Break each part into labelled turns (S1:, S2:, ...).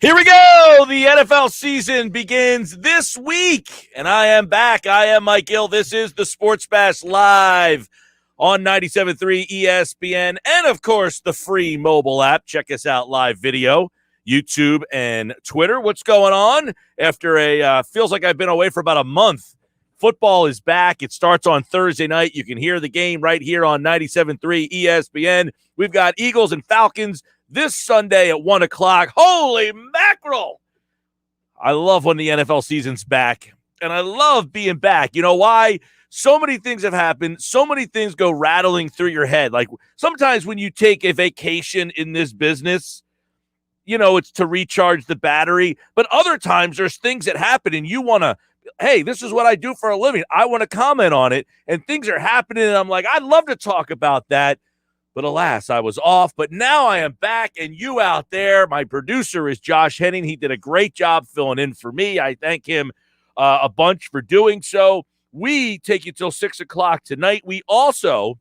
S1: Here we go. The NFL season begins this week, and I am back. I am Mike Gill. This is the Sports Bash live on 97.3 ESPN and, of course, the free mobile app. Check us out live video, YouTube and Twitter. What's going on? After feels like I've been away for about a month. Football is back. It starts on Thursday night. You can hear the game right here on 97.3 ESPN. We've got Eagles and Falcons this Sunday at 1 o'clock. Holy mackerel! I love when the NFL season's back, and I love being back. You know why? So many things have happened. So many things go rattling through your head. Like sometimes when you take a vacation in this business, you know, it's to recharge the battery. But other times there's things that happen, and you want to, hey, this is what I do for a living. I want to comment on it, and things are happening, and I'm like, I'd love to talk about that. But alas, I was off. But now I am back, and you out there, my producer is Josh Henning. He did a great job filling in for me. I thank him a bunch for doing so. We take you till 6 o'clock tonight. We also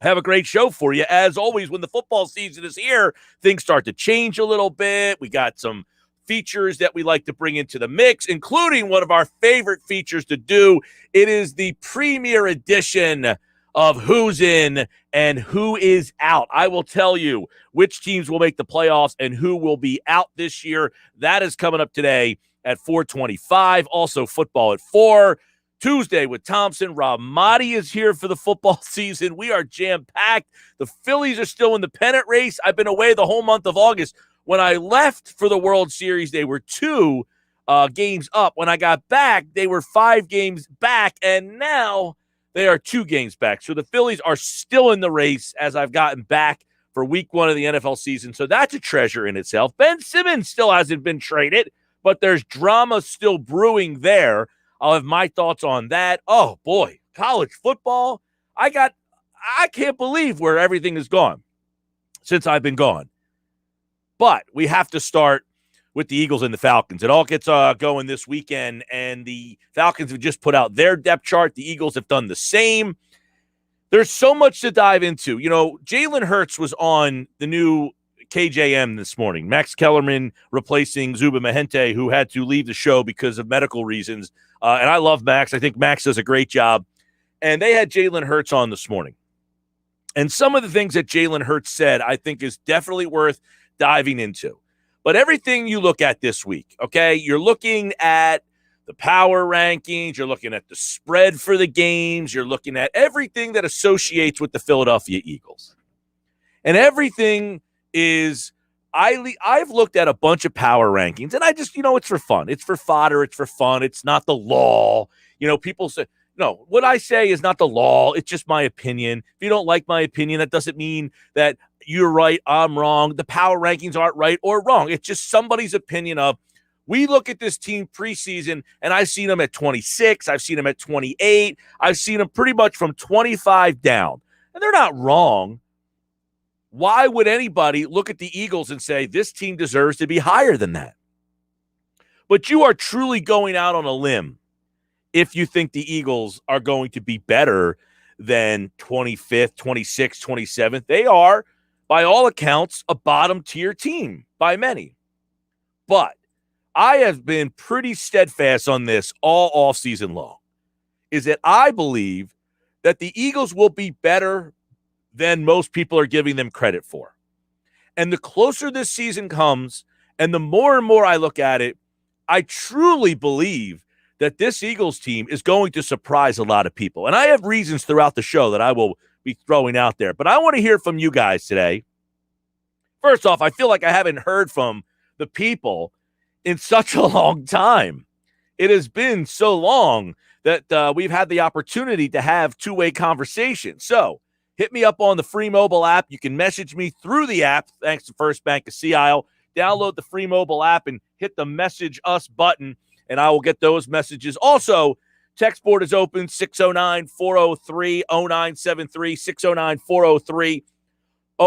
S1: have a great show for you. As always, when the football season is here, things start to change a little bit. We got some features that we like to bring into the mix, including one of our favorite features to do. It is the premiere edition of Who's In and Who Is Out. I will tell you which teams will make the playoffs and who will be out this year. That is coming up today at 4:25. Also, football at 4. Tuesday with Thompson. Rob Motti is here for the football season. We are jam-packed. The Phillies are still in the pennant race. I've been away the whole month of August. When I left for the World Series, they were 2 games up. When I got back, they were 5 games back, and now they are 2 games back. So the Phillies are still in the race as I've gotten back for week 1 of the NFL season. So that's a treasure in itself. Ben Simmons still hasn't been traded, but there's drama still brewing there. I'll have my thoughts on that. Oh, boy, college football. I can't believe where everything has gone since I've been gone. But we have to start with the Eagles and the Falcons. It all gets going this weekend, and the Falcons have just put out their depth chart. The Eagles have done the same. There's so much to dive into. You know, Jalen Hurts was on the new KJM this morning. Max Kellerman replacing Zuba Mahente, who had to leave the show because of medical reasons. And I love Max. I think Max does a great job. And they had Jalen Hurts on this morning. And some of the things that Jalen Hurts said, I think, is definitely worth diving into. But everything you look at this week, okay, you're looking at the power rankings, you're looking at the spread for the games, you're looking at everything that associates with the Philadelphia Eagles. And everything is, I've looked at a bunch of power rankings, and I just, it's for fun. It's for fodder. It's for fun. It's not the law. People say, no, what I say is not the law. It's just my opinion. If you don't like my opinion, that doesn't mean that you're right, I'm wrong. The power rankings aren't right or wrong. It's just somebody's opinion of, we look at this team preseason, and I've seen them at 26. I've seen them at 28. I've seen them pretty much from 25 down. And they're not wrong. Why would anybody look at the Eagles and say, this team deserves to be higher than that? But you are truly going out on a limb if you think the Eagles are going to be better than 25th, 26th, 27th. They are, by all accounts, a bottom-tier team by many. But I have been pretty steadfast on this all offseason long, is that I believe that the Eagles will be better than most people are giving them credit for. And the closer this season comes, and the more and more I look at it, I truly believe that this Eagles team is going to surprise a lot of people. And I have reasons throughout the show that I will be throwing out there. But I want to hear from you guys today. First off, I feel like I haven't heard from the people in such a long time. It has been so long that we've had the opportunity to have two-way conversation. So hit me up on the free mobile app. You can message me through the app, thanks to First Bank of Sea Isle. Download the free mobile app and hit the message us button, and I will get those messages. Also, text board is open, 609-403-0973,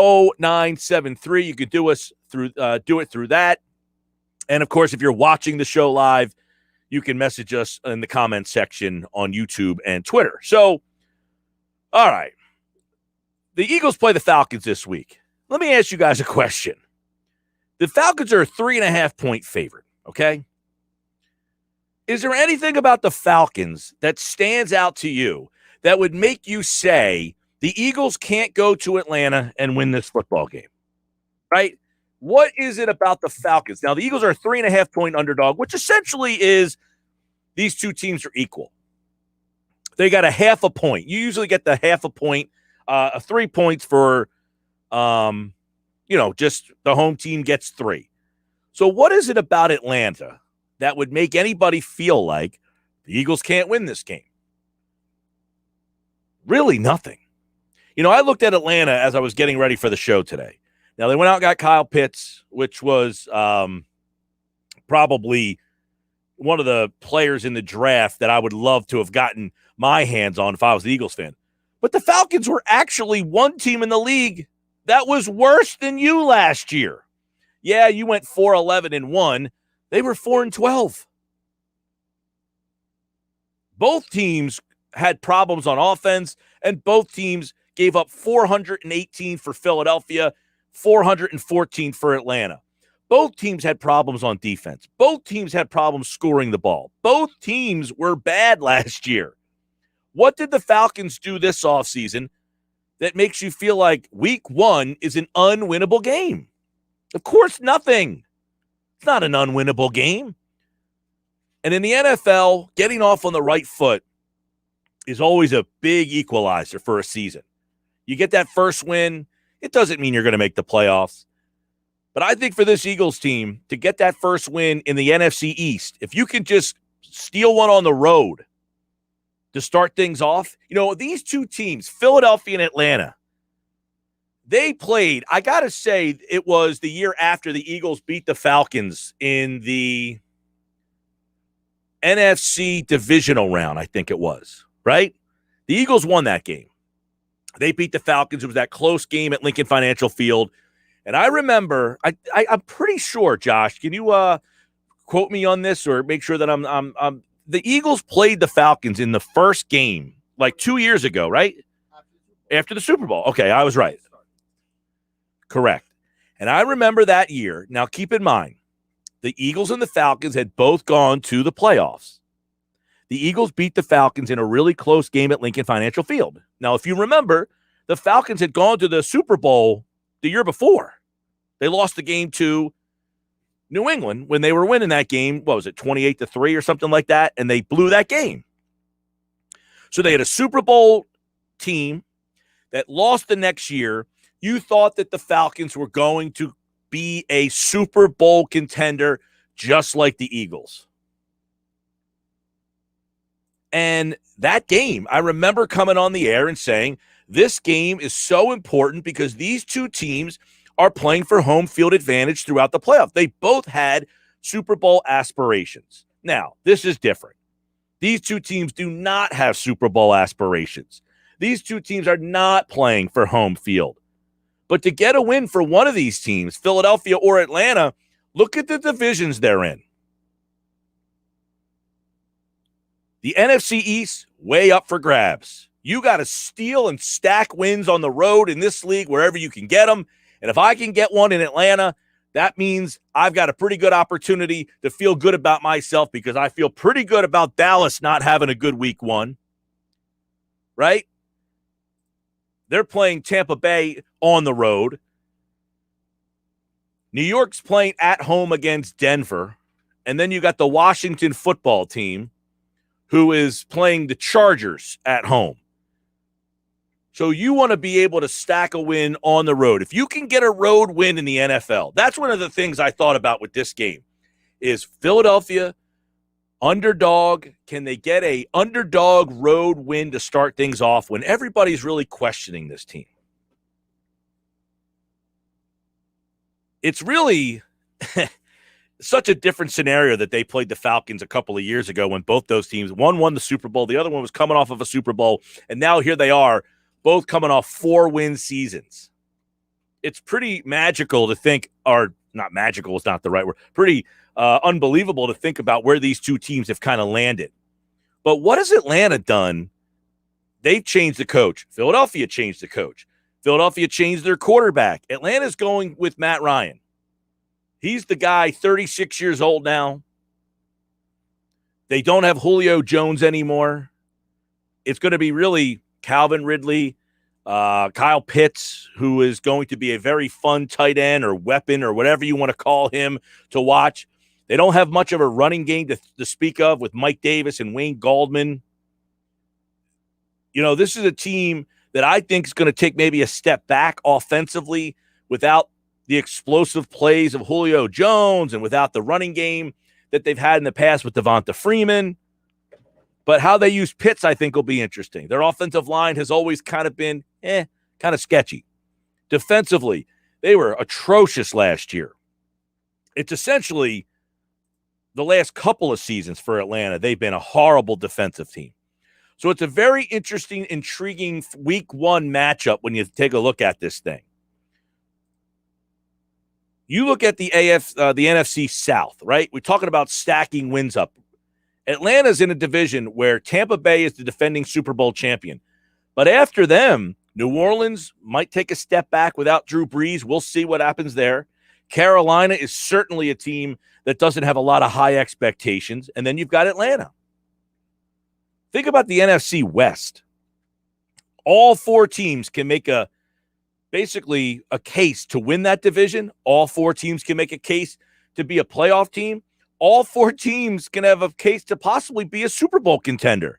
S1: 609-403-0973. You can do it through that. And, of course, if you're watching the show live, you can message us in the comments section on YouTube and Twitter. So, all right. The Eagles play the Falcons this week. Let me ask you guys a question. The Falcons are a 3.5-point favorite, okay? Is there anything about the Falcons that stands out to you that would make you say the Eagles can't go to Atlanta and win this football game, right? What is it about the Falcons? Now, the Eagles are a 3.5-point underdog, which essentially is these two teams are equal. They got a half a point. You usually get the half a point, 3 points for, just the home team gets 3. So what is it about Atlanta that would make anybody feel like the Eagles can't win this game? Really nothing. I looked at Atlanta as I was getting ready for the show today. Now, they went out and got Kyle Pitts, which was probably one of the players in the draft that I would love to have gotten my hands on if I was the Eagles fan. But the Falcons were actually one team in the league that was worse than you last year. Yeah, you went 4-11-1. They were 4-12. Both teams had problems on offense, and both teams gave up 418 for Philadelphia, 414 for Atlanta. Both teams had problems on defense. Both teams had problems scoring the ball. Both teams were bad last year. What did the Falcons do this offseason that makes you feel like week 1 is an unwinnable game? Of course, nothing. It's not an unwinnable game. And in the NFL, getting off on the right foot is always a big equalizer for a season. You get that first win, it doesn't mean you're going to make the playoffs. But I think for this Eagles team to get that first win in the NFC East, if you can just steal one on the road to start things off, these two teams, Philadelphia and Atlanta, they played, I got to say, it was the year after the Eagles beat the Falcons in the NFC Divisional round, I think it was, right? The Eagles won that game. They beat the Falcons. It was that close game at Lincoln Financial Field. And I remember, I'm pretty sure, Josh, can you quote me on this or make sure that I'm the Eagles played the Falcons in the first game like 2 years ago, right? After the Super Bowl. Okay, I was right. Correct. And I remember that year. Now, keep in mind, the Eagles and the Falcons had both gone to the playoffs. The Eagles beat the Falcons in a really close game at Lincoln Financial Field. Now, if you remember, the Falcons had gone to the Super Bowl the year before. They lost the game to New England when they were winning that game. What was it, 28-3 or something like that? And they blew that game. So they had a Super Bowl team that lost the next year. You thought that the Falcons were going to be a Super Bowl contender just like the Eagles. And that game, I remember coming on the air and saying, this game is so important because these two teams are playing for home field advantage throughout the playoff. They both had Super Bowl aspirations. Now, this is different. These two teams do not have Super Bowl aspirations. These two teams are not playing for home field. But to get a win for one of these teams, Philadelphia or Atlanta, look at the divisions they're in. The NFC East, way up for grabs. You got to steal and stack wins on the road in this league wherever you can get them. And if I can get one in Atlanta, that means I've got a pretty good opportunity to feel good about myself because I feel pretty good about Dallas not having a good week 1. Right? They're playing Tampa Bay on the road. New York's playing at home against Denver. And then you got the Washington football team who is playing the Chargers at home. So you want to be able to stack a win on the road. If you can get a road win in the NFL, that's one of the things I thought about with this game is Philadelphia, underdog. Can they get a underdog road win to start things off when everybody's really questioning this team? It's really such a different scenario that they played the Falcons a couple of years ago when both those teams, one won the Super Bowl, the other one was coming off of a Super Bowl, and now here they are, both coming off 4-win seasons. It's pretty magical to think, or not magical is not the right word, pretty unbelievable to think about where these two teams have kind of landed. But what has Atlanta done? They've changed the coach. Philadelphia changed the coach. Philadelphia changed their quarterback. Atlanta's going with Matt Ryan. He's the guy, 36 years old now. They don't have Julio Jones anymore. It's going to be really Calvin Ridley, Kyle Pitts, who is going to be a very fun tight end or weapon or whatever you want to call him to watch. They don't have much of a running game to speak of with Mike Davis and Wayne Gallman. You know, this is a team that I think is going to take maybe a step back offensively without the explosive plays of Julio Jones and without the running game that they've had in the past with Devonta Freeman. But how they use Pitts, I think, will be interesting. Their offensive line has always kind of been kind of sketchy. Defensively, they were atrocious last year. It's essentially the last couple of seasons for Atlanta. They've been a horrible defensive team. So it's a very interesting, intriguing week one matchup when you take a look at this thing. You look at the NFC South, right? We're talking about stacking wins up. Atlanta's in a division where Tampa Bay is the defending Super Bowl champion. But after them, New Orleans might take a step back without Drew Brees. We'll see what happens there. Carolina is certainly a team that doesn't have a lot of high expectations. And then you've got Atlanta. Think about the NFC West. All four teams can make basically a case to win that division. All four teams can make a case to be a playoff team. All four teams can have a case to possibly be a Super Bowl contender.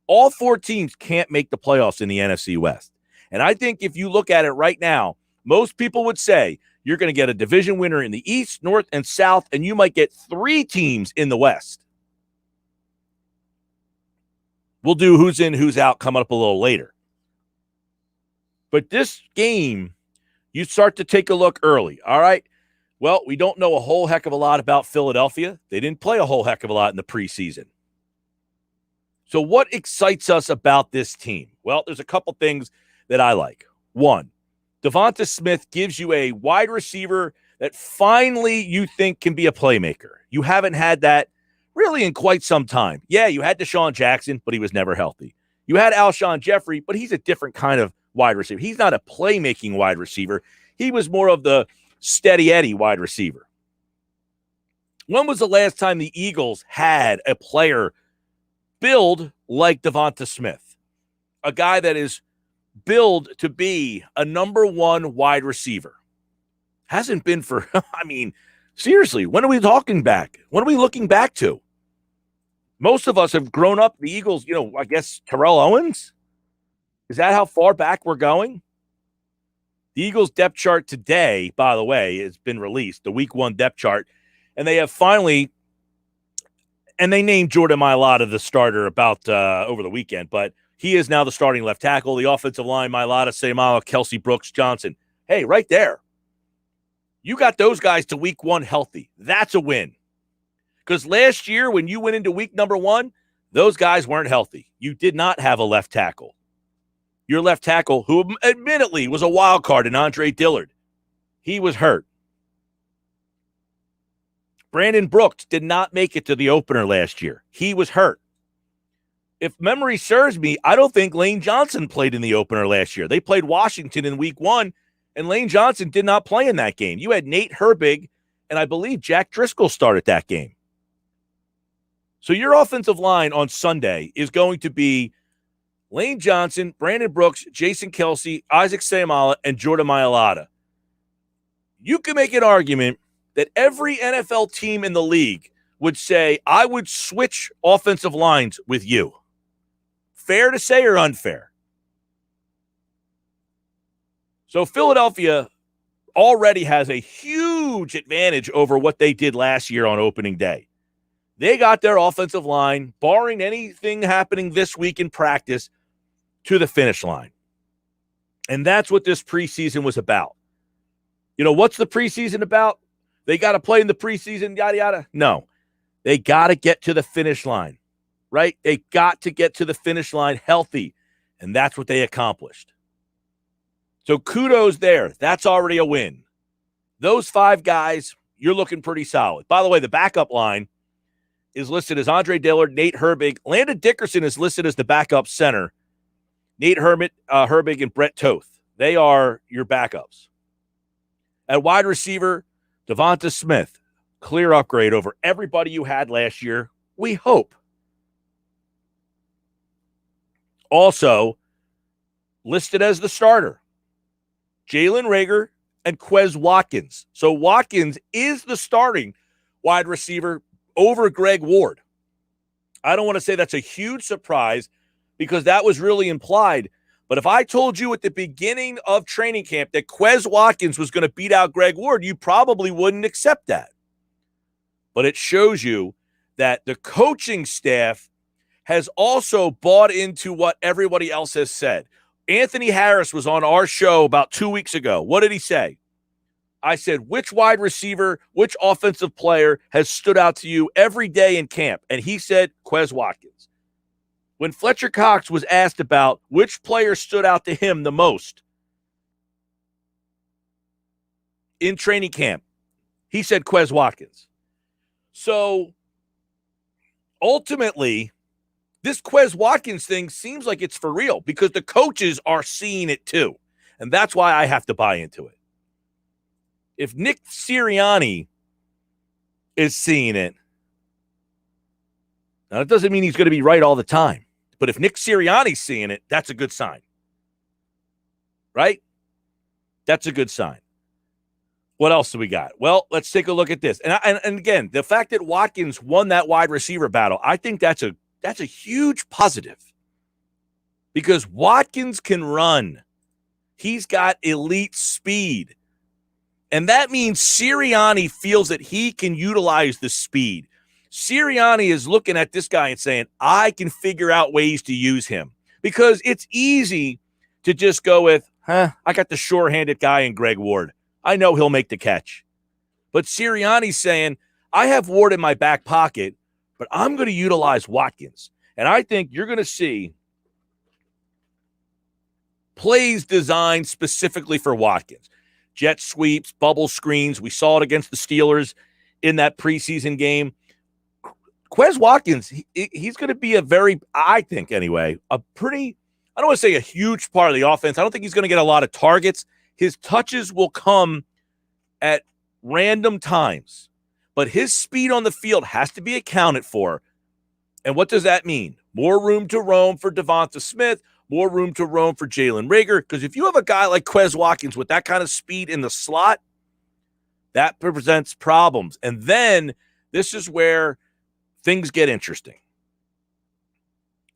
S1: All four teams can't make the playoffs in the NFC West. And I think if you look at it right now, most people would say you're going to get a division winner in the East, North, and South, and you might get three teams in the West. We'll do who's in, who's out coming up a little later. But this game, you start to take a look early. All right. Well, we don't know a whole heck of a lot about Philadelphia. They didn't play a whole heck of a lot in the preseason. So what excites us about this team? Well, there's a couple things that I like. One, Devonta Smith gives you a wide receiver that finally you think can be a playmaker. You haven't had that really in quite some time. Yeah, you had Deshaun Jackson, but he was never healthy. You had Alshon Jeffrey, but he's a different kind of wide receiver. He's not a playmaking wide receiver. He was more of the steady Eddie wide receiver. When was the last time the Eagles had a player build like Devonta Smith? A guy that is built to be a number one wide receiver. Hasn't been for, seriously, when are we talking back? When are we looking back to? Most of us have grown up, the Eagles, I guess Terrell Owens? Is that how far back we're going? The Eagles depth chart today, by the way, has been released, the week one depth chart, and they have finally, and they named Jordan Mailata the starter about over the weekend, but he is now the starting left tackle. The offensive line, Mailata, Seumalo, Kelsey, Brooks, Johnson. Hey, right there. You got those guys to week one healthy. That's a win. Because last year, when you went into week number one, those guys weren't healthy. You did not have a left tackle. Your left tackle, who admittedly was a wild card in Andre Dillard, he was hurt. Brandon Brooks did not make it to the opener last year. He was hurt. If memory serves me, I don't think Lane Johnson played in the opener last year. They played Washington in week one, and Lane Johnson did not play in that game. You had Nate Herbig, and I believe Jack Driscoll started that game. So your offensive line on Sunday is going to be Lane Johnson, Brandon Brooks, Jason Kelsey, Isaac Seumalo, and Jordan Mailata. You can make an argument that every NFL team in the league would say, I would switch offensive lines with you. Fair to say or unfair? So Philadelphia already has a huge advantage over what they did last year on opening day. They got their offensive line, barring anything happening this week in practice, to the finish line. And that's what this preseason was about. What's the preseason about? They got to play in the preseason, yada, yada. No, they got to get to the finish line, right? They got to get to the finish line healthy, and that's what they accomplished. So kudos there. That's already a win. Those five guys, you're looking pretty solid. By the way, the backup line is listed as Andre Dillard, Nate Herbig. Landon Dickerson is listed as the backup center. Nate Herbig, and Brett Toth. They are your backups. At wide receiver, Devonta Smith, clear upgrade over everybody you had last year. We hope. Also, listed as the starter, Jalen Reagor and Quez Watkins. So Watkins is the starting wide receiver over Greg Ward. I don't want to say that's a huge surprise because that was really implied. But if I told you at the beginning of training camp that Quez Watkins was going to beat out Greg Ward, you probably wouldn't accept that. But it shows you that the coaching staff has also bought into what everybody else has said. Anthony Harris was on our show about 2 weeks ago. What did he say? I said, which wide receiver, which offensive player has stood out to you every day in camp? And he said, Quez Watkins. When Fletcher Cox was asked about which player stood out to him the most in training camp, he said Quez Watkins. So ultimately, this Quez Watkins thing seems like it's for real because the coaches are seeing it too. And that's why I have to buy into it. If Nick Sirianni is seeing it, now that doesn't mean he's going to be right all the time. But if Nick Sirianni's seeing it, that's a good sign. Right? That's a good sign. What else do we got? Well, let's take a look at this. And again, the fact that Watkins won that wide receiver battle, I think that's a huge positive because Watkins can run. He's got elite speed. And that means Sirianni feels that he can utilize the speed. Sirianni is looking at this guy and saying, I can figure out ways to use him because it's easy to just go with, I got the sure-handed guy in Greg Ward. I know he'll make the catch. But Sirianni's saying, I have Ward in my back pocket, but I'm going to utilize Watkins. And I think you're going to see plays designed specifically for Watkins. Jet sweeps, bubble screens. We saw it against the Steelers in that preseason game. Quez Watkins, he's going to be I think anyway, I don't want to say a huge part of the offense. I don't think he's going to get a lot of targets. His touches will come at random times, but his speed on the field has to be accounted for. And what does that mean? More room to roam for Devonta Smith, more room to roam for Jalen Reagor. Because if you have a guy like Quez Watkins with that kind of speed in the slot, that presents problems. And then this is where things get interesting.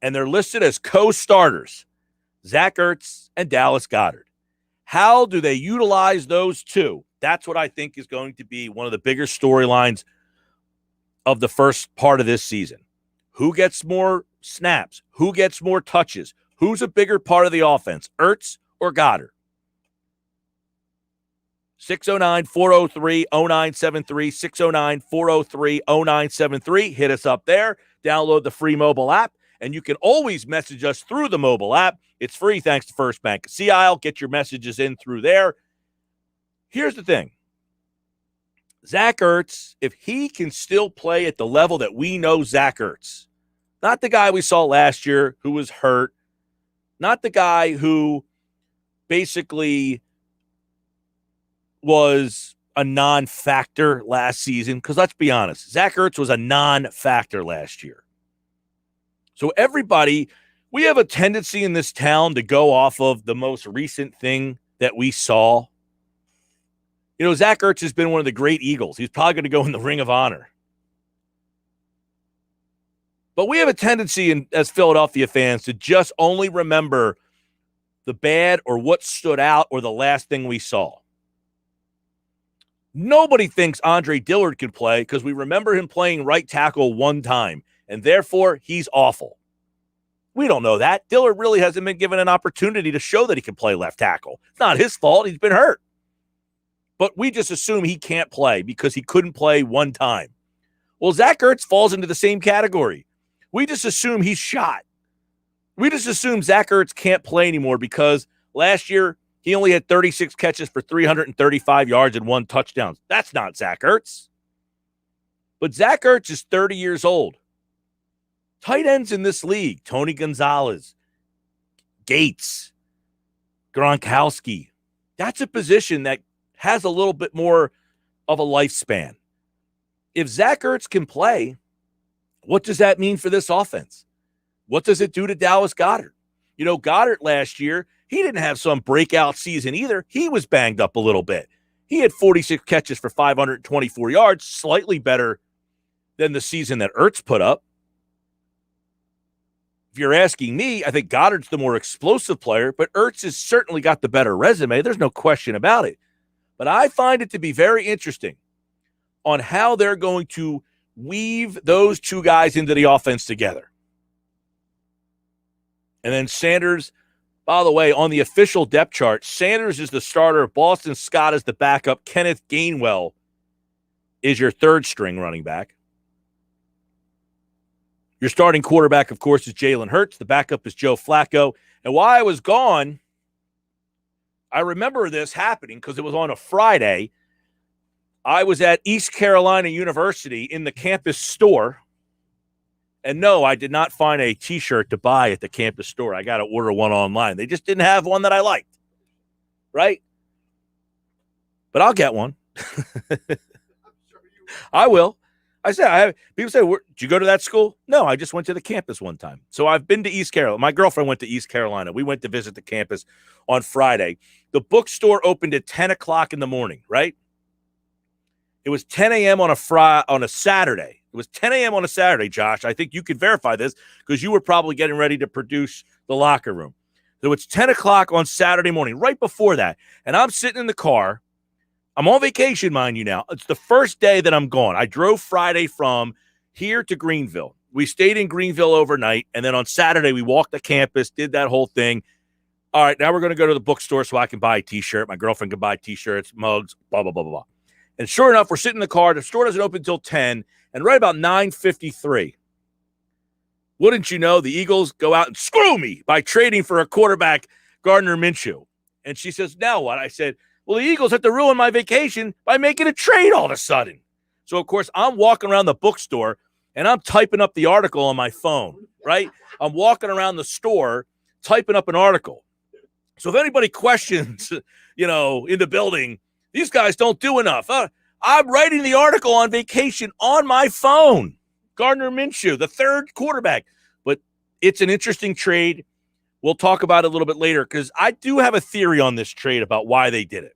S1: And they're listed as co-starters, Zach Ertz and Dallas Goedert. How do they utilize those two? That's what I think is going to be one of the bigger storylines of the first part of this season. Who gets more snaps? Who gets more touches? Who's a bigger part of the offense, Ertz or Goedert? 609-403-0973, 609-403-0973. Hit us up there. Download the free mobile app, and you can always message us through the mobile app. It's free thanks to First Bank. Sea Isle, get your messages in through there. Here's the thing. Zach Ertz, if he can still play at the level that we know Zach Ertz, not the guy we saw last year who was hurt, not the guy who basically was a non-factor last season, because let's be honest, Zach Ertz was a non-factor last year. So everybody, we have a tendency in this town to go off of the most recent thing that we saw. You know, Zach Ertz has been one of the great Eagles. He's probably going to go in the Ring of Honor. But we have a tendency as Philadelphia fans to just only remember the bad or what stood out or the last thing we saw. Nobody thinks Andre Dillard can play because we remember him playing right tackle one time, and therefore he's awful. We don't know that. Dillard really hasn't been given an opportunity to show that he can play left tackle. It's not his fault. He's been hurt. But we just assume he can't play because he couldn't play one time. Well, Zach Ertz falls into the same category. We just assume he's shot. We just assume Zach Ertz can't play anymore because last year he only had 36 catches for 335 yards and 1 touchdown. That's not Zach Ertz. But Zach Ertz is 30 years old. Tight ends in this league, Tony Gonzalez, Gates, Gronkowski. That's a position that has a little bit more of a lifespan. If Zach Ertz can play, what does that mean for this offense? What does it do to Dallas Goedert? You know, Goedert last year, he didn't have some breakout season either. He was banged up a little bit. He had 46 catches for 524 yards, slightly better than the season that Ertz put up. If you're asking me, I think Goddard's the more explosive player, but Ertz has certainly got the better resume. There's no question about it. But I find it to be very interesting on how they're going to weave those two guys into the offense together. And then Sanders, by the way, on the official depth chart, Sanders is the starter. Boston Scott is the backup. Kenneth Gainwell is your third string running back. Your starting quarterback, of course, is Jalen Hurts. The backup is Joe Flacco. And while I was gone, I remember this happening because it was on a Friday. I was at East Carolina University in the campus store. And no, I did not find a T-shirt to buy at the campus store. I got to order one online. They just didn't have one that I liked, right? But I'll get one. I will. I said, people say, did you go to that school? No, I just went to the campus one time. So I've been to East Carolina. My girlfriend went to East Carolina. We went to visit the campus on Friday. The bookstore opened at 10 o'clock in the morning, right? It was 10 a.m. on a Saturday. It was 10 a.m. on a Saturday, Josh. I think you could verify this because you were probably getting ready to produce the locker room. So it's 10 o'clock on Saturday morning, right before that. And I'm sitting in the car. I'm on vacation, mind you now. It's the first day that I'm gone. I drove Friday from here to Greenville. We stayed in Greenville overnight, and then on Saturday we walked the campus, did that whole thing. All right, now we're going to go to the bookstore so I can buy a T-shirt. My girlfriend can buy T-shirts, mugs, blah, blah, blah, blah, blah. And sure enough, we're sitting in the car. The store doesn't open until 10, and right about 9:53, wouldn't you know, the Eagles go out and screw me by trading for a quarterback, Gardner Minshew. And she says, now what? I said, well, the Eagles have to ruin my vacation by making a trade all of a sudden. So, of course, I'm walking around the bookstore, and I'm typing up the article on my phone, right? I'm walking around the store typing up an article. So if anybody questions, in the building, these guys don't do enough. I'm writing the article on vacation on my phone. Gardner Minshew, the third quarterback. But it's an interesting trade. We'll talk about it a little bit later because I do have a theory on this trade about why they did it.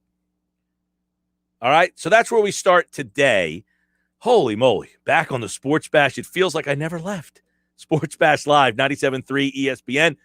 S1: All right, so that's where we start today. Holy moly, back on the Sports Bash. It feels like I never left. Sports Bash Live, 97.3 ESPN,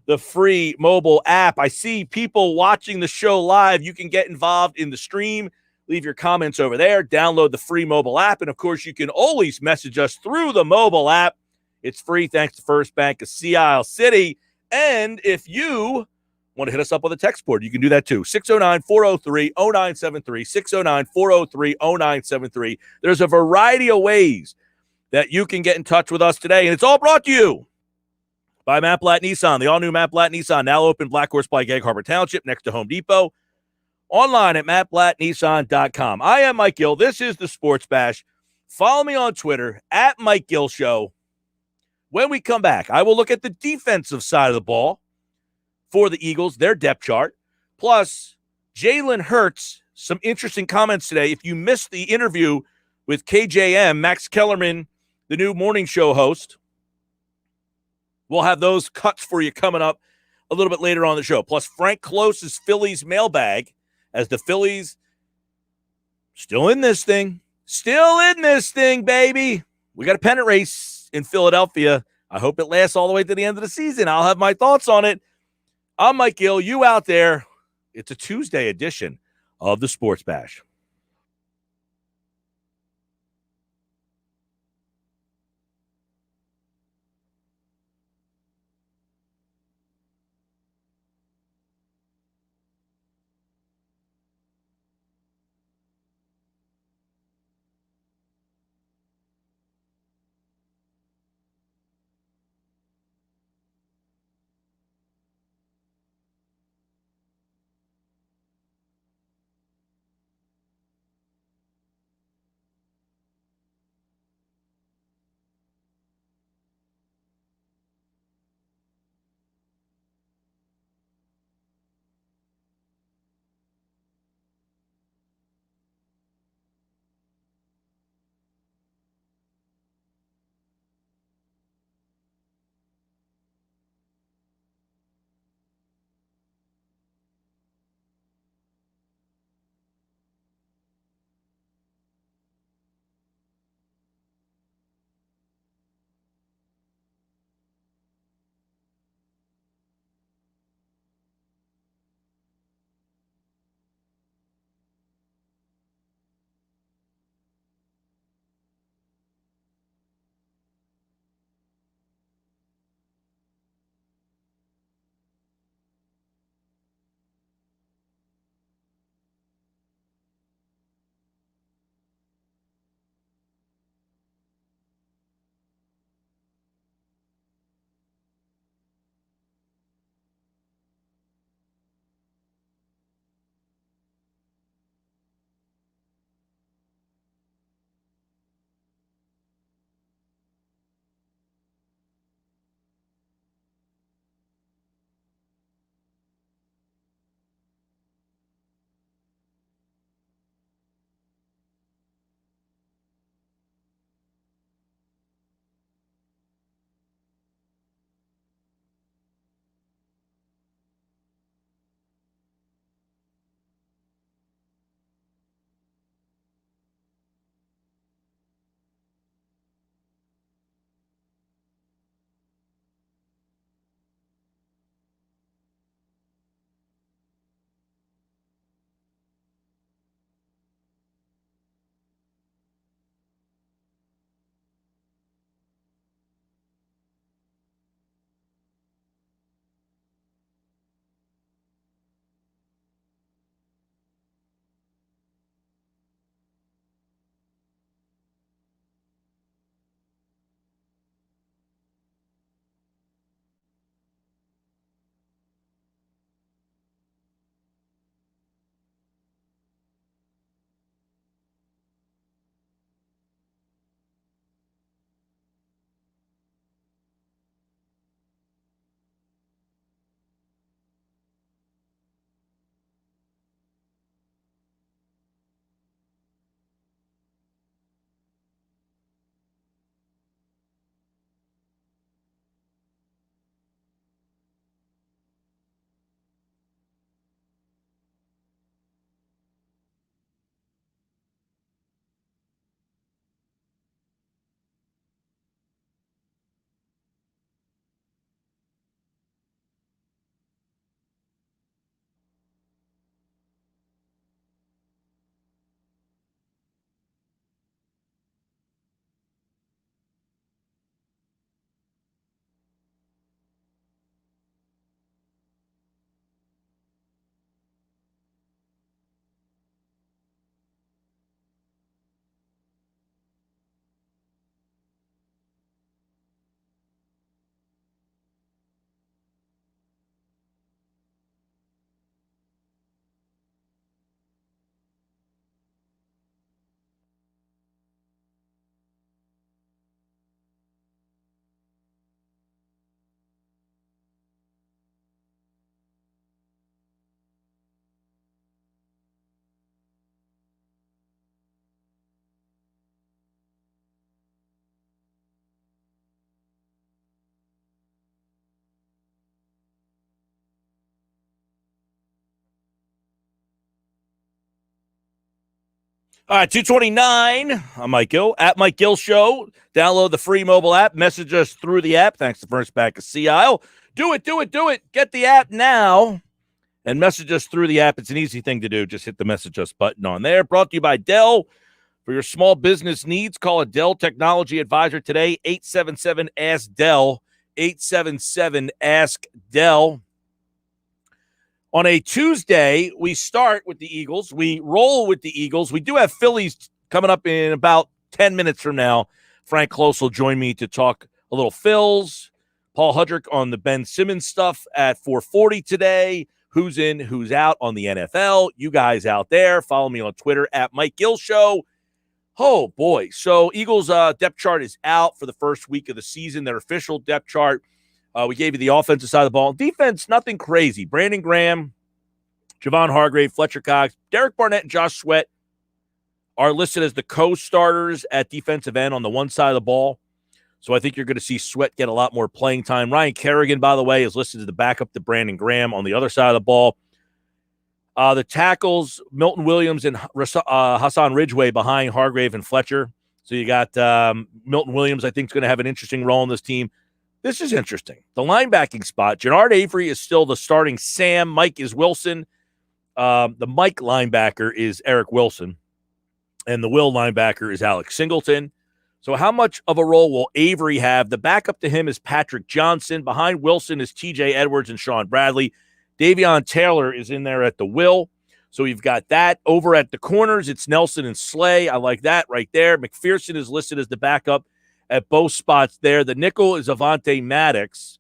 S1: the free mobile app. I see people watching the show live. You can get involved in the stream. Leave your comments over there. Download the free mobile app. And, of course, you can always message us through the mobile app. It's free thanks to First Bank of Sea Isle City. And if you want to hit us up on the text board, you can do that too. 609-403-0973, 609-403-0973. There's a variety of ways that you can get in touch with us today, and it's all brought to you by Matt Blatt Nissan. The all-new Matt Blatt Nissan, now open Black Horse Pike, Egg Harbor Township, next to Home Depot. Online at mattblattnissan.com. I am Mike Gill. This is the Sports Bash. Follow me on Twitter, at Mike Gill Show. When we come back, I will look at the defensive side of the ball for the Eagles, their depth chart, plus Jalen Hurts. Some interesting comments today. If you missed the interview with KJM, Max Kellerman, the new morning show host, we'll have those cuts for you coming up a little bit later on the show. Plus Frank Close's Phillies mailbag, as the Phillies still in this thing, baby. We got a pennant race in Philadelphia. I hope it lasts all the way to the end of the season. I'll have my thoughts on it. I'm Mike Gill. You out there. It's a Tuesday edition of the Sports Bash. All right, 229. I'm Mike Gill at Mike Gill Show. Download the free mobile app. Message us through the app. Thanks to First Back of CIO. Do it. Get the app now and message us through the app. It's an easy thing to do. Just hit the message us button on there. Brought to you by Dell. For your small business needs, call a Dell Technology Advisor today, 877-ASK-DELL, 877-ASK-DELL. On a Tuesday, we start with the Eagles. We roll with the Eagles. We do have Phillies coming up in about 10 minutes from now. Frank Close will join me to talk a little Phils. Paul Hudrick on the Ben Simmons stuff at 4:40 today. Who's in, who's out on the NFL. You guys out there, follow me on Twitter at Mike Gill Show. Oh, boy. So Eagles depth chart is out for the first week of the season, their official depth chart. We gave you the offensive side of the ball. Defense, nothing crazy. Brandon Graham, Javon Hargrave, Fletcher Cox, Derek Barnett, and Josh Sweat are listed as the co-starters at defensive end on the one side of the ball. So I think you're going to see Sweat get a lot more playing time. Ryan Kerrigan, by the way, is listed as the backup to Brandon Graham on the other side of the ball. The tackles, Milton Williams and Hassan Ridgeway behind Hargrave and Fletcher. So you got Milton Williams, I think, is going to have an interesting role in this team. This is interesting. The linebacking spot, Jannard Avery is still the starting Sam. Mike is Wilson. The Mike linebacker is Eric Wilson. And the Will linebacker is Alex Singleton. So how much of a role will Avery have? The backup to him is Patrick Johnson. Behind Wilson is TJ Edwards and Sean Bradley. Davion Taylor is in there at the Will. So you've got that. Over at the corners, it's Nelson and Slay. I like that right there. McPherson is listed as the backup at both spots there. The nickel is Avante Maddox.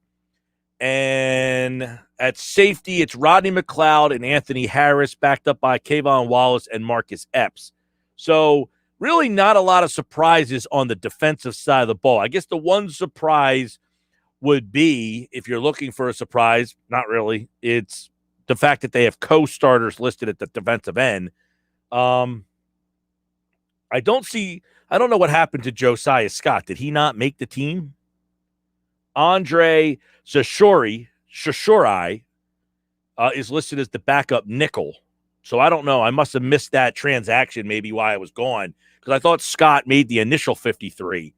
S1: And at safety, it's Rodney McLeod and Anthony Harris, backed up by Kayvon Wallace and Marcus Epps. So really not a lot of surprises on the defensive side of the ball. I guess the one surprise would be, if you're looking for a surprise, not really, it's the fact that they have co-starters listed at the defensive end. I don't know what happened to Josiah Scott. Did he not make the team? Andre Shashori is listed as the backup nickel. So I don't know. I must have missed that transaction, maybe why I was gone, because I thought Scott made the initial 53.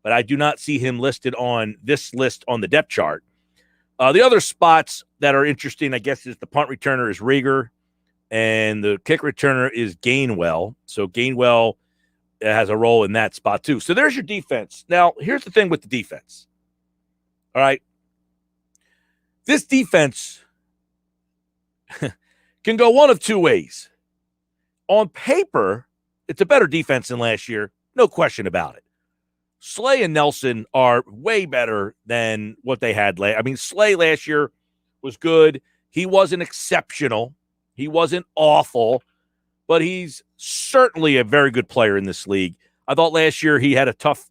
S1: But I do not see him listed on this list on the depth chart. The other spots that are interesting, I guess, is the punt returner is Rieger, and the kick returner is Gainwell. So Gainwell has a role in that spot too. So there's your defense. Now, here's the thing with the defense. All right. This defense can go one of two ways. On paper, it's a better defense than last year. No question about it. Slay and Nelson are way better than what they had. Slay last year was good. He wasn't exceptional. He wasn't awful, but he's certainly a very good player in this league. I thought last year he had a tough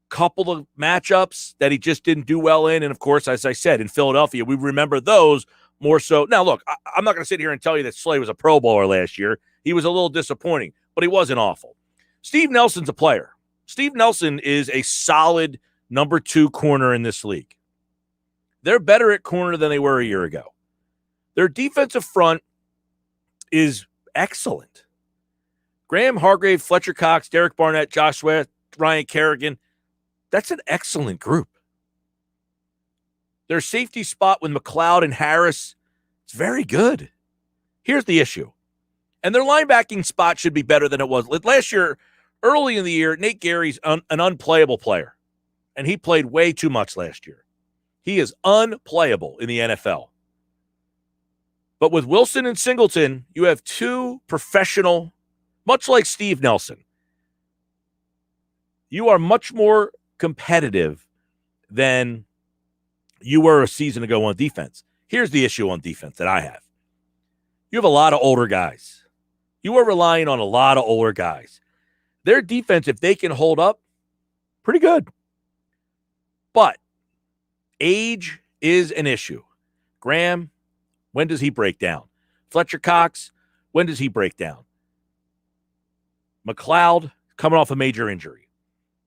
S1: couple of matchups that he just didn't do well in. And, of course, as I said, in Philadelphia, we remember those more so. Now, look, I'm not going to sit here and tell you that Slay was a Pro Bowler last year. He was a little disappointing, but he wasn't awful. Steve Nelson's a player. Steve Nelson is a solid number 2 corner in this league. They're better at corner than they were a year ago. Their defensive front is excellent. Graham, Hargrave, Fletcher Cox, Derek Barnett, Josh Sweat, Ryan Kerrigan. That's an excellent group. Their safety spot with McLeod and Harris, it's very good. Here's the issue. And their linebacking spot should be better than it was. Last year, early in the year, Nate Gary's an unplayable player. And he played way too much last year. He is unplayable in the NFL. But with Wilson and Singleton, you have two professional, much like Steve Nelson. You are much more competitive than you were a season ago on defense. Here's the issue on defense that I have. You have a lot of older guys. You are relying on a lot of older guys. Their defense, if they can hold up, pretty good. But age is an issue. Graham, when does he break down? Fletcher Cox, when does he break down? McLeod, coming off a major injury.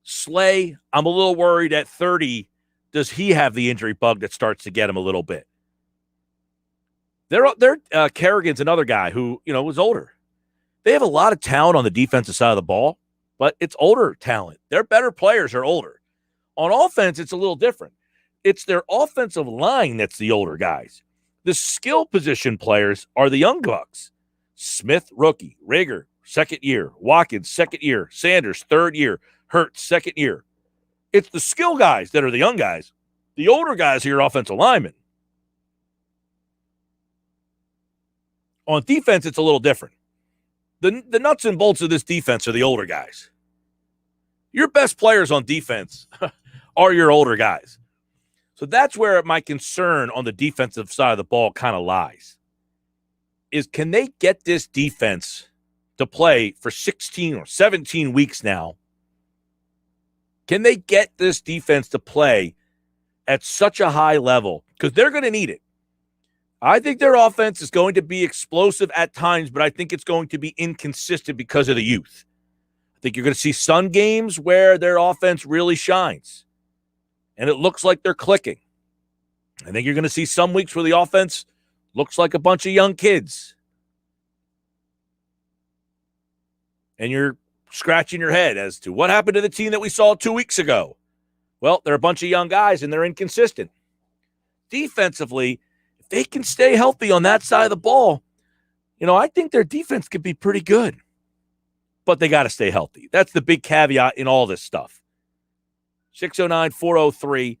S1: Slay, I'm a little worried at 30, does he have the injury bug that starts to get him a little bit? Kerrigan's another guy who, was older. They have a lot of talent on the defensive side of the ball, but it's older talent. Their better players are older. On offense, it's a little different. It's their offensive line that's the older guys. The skill position players are the young bucks. Smith, rookie. Rager, second year. Watkins, second year. Sanders, third year. Ertz, second year. It's the skill guys that are the young guys. The older guys are your offensive linemen. On defense, it's a little different. The nuts and bolts of this defense are the older guys. Your best players on defense are your older guys. So that's where my concern on the defensive side of the ball kind of lies. Is can they get this defense to play for 16 or 17 weeks now? Can they get this defense to play at such a high level? Because they're going to need it. I think their offense is going to be explosive at times, but I think it's going to be inconsistent because of the youth. I think you're going to see some games where their offense really shines, and it looks like they're clicking. I think you're going to see some weeks where the offense looks like a bunch of young kids. And you're scratching your head as to what happened to the team that we saw 2 weeks ago. Well, they're a bunch of young guys, and they're inconsistent. Defensively, if they can stay healthy on that side of the ball, I think their defense could be pretty good. But they got to stay healthy. That's the big caveat in all this stuff. 609-403-0973,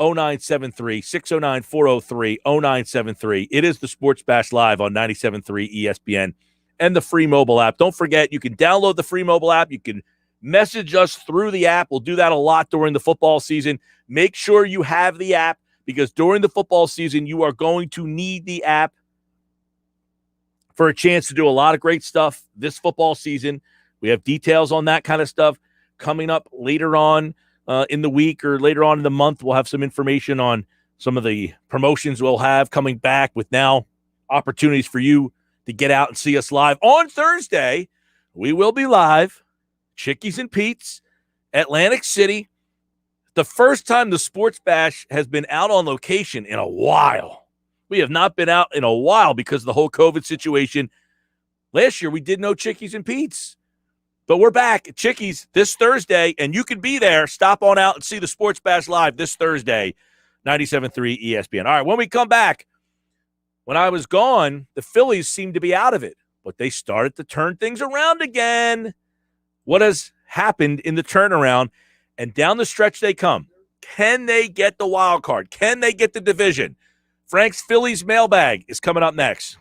S1: 609-403-0973. It is the Sports Bash Live on 97.3 ESPN and the free mobile app. Don't forget, you can download the free mobile app. You can message us through the app. We'll do that a lot during the football season. Make sure you have the app because during the football season, you are going to need the app for a chance to do a lot of great stuff this football season. We have details on that kind of stuff coming up later on in the week or later on in the month. We'll have some information on some of the promotions we'll have coming back with now opportunities for you to get out and see us live. On Thursday, we will be live, Chickies and Pete's, Atlantic City. The first time the Sports Bash has been out on location in a while. We have not been out in a while because of the whole COVID situation. Last year, we did no Chickies and Pete's. But we're back at Chickies this Thursday, and you can be there. Stop on out and see the Sports Bash Live this Thursday, 97.3 ESPN. All right, when we come back, when I was gone, the Phillies seemed to be out of it, but they started to turn things around again. What has happened in the turnaround? And down the stretch they come. Can they get the wild card? Can they get the division? Frank's Phillies mailbag is coming up next.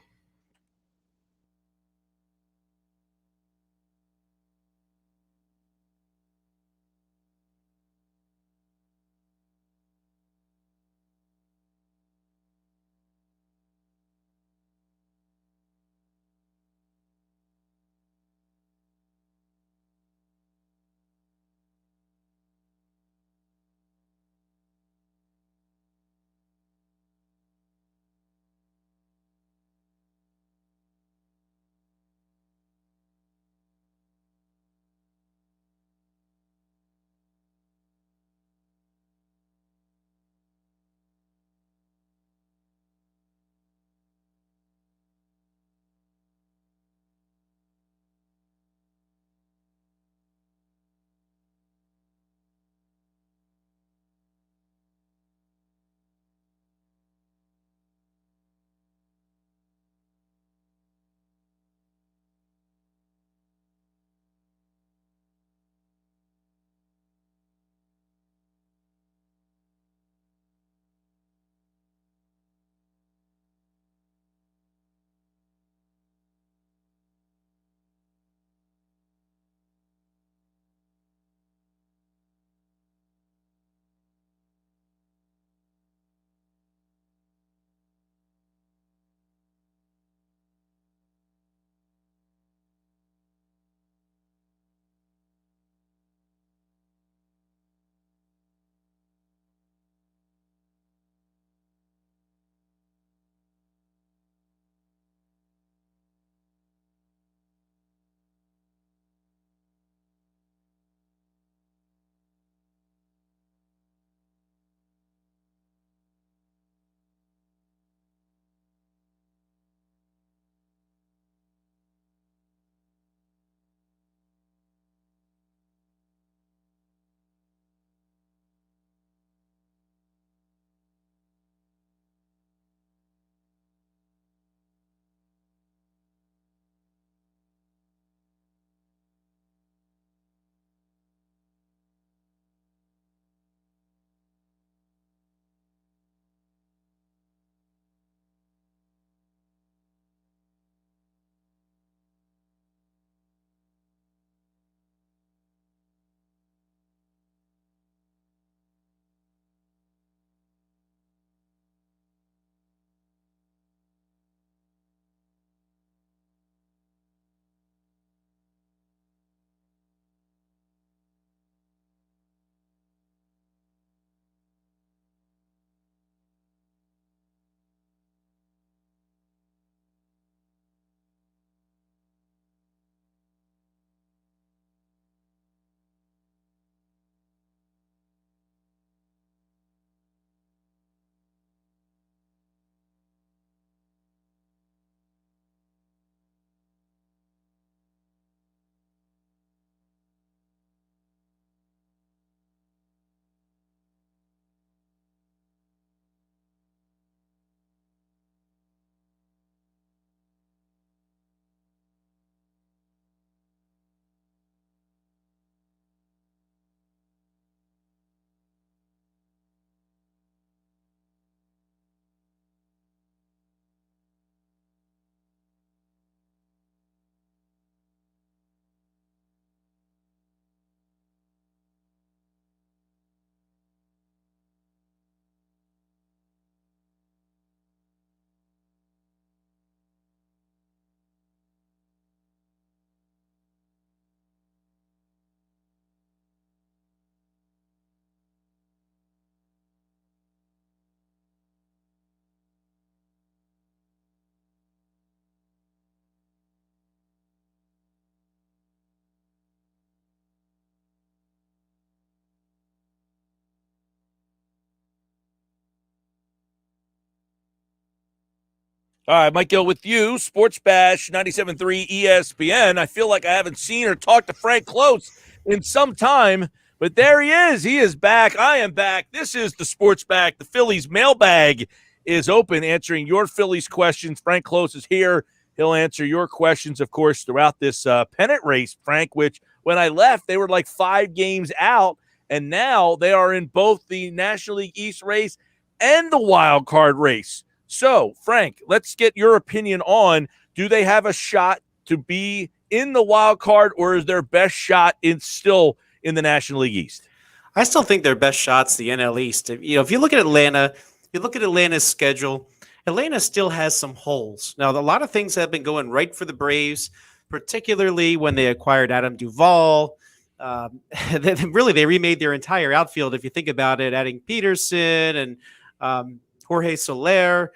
S1: All right, Mike Gill with you, Sports Bash 97.3 ESPN. I feel like I haven't seen or talked to Frank Close in some time, but there he is. He is back. I am back. This is the Sports Bash. The Phillies mailbag is open, answering your Phillies questions. Frank Close is here. He'll answer your questions, of course, throughout this pennant race, Frank, which when I left, they were like 5 games out, and now they are in both the National League East race and the wild card race. So, Frank, let's get your opinion on, do they have a shot to be in the wild card, or is their best shot still in the National League East?
S2: I still think their best shot's the NL East. If you look at Atlanta, you look at Atlanta's schedule, Atlanta still has some holes. Now, a lot of things have been going right for the Braves, particularly when they acquired Adam Duvall. They remade their entire outfield. If you think about it, adding Peterson and Jorge Soler,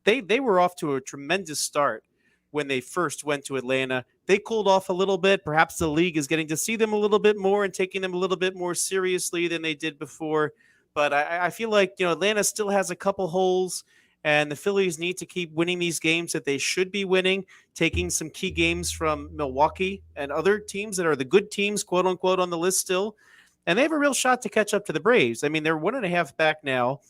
S2: they were off to a tremendous start when they first went to Atlanta. They cooled off a little bit. Perhaps the league is getting to see them a little bit more and taking them a little bit more seriously than they did before. But I feel like Atlanta still has a couple holes, and the Phillies need to keep winning these games that they should be winning, taking some key games from Milwaukee and other teams that are the good teams, quote unquote, on the list still. And they have a real shot to catch up to the Braves. I mean, they're 1.5 back now,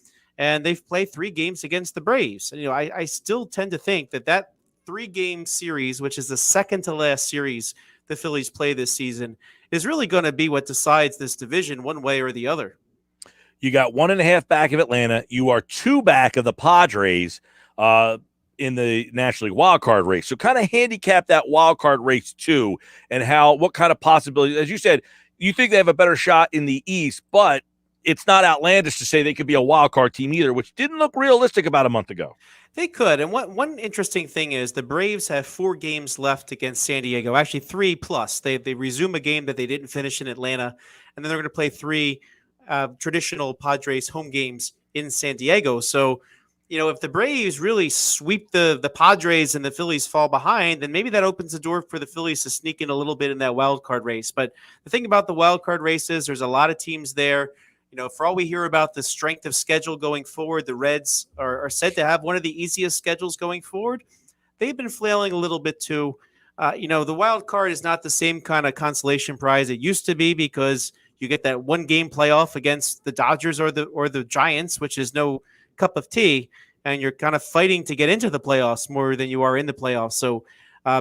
S2: and they've played 3 games against the Braves. And, I still tend to think that 3-game series, which is the second to last series the Phillies play this season, is really going to be what decides this division one way or the other.
S1: You got 1.5 back of Atlanta. You are 2 back of the Padres in the National League wild card race. So kind of handicap that wild card race too, and what kind of possibilities, as you said, you think they have a better shot in the East, but it's not outlandish to say they could be a wild card team either, which didn't look realistic about a month ago.
S2: They could. And one interesting thing is the Braves have 4 games left against San Diego, actually 3 plus. They resume a game that they didn't finish in Atlanta, and then they're going to play 3 traditional Padres home games in San Diego. So, if the Braves really sweep the Padres and the Phillies fall behind, then maybe that opens the door for the Phillies to sneak in a little bit in that wild card race. But the thing about the wild card race is there's a lot of teams there. For all we hear about the strength of schedule going forward, the Reds are said to have one of the easiest schedules going forward. They've been flailing a little bit too. The wild card is not the same kind of consolation prize it used to be, because you get that 1-game playoff against the Dodgers or the Giants, which is no cup of tea, and you're kind of fighting to get into the playoffs more than you are in the playoffs. So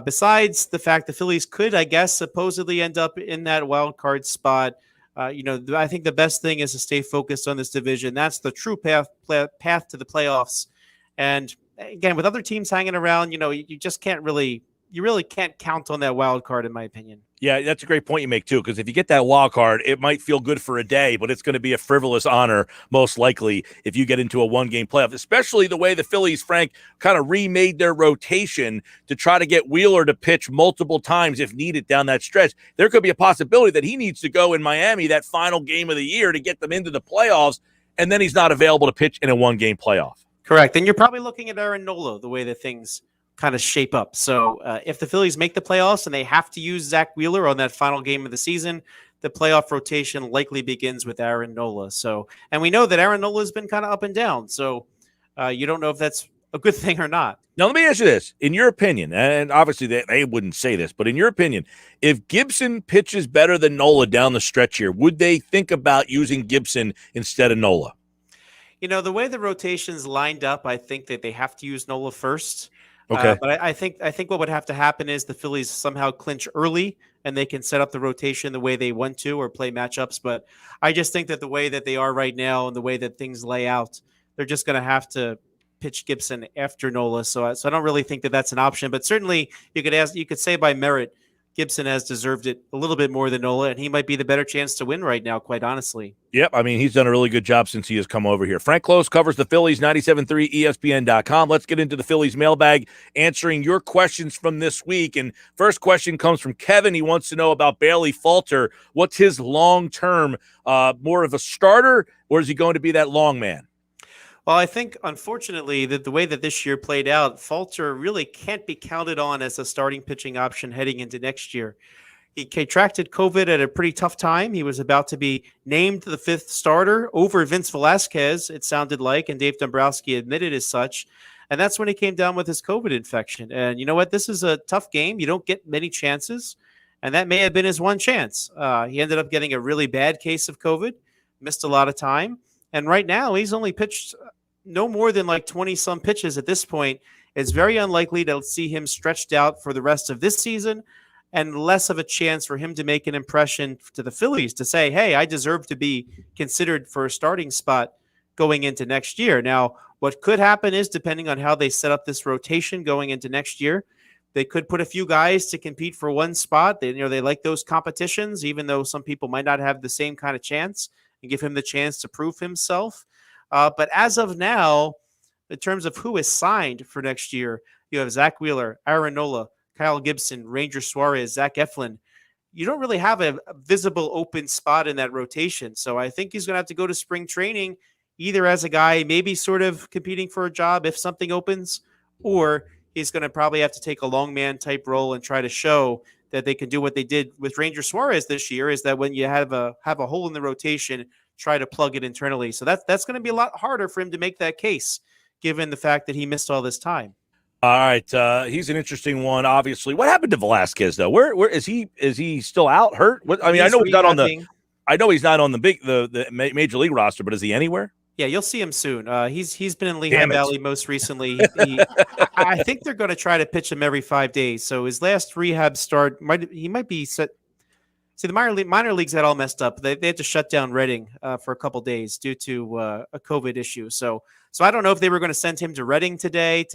S2: besides the fact the Phillies could, I guess, supposedly end up in that wild card spot, I think the best thing is to stay focused on this division. That's the true path to the playoffs. And again, with other teams hanging around, you just can't really count on that wild card, in my opinion.
S1: Yeah, that's a great point you make, too, because if you get that wild card, it might feel good for a day, but it's going to be a frivolous honor, most likely, if you get into a 1-game playoff, especially the way the Phillies, Frank, kind of remade their rotation to try to get Wheeler to pitch multiple times if needed down that stretch. There could be a possibility that he needs to go in Miami that final game of the year to get them into the playoffs, and then he's not available to pitch in a 1-game playoff.
S2: Correct, and you're probably looking at Aaron Nola, the way that things kind of shape up. So if the Phillies make the playoffs and they have to use Zach Wheeler on that final game of the season, the playoff rotation likely begins with Aaron Nola. So, and we know that Aaron Nola has been kind of up and down. So you don't know if that's a good thing or not.
S1: Now, let me ask you this. In your opinion, and obviously they wouldn't say this, but in your opinion, if Gibson pitches better than Nola down the stretch here, would they think about using Gibson instead of Nola?
S2: The way the rotation's lined up, I think that they have to use Nola first.
S1: Okay.
S2: But I think what would have to happen is the Phillies somehow clinch early and they can set up the rotation the way they want to or play matchups. But I just think that the way that they are right now and the way that things lay out, they're just going to have to pitch Gibson after Nola. So I don't really think that that's an option. But certainly you could say by merit, Gibson has deserved it a little bit more than Nola, and he might be the better chance to win right now, quite honestly.
S1: Yep, I mean, he's done a really good job since he has come over here. Frank Close covers the Phillies, 97.3 ESPN.com. Let's get into the Phillies mailbag, answering your questions from this week. And first question comes from Kevin. He wants to know about Bailey Falter. What's his long-term, more of a starter, or is he going to be that long man?
S2: Well, I think, unfortunately, that the way that this year played out, Falter really can't be counted on as a starting pitching option heading into next year. He contracted COVID at a pretty tough time. He was about to be named the 5th starter over Vince Velasquez, it sounded like, and Dave Dombrowski admitted as such. And that's when he came down with his COVID infection. And you know what? This is a tough game. You don't get many chances. And that may have been his one chance. He ended up getting a really bad case of COVID, missed a lot of time. And right now, he's only pitched no more than like 20-some pitches at this point. It's very unlikely to see him stretched out for the rest of this season, and less of a chance for him to make an impression to the Phillies to say, hey, I deserve to be considered for a starting spot going into next year. Now, what could happen is, depending on how they set up this rotation going into next year, they could put a few guys to compete for one spot. They like those competitions, even though some people might not have the same kind of chance, and give him the chance to prove himself. But as of now, in terms of who is signed for next year, you have Zach Wheeler, Aaron Nola, Kyle Gibson, Ranger Suarez, Zach Eflin. You don't really have a visible open spot in that rotation. So I think he's going to have to go to spring training either as a guy maybe sort of competing for a job if something opens, or he's going to probably have to take a long man type role and try to show that they can do what they did with Ranger Suarez this year, is that when you have a hole in the rotation, try to plug it internally. So that's going to be a lot harder for him to make that case, given the fact that he missed all this time.
S1: All right, he's an interesting one. Obviously, what happened to Velasquez though? Where is he? Is he still out, hurt? I mean, I know he's not on the. I know he's not on the major league roster, but is he anywhere?
S2: Yeah, you'll see him soon. He's been in Lehigh Valley most recently. I think they're going to try to pitch him every 5 days. So his last rehab start might be set. See, the minor leagues had all messed up. They had to shut down Reading for a couple days due to a COVID issue. So I don't know if they were going to send him to Reading today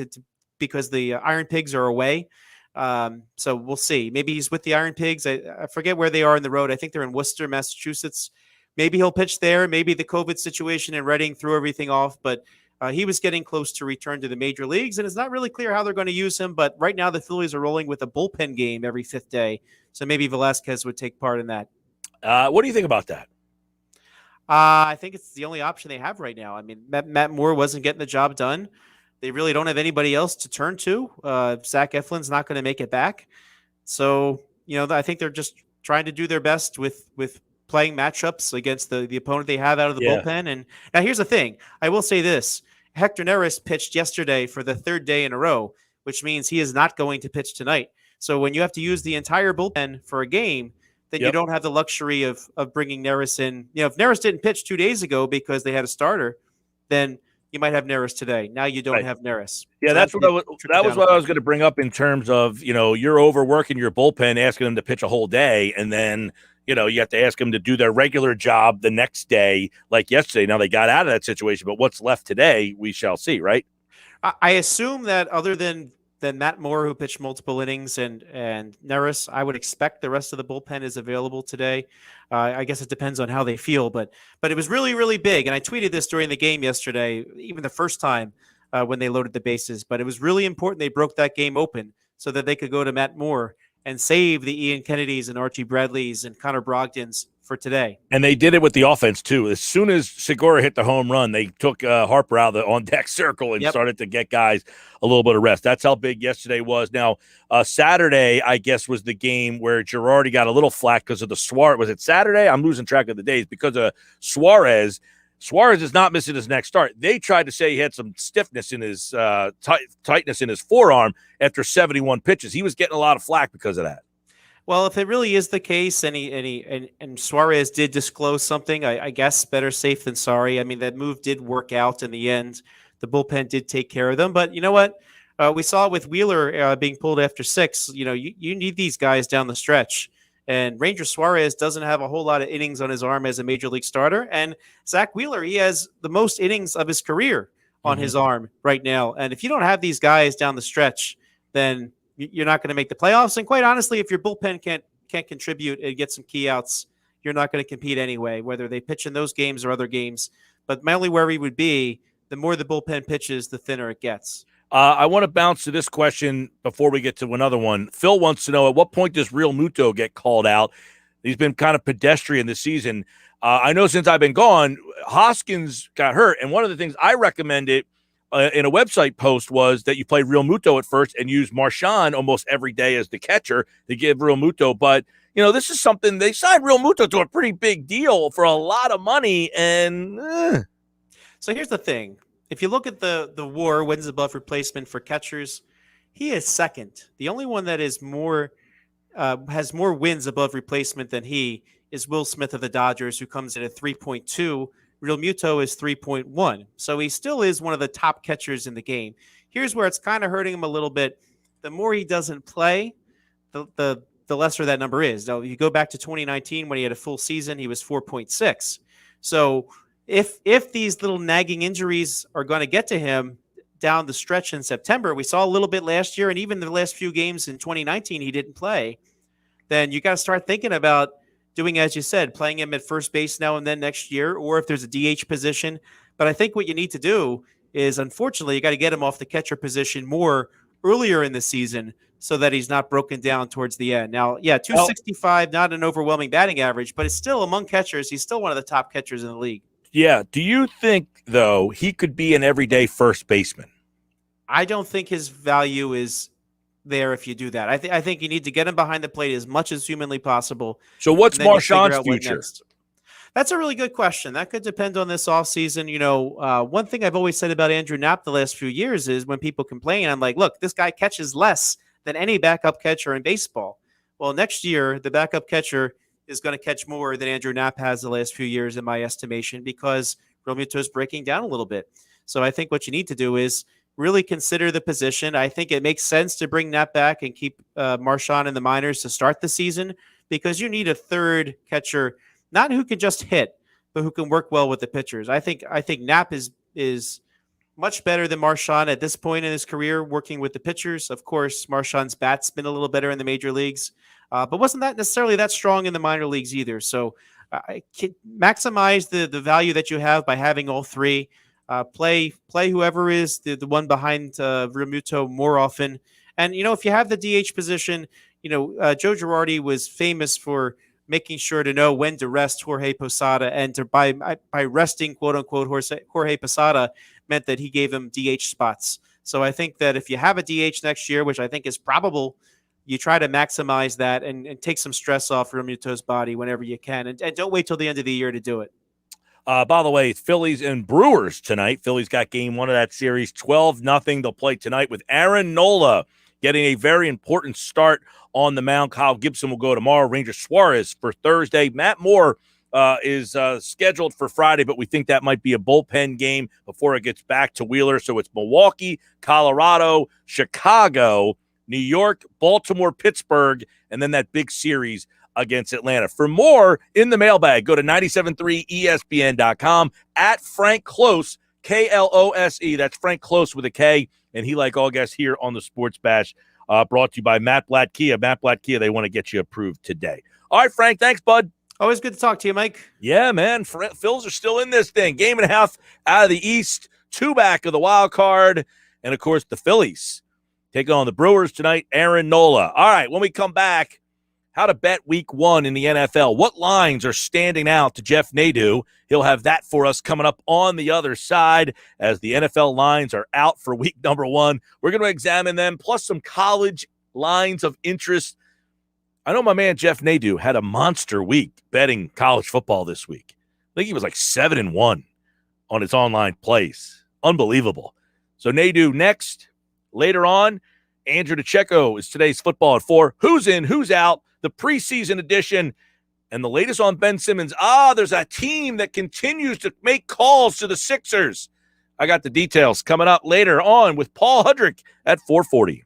S2: because the Iron Pigs are away. So we'll see. Maybe he's with the Iron Pigs. I forget where they are in the road. I think they're in Worcester, Massachusetts. Maybe he'll pitch there. Maybe the COVID situation in Reading threw everything off. But he was getting close to return to the major leagues, and it's not really clear how they're going to use him. But right now the Phillies are rolling with a bullpen game every 5th day. So maybe Velasquez would take part in that.
S1: What do you think about that?
S2: I think it's the only option they have right now. I mean, Matt Moore wasn't getting the job done. They really don't have anybody else to turn to. Zach Eflin's not going to make it back. So, I think they're just trying to do their best with playing matchups against the opponent they have out of the bullpen. And now here's the thing. I will say this. Hector Neris pitched yesterday for the 3rd day in a row, which means he is not going to pitch tonight. So when you have to use the entire bullpen for a game, then you don't have the luxury of bringing Neris in. If Neris didn't pitch 2 days ago because they had a starter, then you might have Neris today. Now you don't have Neris. Yeah,
S1: so that was what I was going to bring up in terms of, you're overworking your bullpen, asking them to pitch a whole day, and then, you have to ask them to do their regular job the next day, like yesterday. Now they got out of that situation, but what's left today, we shall see, right?
S2: I assume that other than Matt Moore, who pitched multiple innings, and Neris, I would expect the rest of the bullpen is available today. I guess it depends on how they feel, but it was really, really big. And I tweeted this during the game yesterday, even the first time when they loaded the bases. But it was really important they broke that game open so that they could go to Matt Moore and save the Ian Kennedys and Archie Bradleys and Connor Brogdons for today.
S1: And they did it with the offense, too. As soon as Segura hit the home run, they took Harper out of the on-deck circle and started to get guys a little bit of rest. That's how big yesterday was. Now, Saturday, I guess, was the game where Girardi got a little flack because of the Suarez. Was it Saturday? I'm losing track of the days. Because of Suarez. Suarez is not missing his next start. They tried to say he had some stiffness in his tightness in his forearm after 71 pitches. He was getting a lot of flack because of that.
S2: Well, if it really is the case, and Suarez did disclose something, I guess better safe than sorry. I mean, that move did work out in the end. The bullpen did take care of them. But you know what? We saw with Wheeler being pulled after 6. You need these guys down the stretch. And Ranger Suarez doesn't have a whole lot of innings on his arm as a major league starter. And Zach Wheeler, he has the most innings of his career on his arm right now. And if you don't have these guys down the stretch, then you're not going to make the playoffs. And quite honestly, if your bullpen can't contribute and get some key outs, you're not going to compete anyway, whether they pitch in those games or other games. But my only worry would be the more the bullpen pitches, the thinner it gets.
S1: I want to bounce to this question before we get to another one. Phil wants to know, at what point does Real Muto get called out? He's been kind of pedestrian this season. I know since I've been gone, Hoskins got hurt. And one of the things I recommended in a website post was that you play Real Muto at first and use Marchand almost every day as the catcher to give Real Muto. But, this is something they signed Real Muto to a pretty big deal for a lot of money. And
S2: So here's the thing. if you look at the WAR, wins above replacement for catchers, he is second. The only one that is more has more wins above replacement than he is Will Smith of the Dodgers, who comes in at 3.2. Real Muto is 3.1. So he still is one of the top catchers in the game. Here's where it's kind of hurting him a little bit. The more he doesn't play, the lesser that number is. Now, if you go back to 2019 when he had a full season, he was 4.6. So if these little nagging injuries are going to get to him down the stretch in September, we saw a little bit last year, and even the last few games in 2019 he didn't play, then you got to start thinking about doing, as you said, playing him at first base now and then next year, or if there's a DH position. But I think what you need to do is, unfortunately, you got to get him off the catcher position more earlier in the season so that he's not broken down towards the end. Now, yeah, 265, not an overwhelming batting average, but it's still among catchers. He's still one of the top catchers in the league.
S1: Yeah. Do you think, though, he could be an everyday first baseman?
S2: I don't think his value is there if you do that. I think you need to get him behind the plate as much as humanly possible.
S1: So what's Marshawn's future?
S2: That's a really good question. That could depend on this offseason. You know, one thing I've always said about Andrew Knapp the last few years is when people complain, I'm like, look, this guy catches less than any backup catcher in baseball. Well, next year, the backup catcher is going to catch more than Andrew Knapp has the last few years, in my estimation, because Realmuto is breaking down a little bit. So I think what you need to do is really consider the position. I think it makes sense to bring Knapp back and keep Marchand in the minors to start the season, because you need a third catcher, not who can just hit, but who can work well with the pitchers. I think Knapp is much better than Marchand at this point in his career working with the pitchers. Of course, Marchand's bat's been a little better in the major leagues, but wasn't that necessarily that strong in the minor leagues either. So maximize the value that you have by having all three. Play whoever is the one behind Realmuto more often. And, you know, if you have the DH position, you know, Joe Girardi was famous for making sure to know when to rest Jorge Posada, and to by resting, quote unquote, Jorge Posada meant that he gave him DH spots. So I think that if you have a DH next year, which I think is probable, you try to maximize that and take some stress off Realmuto's body whenever you can. And don't wait till the end of the year to do it.
S1: By the way, it's Phillies and Brewers tonight. Phillies got game one of that series, 12-0. They'll play tonight with Aaron Nola getting a very important start on the mound. Kyle Gibson will go tomorrow. Ranger Suarez for Thursday. Matt Moore is scheduled for Friday, but we think that might be a bullpen game before it gets back to Wheeler. So it's Milwaukee, Colorado, Chicago, New York, Baltimore, Pittsburgh, and then that big series against Atlanta. For more in the mailbag, go to 973ESPN.com at Frank Close, Klose. That's Frank Close with a K. And he, like all guests here on the Sports Bash, brought to you by Matt Blatt Kia. Matt Blatt Kia, they want to get you approved today. All right, Frank, thanks, bud.
S2: Always good to talk to you, Mike.
S1: Yeah, man. Phils are still in this thing. Game and a half out of the East, 2 back of the wild card. And, of course, the Phillies take on the Brewers tonight. Aaron Nola. All right, when we come back, how to bet week 1 in the NFL. What lines are standing out to Jeff Nadu? He'll have that for us coming up on the other side as the NFL lines are out for week number 1. We're going to examine them, plus some college lines of interest. I know my man Jeff Nadu had a monster week betting college football this week. I think he was like 7-1 on his online plays. Unbelievable. So Nadu next. Later on, Andrew DeCecco is today's football at 4. Who's in, who's out? The preseason edition, and the latest on Ben Simmons. There's a team that continues to make calls to the Sixers. I got the details coming up later on with Paul Hudrick at 4:40.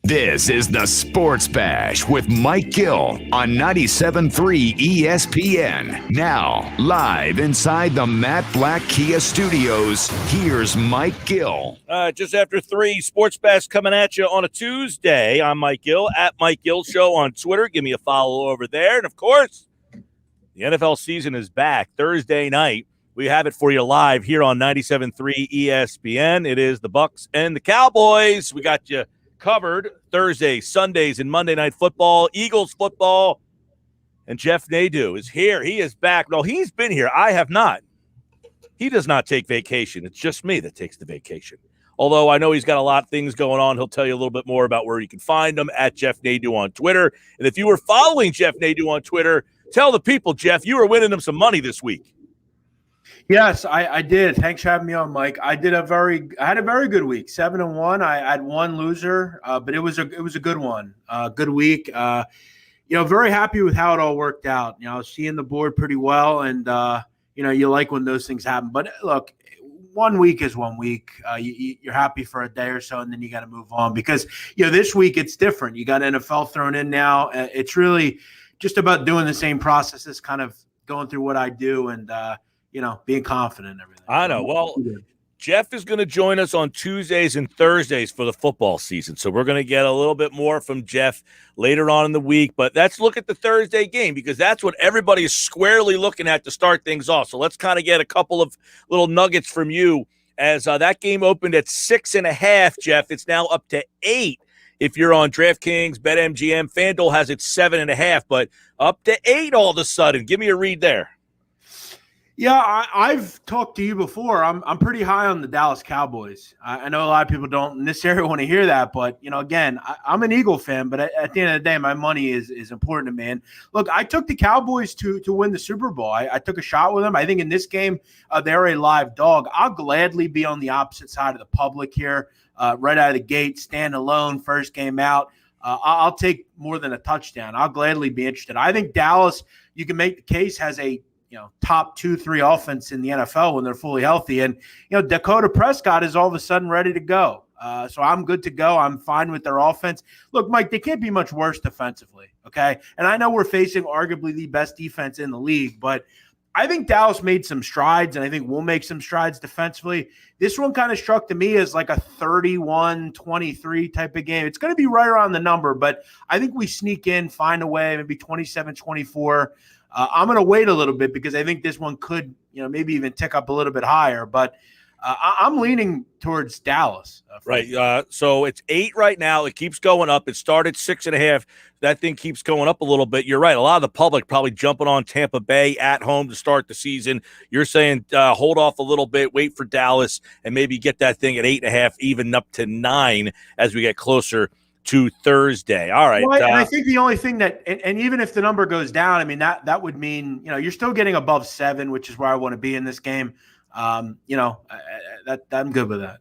S3: This is the Sports Bash with Mike Gill on 97.3 ESPN. Now, live inside the Matt Black Kia Studios, here's Mike Gill.
S1: Just after 3, Sports Bash coming at you on a Tuesday. I'm Mike Gill, at Mike Gill Show on Twitter. Give me a follow over there. And, of course, the NFL season is back Thursday night. We have it for you live here on 97.3 ESPN. It is the Bucs and the Cowboys. We got you covered Thursdays, Sundays, and Monday Night Football, Eagles football, and Jeff Nadu is here. He is back. No, he's been here. I have not. He does not take vacation. It's just me that takes the vacation. Although I know he's got a lot of things going on. He'll tell you a little bit more about where you can find him at Jeff Nadu on Twitter. And if you were following Jeff Nadu on Twitter, tell the people, Jeff, you were winning them some money this week.
S4: Yes, I did. Thanks for having me on, Mike. I had a very good week. 7-1. I had one loser, but it was a good one. Good week. Very happy with how it all worked out. I was seeing the board pretty well, and you like when those things happen. But look, 1 week is 1 week. You're happy for a day or so, and then you got to move on because this week it's different. You got NFL thrown in now. It's really just about doing the same processes, kind of going through what I do, and being confident and everything.
S1: I know. Well, Jeff is going to join us on Tuesdays and Thursdays for the football season. So we're going to get a little bit more from Jeff later on in the week. But let's look at the Thursday game because that's what everybody is squarely looking at to start things off. So let's kind of get a couple of little nuggets from you as that game opened at 6.5, Jeff. It's now up to 8. If you're on DraftKings, BetMGM, FanDuel has it 7.5, but up to 8 all of a sudden. Give me a read there.
S4: Yeah, I've talked to you before. I'm pretty high on the Dallas Cowboys. I know a lot of people don't necessarily want to hear that, but again, I'm an Eagle fan. But at the end of the day, my money is important to me. And look, I took the Cowboys to win the Super Bowl. I took a shot with them. I think in this game, they're a live dog. I'll gladly be on the opposite side of the public here, right out of the gate, stand alone, first game out. I'll take more than a touchdown. I'll gladly be interested. I think Dallas, you can make the case, has a top 2-3 offense in the NFL when they're fully healthy. And, Dakota Prescott is all of a sudden ready to go. So I'm good to go. I'm fine with their offense. Look, Mike, they can't be much worse defensively, okay? And I know we're facing arguably the best defense in the league, but I think Dallas made some strides, and I think we'll make some strides defensively. This one kind of struck to me as like a 31-23 type of game. It's going to be right around the number, but I think we sneak in, find a way, maybe 27-24. I'm going to wait a little bit because I think this one could, maybe even tick up a little bit higher. But I'm leaning towards Dallas.
S1: Right. So it's 8 right now. It keeps going up. It started 6.5. That thing keeps going up a little bit. You're right. A lot of the public probably jumping on Tampa Bay at home to start the season. You're saying hold off a little bit, wait for Dallas, and maybe get that thing at 8.5, even up to 9 as we get closer to Thursday. All right.
S4: Well, and I think the only thing that, and even if the number goes down, I mean, that would mean, you're still getting above 7, which is where I want to be in this game. I'm good with that.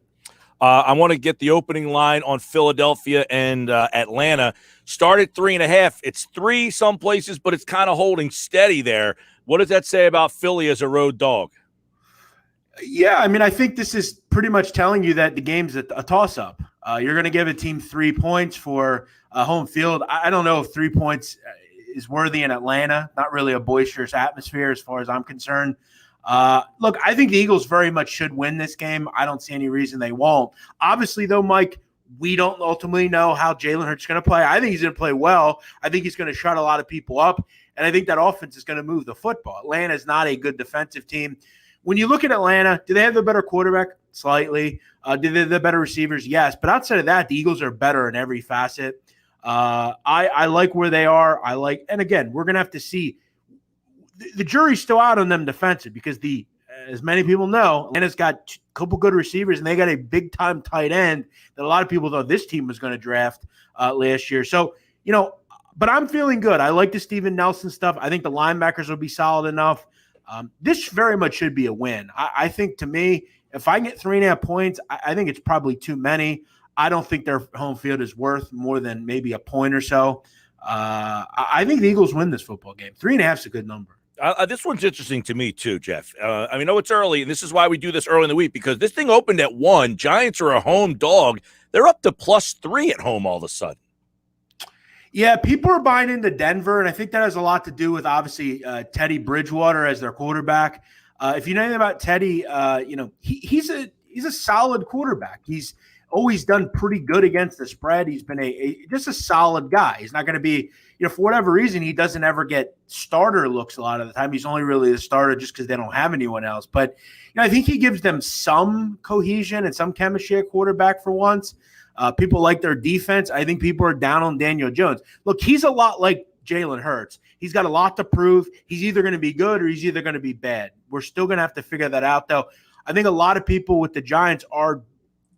S1: I want to get the opening line on Philadelphia and Atlanta. Start at 3.5. It's 3 some places, but it's kind of holding steady there. What does that say about Philly as a road dog?
S4: Yeah, I mean, I think this is pretty much telling you that the game's a toss-up. You're going to give a team 3 points for home field. I don't know if 3 points is worthy in Atlanta. Not really a boisterous atmosphere as far as I'm concerned. Look, I think the Eagles very much should win this game. I don't see any reason they won't. Obviously, though, Mike, we don't ultimately know how Jalen Hurts is going to play. I think he's going to play well. I think he's going to shut a lot of people up, and I think that offense is going to move the football. Atlanta is not a good defensive team. When you look at Atlanta, do they have the better quarterback? Slightly. Do they have the better receivers? Yes. But outside of that, the Eagles are better in every facet. I like where they are. And again, we're going to have to see. The jury's still out on them defensive because as many people know, Atlanta's got a couple good receivers and they got a big-time tight end that a lot of people thought this team was going to draft last year. So, but I'm feeling good. I like the Steven Nelson stuff. I think the linebackers will be solid enough. This very much should be a win. I think, to me, if I get 3.5 points, I think it's probably too many. I don't think their home field is worth more than maybe a point or so. I think the Eagles win this football game. 3.5 is a good number.
S1: This one's interesting to me too, Jeff. I know it's early, and this is why we do this early in the week, because this thing opened at 1. Giants are a home dog. they're up to +3 at home all of a sudden.
S4: Yeah, people are buying into Denver, and I think that has a lot to do with obviously Teddy Bridgewater as their quarterback. If you know anything about Teddy, he's a solid quarterback. He's always done pretty good against the spread. He's been just a solid guy. He's not going to be, for whatever reason, he doesn't ever get starter looks a lot of the time. He's only really the starter just because they don't have anyone else. But I think he gives them some cohesion and some chemistry at quarterback for once. People like their defense. I think people are down on Daniel Jones. Look, he's a lot like Jalen Hurts. He's got a lot to prove. He's either going to be good or he's either going to be bad. We're still going to have to figure that out, though. I think a lot of people with the Giants are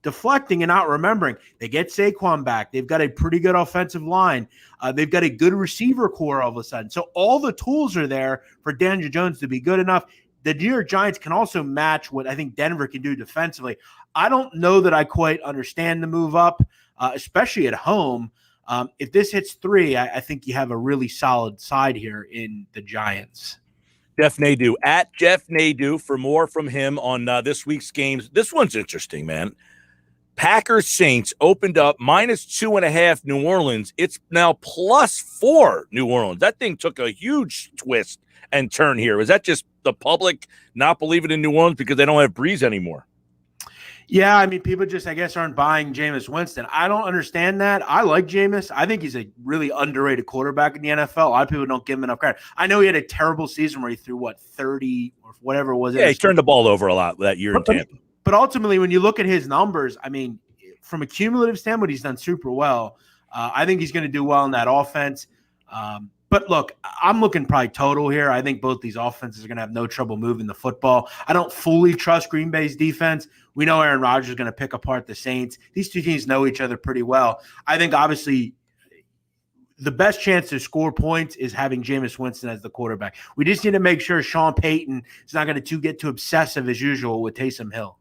S4: deflecting and not remembering. They get Saquon back. They've got a pretty good offensive line. They've got a good receiver core all of a sudden. So all the tools are there for Daniel Jones to be good enough. The New York Giants can also match what I think Denver can do defensively. I don't know that I quite understand the move up, especially at home. If this hits 3, I think you have a really solid side here in the Giants.
S1: Jeff Nadu, at Jeff Nadu, for more from him on this week's games. This one's interesting, man. Packers Saints opened up -2.5 New Orleans. It's now +4 New Orleans. That thing took a huge twist and turn here. Is that just the public not believing in New Orleans because they don't have Breeze anymore?
S4: Yeah, I mean, people just, I guess, aren't buying Jameis Winston. I don't understand that. I like Jameis. I think he's a really underrated quarterback in the NFL. A lot of people don't give him enough credit. I know he had a terrible season where he threw, 30 or whatever it was.
S1: Yeah, he turned the ball over a lot that year in Tampa.
S4: But ultimately, when you look at his numbers, I mean, from a cumulative standpoint, he's done super well. I think he's going to do well in that offense. But look, I'm looking probably total here. I think both these offenses are going to have no trouble moving the football. I don't fully trust Green Bay's defense. We know Aaron Rodgers is going to pick apart the Saints. These two teams know each other pretty well. I think obviously the best chance to score points is having Jameis Winston as the quarterback. We just need to make sure Sean Payton is not going to get too obsessive as usual with Taysom Hill.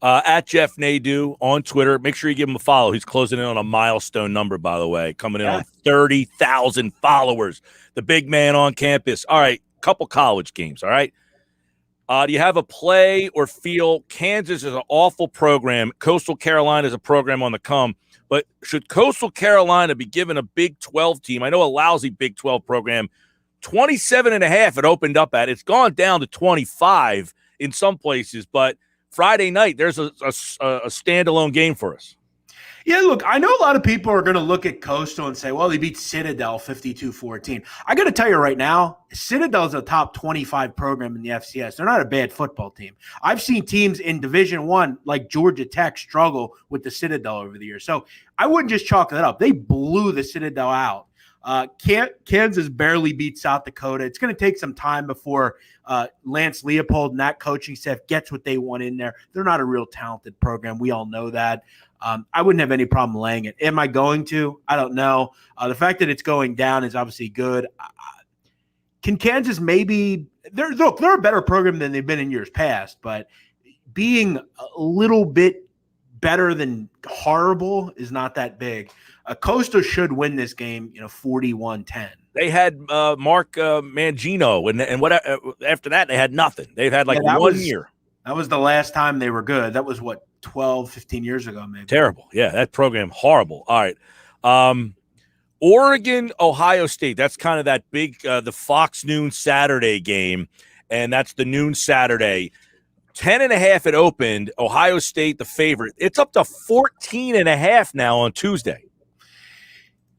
S1: At Jeff Nadu on Twitter. Make sure you give him a follow. He's closing in on a milestone number, by the way, coming in on 30,000 followers. The big man on campus. All right, couple college games, all right? Do you have a play or feel Kansas is an awful program? Coastal Carolina is a program on the come. But should Coastal Carolina be given a Big 12 team? I know a lousy Big 12 program. 27.5 it opened up at. It's gone down to 25 in some places, but Friday night, there's a standalone game for us.
S4: Yeah, look, I know a lot of people are going to look at Coastal and say, well, they beat Citadel 52-14. I got to tell you right now, Citadel's a top 25 program in the FCS. They're not a bad football team. I've seen teams in Division I like Georgia Tech struggle with the Citadel over the years. So I wouldn't just chalk that up. They blew the Citadel out. Kansas barely beat South Dakota. It's going to take some time before Lance Leopold and that coaching staff gets what they want in there. They're not a real talented program. We all know that. I wouldn't have any problem laying it. Am I going to? I don't know. The fact that it's going down is obviously good. Can Kansas maybe – they're a better program than they've been in years past, but being a little bit better than horrible is not that big. Coastal should win this game, 41-10.
S1: They had Mark Mangino, and what after that they had nothing. They've had 1 year.
S4: That was the last time they were good. That was 12, 15 years ago, maybe.
S1: Terrible. Yeah, that program horrible. All right. Oregon, Ohio State. That's kind of that big the Fox Noon Saturday game, and that's the noon Saturday. 10.5 it opened. Ohio State the favorite. It's up to 14.5 now on Tuesday.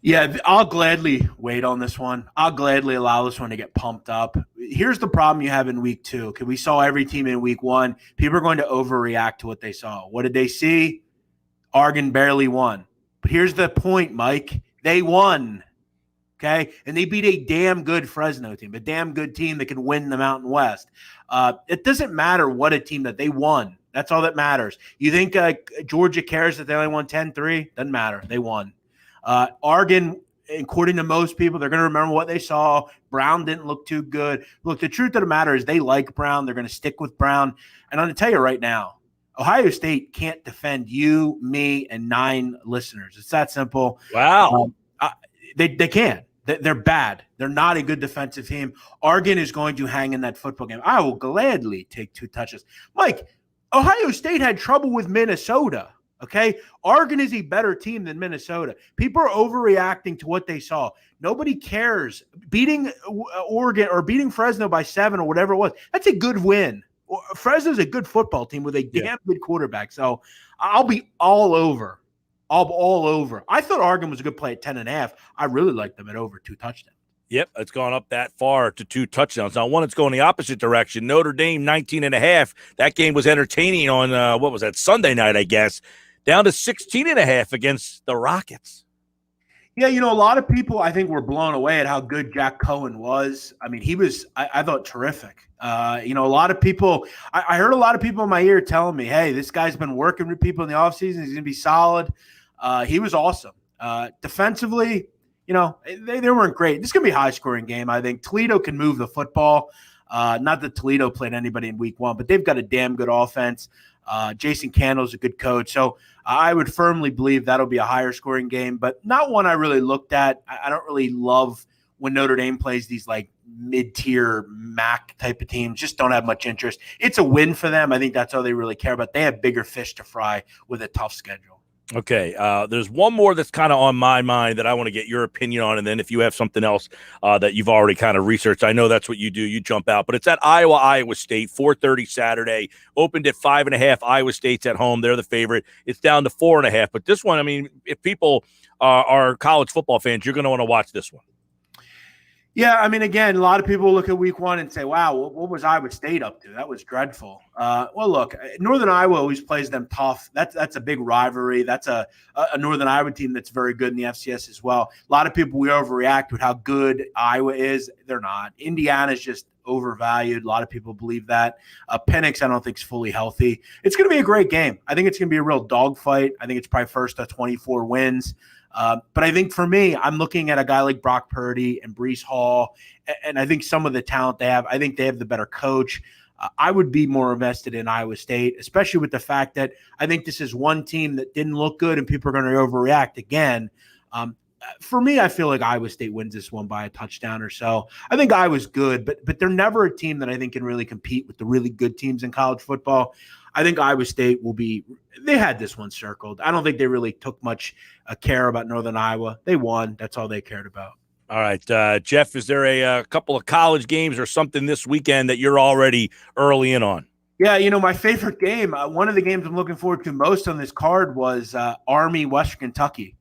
S4: Yeah, I'll gladly wait on this one. I'll gladly allow this one to get pumped up. Here's the problem you have in week 2. Okay, we saw every team in week 1. People are going to overreact to what they saw. What did they see? Oregon barely won. But here's the point, Mike. They won. Okay? And they beat a damn good Fresno team, a damn good team that can win the Mountain West. It doesn't matter what a team that they won. That's all that matters. You think Georgia cares that they only won 10-3? Doesn't matter. They won. Oregon, according to most people, they're going to remember what they saw. Brown didn't look too good. Look, the truth of the matter is they like Brown. They're going to stick with Brown. And I'm going to tell you right now, Ohio State can't defend you, me, and 9 listeners. It's that simple.
S1: Wow.
S4: They can't. They're bad. They're not a good defensive team. Oregon is going to hang in that football game. I will gladly take 2 touches. Mike, Ohio State had trouble with Minnesota. Okay. Oregon is a better team than Minnesota. People are overreacting to what they saw. Nobody cares. Beating Oregon or beating Fresno by 7 or whatever it was, that's a good win. Fresno's a good football team with a damn good quarterback. So I'll be all over. All over. I thought Oregon was a good play at 10.5. I really liked them at over 2 touchdowns.
S1: Yep, it's gone up that far to 2 touchdowns. Now, one, it's going the opposite direction. Notre Dame, 19.5. That game was entertaining on, what was that, Sunday night, I guess. Down to 16.5 against the Rockets.
S4: Yeah, a lot of people, I think, were blown away at how good Jack Cohen was. I mean, he was, I thought, terrific. A lot of people, I heard a lot of people in my ear telling me, hey, this guy's been working with people in the offseason. He's going to be solid. He was awesome. Defensively, they weren't great. This is going to be a high-scoring game, I think. Toledo can move the football. Not that Toledo played anybody in week 1, but they've got a damn good offense. Jason Candle's a good coach. So I would firmly believe that'll be a higher-scoring game, but not one I really looked at. I don't really love when Notre Dame plays these, like, mid-tier MAC type of teams. Just don't have much interest. It's a win for them. I think that's all they really care about. They have bigger fish to fry with a tough schedule.
S1: Okay, there's one more that's kind of on my mind that I want to get your opinion on, and then if you have something else that you've already kind of researched, I know that's what you do. You jump out, but it's at Iowa State, 4:30 Saturday. Opened at 5.5. Iowa State's at home; they're the favorite. It's down to 4.5. But this one, I mean, if people are college football fans, you're going to want to watch this one.
S4: Yeah, I mean, again, a lot of people look at week 1 and say, wow, what was Iowa State up to? That was dreadful. Well, look, Northern Iowa always plays them tough. That's a big rivalry. That's a Northern Iowa team that's very good in the FCS as well. A lot of people, we overreact with how good Iowa is. They're not. Indiana's just overvalued. A lot of people believe that. Penix, I don't think, is fully healthy. It's going to be a great game. I think it's going to be a real dogfight. I think it's probably first to 24 wins. But I think for me, I'm looking at a guy like Brock Purdy and Breece Hall, and I think some of the talent they have, I think they have the better coach. I would be more invested in Iowa State, especially with the fact that I think this is one team that didn't look good and people are going to overreact again. For me, I feel like Iowa State wins this one by a touchdown or so. I think Iowa's good, but they're never a team that I think can really compete with the really good teams in college football. I think Iowa State will be – they had this one circled. I don't think they really took much care about Northern Iowa. They won. That's all they cared about.
S1: All right. Jeff, is there a couple of college games or something this weekend that you're already early in on?
S4: Yeah, my favorite game, one of the games I'm looking forward to most on this card was Army, Western Kentucky.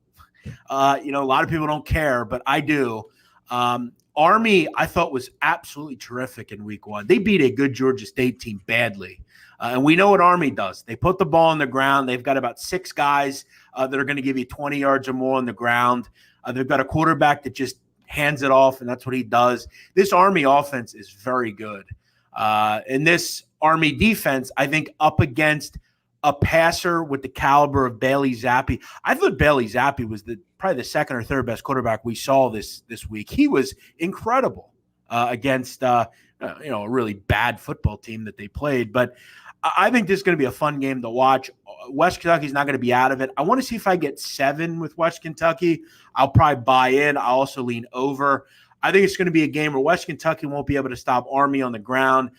S4: A lot of people don't care, but I do. Army, I thought, was absolutely terrific in week 1. They beat a good Georgia State team badly. And we know what Army does. They put the ball on the ground. They've got about 6 guys that are going to give you 20 yards or more on the ground. They've got a quarterback that just hands it off, and that's what he does. This Army offense is very good. And this Army defense, I think, up against a passer with the caliber of Bailey Zappi. I thought Bailey Zappi was probably the second or third best quarterback we saw this week. He was incredible against a really bad football team that they played. But I think this is going to be a fun game to watch. West Kentucky's not going to be out of it. I want to see if I get 7 with West Kentucky. I'll probably buy in. I'll also lean over. I think it's going to be a game where West Kentucky won't be able to stop Army on the ground.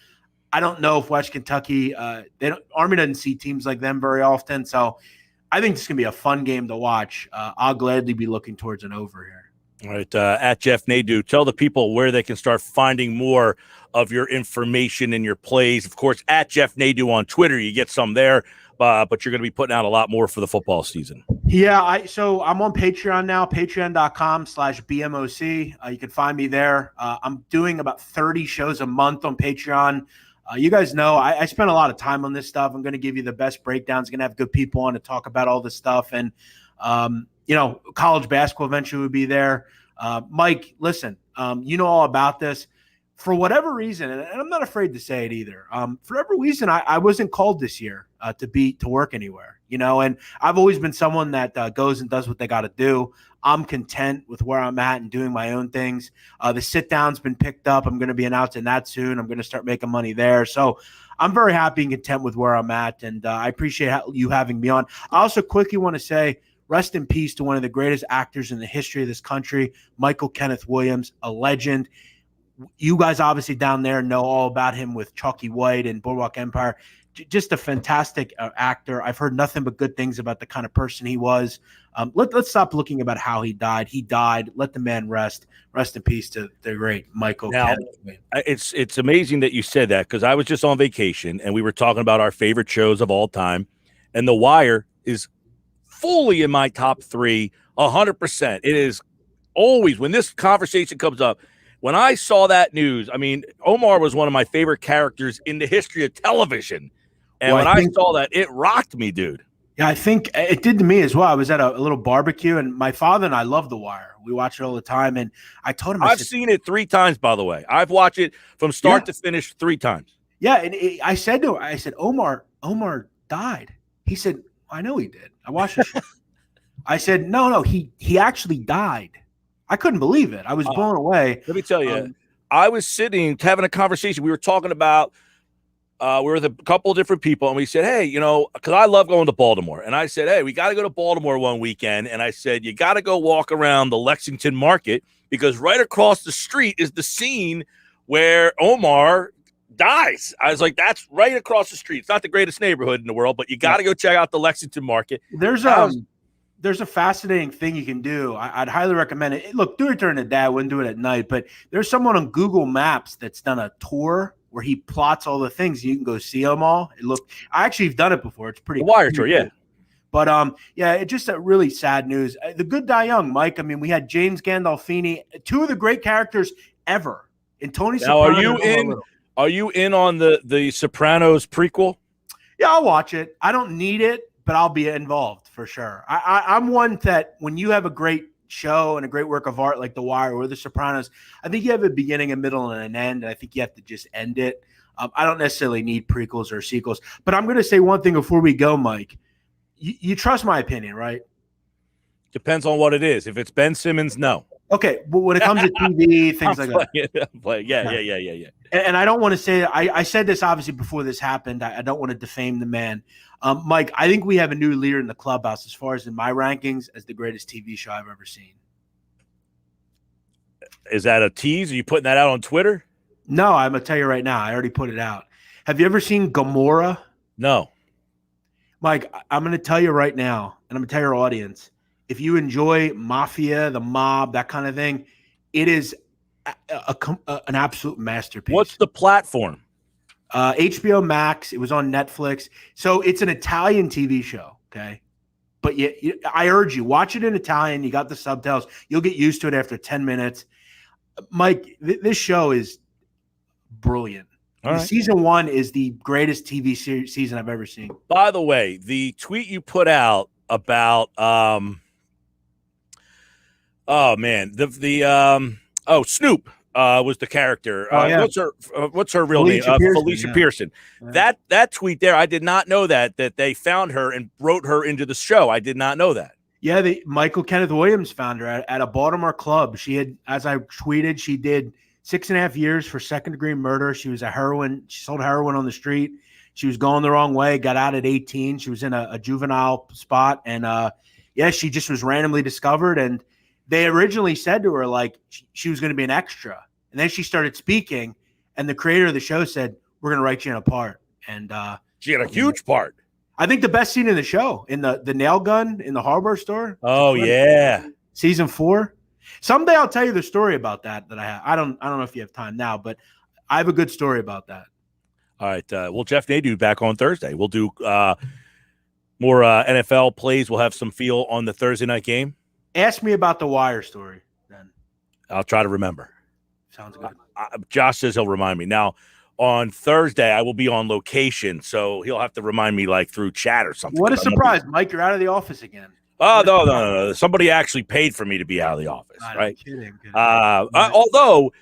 S4: I don't know if West Kentucky Army doesn't see teams like them very often. So I think it's going to be a fun game to watch. I'll gladly be looking towards an over here.
S1: All right, at Jeff Nadu, tell the people where they can start finding more of your information and your plays. Of course, at Jeff Nadu on Twitter, you get some there, but you're going to be putting out a lot more for the football season.
S4: Yeah, so I'm on Patreon now, patreon.com/BMOC. You can find me there. I'm doing about 30 shows a month on Patreon. You guys know I spend a lot of time on this stuff. I'm going to give you the best breakdowns. Going to have good people on to talk about all this stuff. And, college basketball eventually will be there. Mike, listen, you know all about this. For whatever reason, and I'm not afraid to say it either, for whatever reason, I wasn't called this year to work anywhere, and I've always been someone that goes and does what they got to do. I'm content with where I'm at and doing my own things. The sit-down's been picked up. I'm going to be announcing that soon. I'm going to start making money there. So I'm very happy and content with where I'm at, and I appreciate you having me on. I also quickly want to say rest in peace to one of the greatest actors in the history of this country, Michael Kenneth Williams, a legend. You guys obviously down there know all about him with Chalky White and Boardwalk Empire. just a fantastic actor. I've heard nothing but good things about the kind of person he was. Let's stop looking about how he died. He died. Let the man rest. Rest in peace to the great Michael.
S1: Now, it's amazing that you said that, because I was just on vacation and we were talking about our favorite shows of all time, and The Wire is fully in my top 3, 100%. It is always, when this conversation comes up, when I saw that news, I mean, Omar was one of my favorite characters in the history of television. And when I saw that, it rocked me, dude.
S4: Yeah, I think it did to me as well. I was at a little barbecue, and my father and I love The Wire. We watch it all the time, and I told him,
S1: I've seen it 3 times, by the way. I've watched it from start to finish 3 times.
S4: Yeah, and I said to him, I said, Omar died. He said, I know he did. I watched the show. I said, no, he actually died. I couldn't believe it. I was blown away.
S1: Let me tell you, I was sitting having a conversation. We were talking about, we were with a couple of different people, and we said, hey, because I love going to Baltimore. And I said, hey, we got to go to Baltimore one weekend. And I said, you got to go walk around the Lexington Market, because right across the street is the scene where Omar dies. I was like, that's right across the street. It's not the greatest neighborhood in the world, but you got to go check out the Lexington Market.
S4: There's a fascinating thing you can do. I'd highly recommend it. Look, do it during the day. I wouldn't do it at night. But there's someone on Google Maps that's done a tour where he plots all the things. You can go see them all. I actually have done it before. It's pretty.
S1: The Wire tour, yeah.
S4: But it's just a really sad news. The good die young, Mike. I mean, we had James Gandolfini, 2 of the great characters ever. And Tony Soprano.
S1: Now, are you in on the Sopranos prequel?
S4: Yeah, I'll watch it. I don't need it, but I'll be involved for sure. I'm one that when you have a great show and a great work of art like The Wire or The Sopranos, I think you have a beginning, a middle, and an end. And I think you have to just end it. I don't necessarily need prequels or sequels. But I'm going to say one thing before we go, Mike. You trust my opinion, right?
S1: Depends on what it is. If it's Ben Simmons, no.
S4: Okay, but when it comes to TV, things like that.
S1: Yeah.
S4: And I don't want to say I said this obviously before this happened. I don't want to defame the man. Mike, I think we have a new leader in the clubhouse as far as in my rankings as the greatest TV show I've ever seen.
S1: Is that a tease? Are you putting that out on Twitter?
S4: No, I'm going to tell you right now. I already put it out. Have you ever seen Gomorrah?
S1: No.
S4: Mike, I'm going to tell you right now, and I'm going to tell your audience, if you enjoy mafia, the mob, that kind of thing, it is an absolute masterpiece.
S1: What's the platform?
S4: HBO Max. It was on Netflix. So it's an Italian TV show, okay? But I urge you, watch it in Italian. You got the subtitles. You'll get used to it after 10 minutes. Mike, this show is brilliant.
S1: All right.
S4: Season 1 is the greatest TV season I've ever seen.
S1: By the way, the tweet you put out about Snoop was the character. What's her real name? Felicia Pearson.
S4: Yeah.
S1: That tweet there, I did not know that they found her and wrote her into the show. I did not know that.
S4: Yeah, Michael Kenneth Williams found her at a Baltimore club. She had, as I tweeted, she did 6.5 years for second-degree murder. She sold heroin on the street. She was going the wrong way, got out at 18. She was in a juvenile spot. And, she just was randomly discovered. And they originally said to her, like, she was going to be an extra. And then she started speaking. And the creator of the show said, we're going to write you in a part. And
S1: she had a huge part.
S4: I think the best scene in the show, in the nail gun in the hardware store.
S1: Oh, yeah.
S4: Season 4. Someday I'll tell you the story about that I have. I don't know if you have time now, but I have a good story about that.
S1: All right. Well, Jeff Nadu back on Thursday. We'll do more NFL plays. We'll have some feel on the Thursday night game.
S4: Ask me about the Wire story then.
S1: I'll try to remember.
S4: Sounds good.
S1: Josh says he'll remind me. Now, on Thursday, I will be on location, so he'll have to remind me like through chat or something.
S4: What a surprise, Mike. You're out of the office again.
S1: Oh, no. Somebody actually paid for me to be out of the office, right?
S4: Kidding.
S1: Although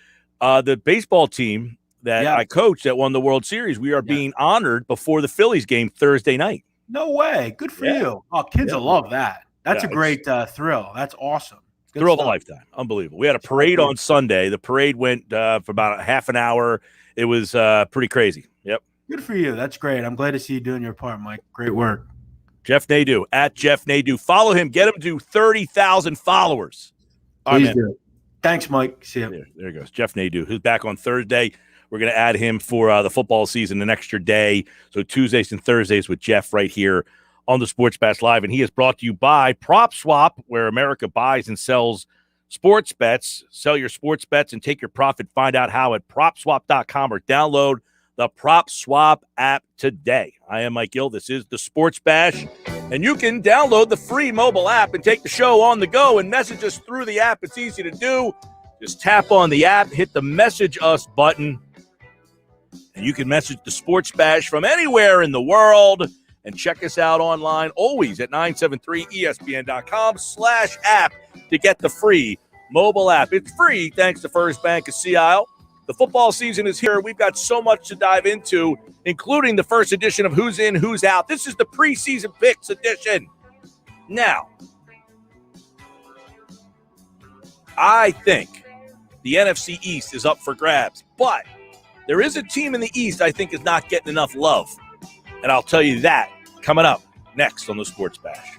S1: the baseball team that I coached that won the World Series, we are being honored before the Phillies game Thursday night.
S4: No way. Good for you. Oh, kids will love that. That's a great thrill. That's awesome.
S1: Thrill of a lifetime. Unbelievable. We had a parade on Sunday. The parade went for about a half an hour. It was pretty crazy. Yep.
S4: Good for you. That's great. I'm glad to see you doing your part, Mike. Great work.
S1: Jeff Nadu, at Jeff Nadu. Follow him. Get him to 30,000 followers.
S4: Please do. Thanks, Mike. See you.
S1: There he goes. Jeff Nadu, who's back on Thursday. We're going to add him for the football season an extra day. So Tuesdays and Thursdays with Jeff right here on the Sports Bash Live. And he is brought to you by Prop Swap, where America buys and sells sports bets. Sell your sports bets and take your profit. Find out how at PropSwap.com or download the Prop Swap app today. I am Mike Gill. This is the Sports Bash. And you can download the free mobile app and take the show on the go and message us through the app. It's easy to do. Just tap on the app, hit the Message Us button, and you can message the Sports Bash from anywhere in the world. And check us out online always at 973ESPN.com/app to get the free mobile app. It's free thanks to First Bank of Sea Isle. The football season is here. We've got so much to dive into, including the first edition of Who's In, Who's Out. This is the preseason picks edition. Now, I think the NFC East is up for grabs, but there is a team in the East I think is not getting enough love. And I'll tell you that coming up next on the Sports Bash.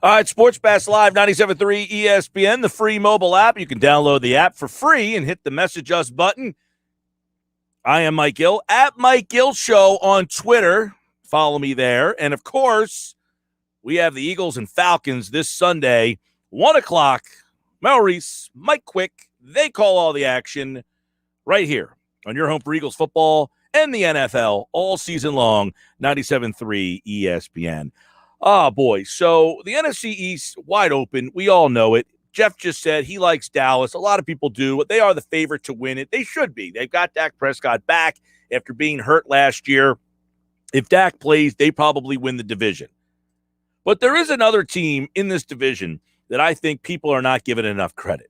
S1: All right, Sports Bash Live, 97.3 ESPN, the free mobile app. You can download the app for free and hit the message us button. I am Mike Gill, at Mike Gill Show on Twitter. Follow me there. And, of course, we have the Eagles and Falcons this Sunday, 1 o'clock. Mel Reese, Mike Quick, they call all the action right here on your home for Eagles football and the NFL all season long, 97.3 ESPN. Oh, boy. So the NFC East, wide open. We all know it. Jeff just said he likes Dallas. A lot of people do. They are the favorite to win it. They should be. They've got Dak Prescott back after being hurt last year. If Dak plays, they probably win the division. But there is another team in this division that I think people are not giving enough credit.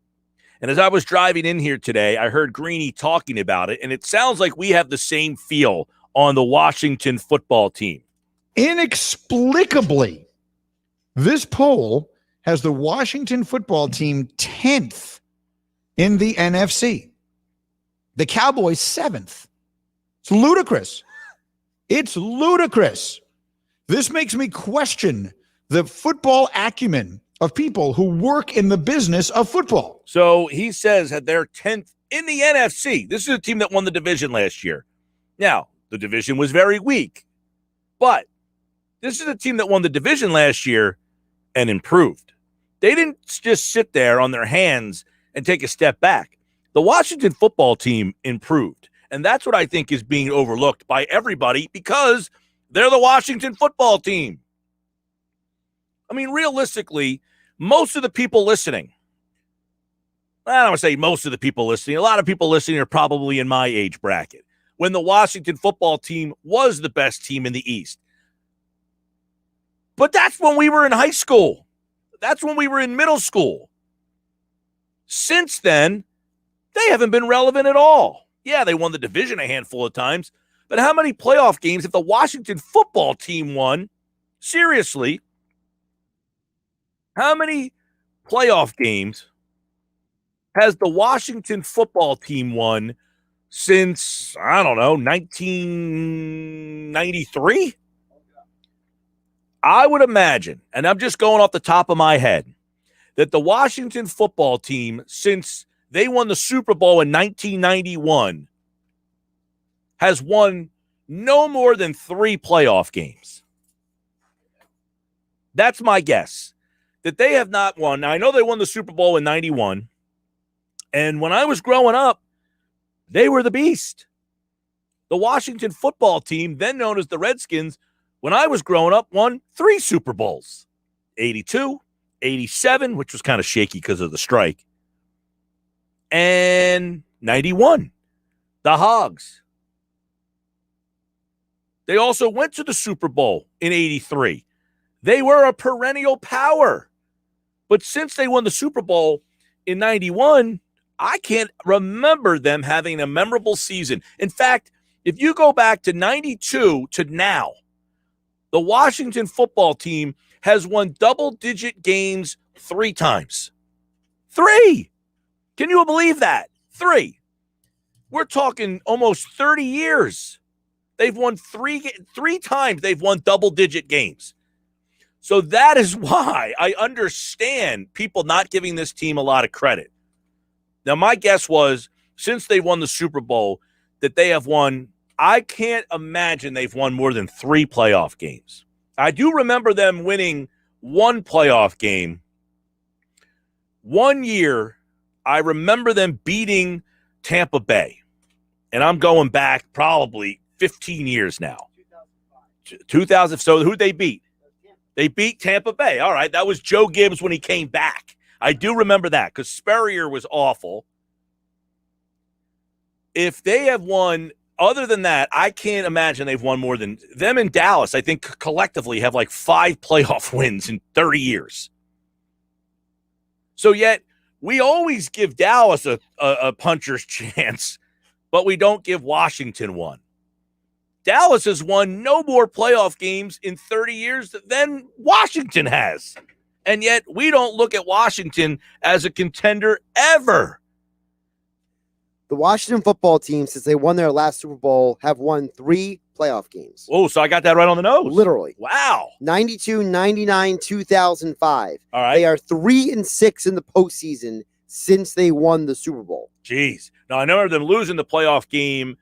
S1: And as I was driving in here today, I heard Greeny talking about it, and it sounds like we have the same feel on the Washington football team.
S5: Inexplicably, this poll has the Washington football team 10th in the NFC. The Cowboys 7th. It's ludicrous. It's ludicrous. This makes me question the football acumen of people who work in the business of football.
S1: So he says that they're 10th in the NFC. This is a team that won the division last year. Now, the division was very weak, but this is a team that won the division last year and improved. They didn't just sit there on their hands and take a step back. The Washington football team improved, and that's what I think is being overlooked by everybody because they're the Washington football team. I mean, realistically, most of the people listening, I don't want to say most of the people listening, a lot of people listening are probably in my age bracket, when the Washington football team was the best team in the East. But that's when we were in high school. That's when we were in middle school. Since then, they haven't been relevant at all. Yeah, they won the division a handful of times, but how many playoff games have the Washington football team won? Seriously, how many playoff games has the Washington football team won since, I don't know, 1993? I would imagine, and I'm just going off the top of my head, that the Washington football team, since they won the Super Bowl in 1991, has won no more than 3 playoff games. That's my guess, that they have not won. Now, I know they won the Super Bowl in 91, and when I was growing up, they were the beast. The Washington football team, then known as the Redskins, when I was growing up, won 3 Super Bowls, 82, 87, which was kind of shaky because of the strike, and 91, the Hogs. They also went to the Super Bowl in 83. They were a perennial power. But since they won the Super Bowl in 91, I can't remember them having a memorable season. In fact, if you go back to 92 to now, the Washington football team has won double-digit games 3 times. 3! Can you believe that? 3. We're talking almost 30 years. They've won 3 times. They've won double-digit games. So that is why I understand people not giving this team a lot of credit. Now, my guess was, since they won the Super Bowl, that they have won, I can't imagine they've won more than 3 playoff games. I do remember them winning 1 playoff game. 1 year, I remember them beating Tampa Bay. And I'm going back probably 15 years now. 2000. So who'd they beat? They beat Tampa Bay. All right, that was Joe Gibbs when he came back. I do remember that because Spurrier was awful. If they have won, other than that, I can't imagine they've won more than them in Dallas. I think collectively have like 5 playoff wins in 30 years. So yet we always give Dallas a puncher's chance, but we don't give Washington one. Dallas has won no more playoff games in 30 years than Washington has. And yet we don't look at Washington as a contender ever.
S6: The Washington football team, since they won their last Super Bowl, have won 3 playoff games.
S1: Oh, so I got that right on the nose.
S6: Literally.
S1: Wow.
S6: 92, 99, 2005.
S1: All right.
S6: They are 3-6 in the postseason since they won the Super Bowl.
S1: Jeez. Now, I remember them losing the playoff game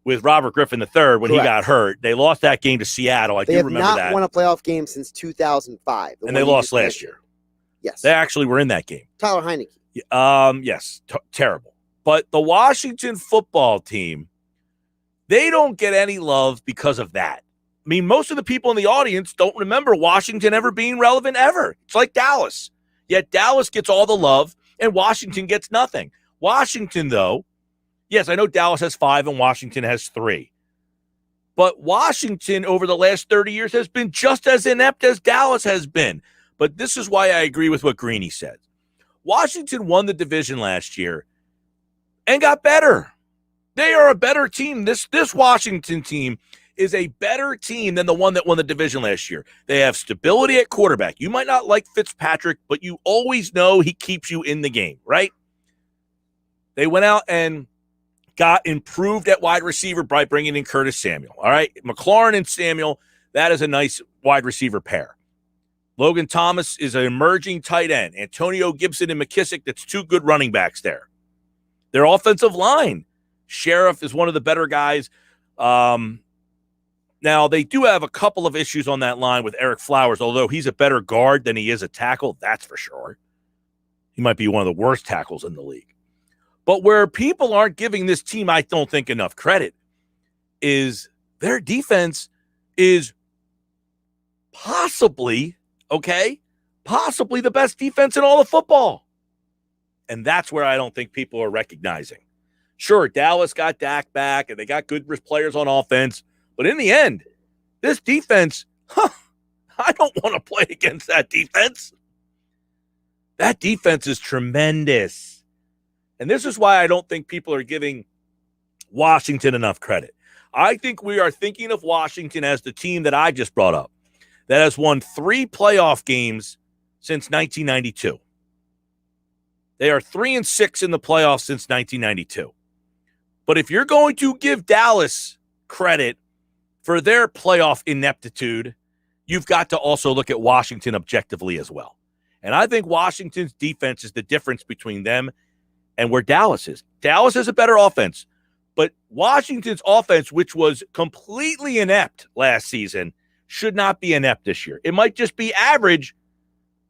S1: with Robert Griffin III when he got hurt. They lost that game to Seattle. I do remember that.
S6: They have not won a playoff game since 2005.
S1: And they lost last year.
S6: Yes.
S1: They actually were in that game.
S6: Tyler Heineke.
S1: Yes. Terrible. But the Washington football team, they don't get any love because of that. I mean, most of the people in the audience don't remember Washington ever being relevant ever. It's like Dallas. Yet Dallas gets all the love and Washington gets nothing. Washington, though, yes, I know Dallas has 5 and Washington has 3. But Washington over the last 30 years has been just as inept as Dallas has been. But this is why I agree with what Greeny said. Washington won the division last year and got better. They are a better team. This Washington team is a better team than the one that won the division last year. They have stability at quarterback. You might not like Fitzpatrick, but you always know he keeps you in the game, right? They went out and got improved at wide receiver by bringing in Curtis Samuel. All right, McLaurin and Samuel, that is a nice wide receiver pair. Logan Thomas is an emerging tight end. Antonio Gibson and McKissick, that's 2 good running backs there. Their offensive line, Sheriff is one of the better guys. Now, they do have a couple of issues on that line with Eric Flowers, although he's a better guard than he is a tackle, that's for sure. He might be one of the worst tackles in the league. But where people aren't giving this team, I don't think, enough credit, is their defense is possibly the best defense in all of football. And that's where I don't think people are recognizing. Sure, Dallas got Dak back, and they got good players on offense. But in the end, this defense, I don't want to play against that defense. That defense is tremendous. And this is why I don't think people are giving Washington enough credit. I think we are thinking of Washington as the team that I just brought up that has won 3 playoff games since 1992. They are 3-6 in the playoffs since 1992. But if you're going to give Dallas credit for their playoff ineptitude, you've got to also look at Washington objectively as well. And I think Washington's defense is the difference between them and where Dallas is. Dallas has a better offense, but Washington's offense, which was completely inept last season, should not be inept this year. It might just be average,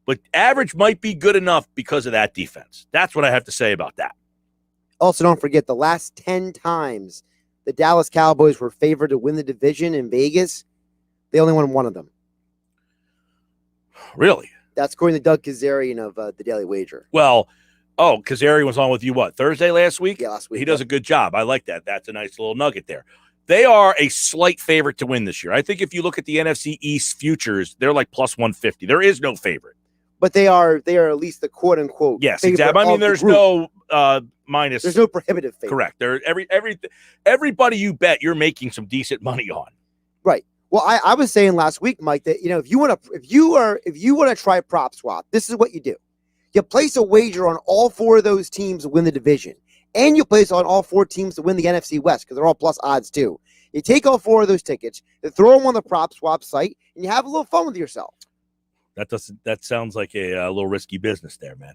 S1: but average might be good enough because of that defense. That's what I have to say about that.
S6: Also, don't forget the last 10 times the Dallas Cowboys were favored to win the division in Vegas, they only won 1 of them.
S1: Really?
S6: That's according to Doug Kazarian of the Daily Wager.
S1: Well, Kazarian was on with you, Thursday last week?
S6: Yeah, last week.
S1: He does a good job. I like that. That's a nice little nugget there. They are a slight favorite to win this year. I think if you look at the NFC East futures, they're like plus 150. There is no favorite.
S6: But they are at least the quote unquote.
S1: Yes, exactly. I mean, there's no minus.
S6: There's no prohibitive favorite.
S1: Correct. There everybody you bet, you're making some decent money on.
S6: Right. Well, I was saying last week, Mike, that if you want to try prop swap, this is what you do. You place a wager on all 4 of those teams to win the division, and you place on all 4 teams to win the NFC West because they're all plus odds too. You take all 4 of those tickets, you throw them on the prop swap site, and you have a little fun with yourself.
S1: That sounds like a little risky business there, man.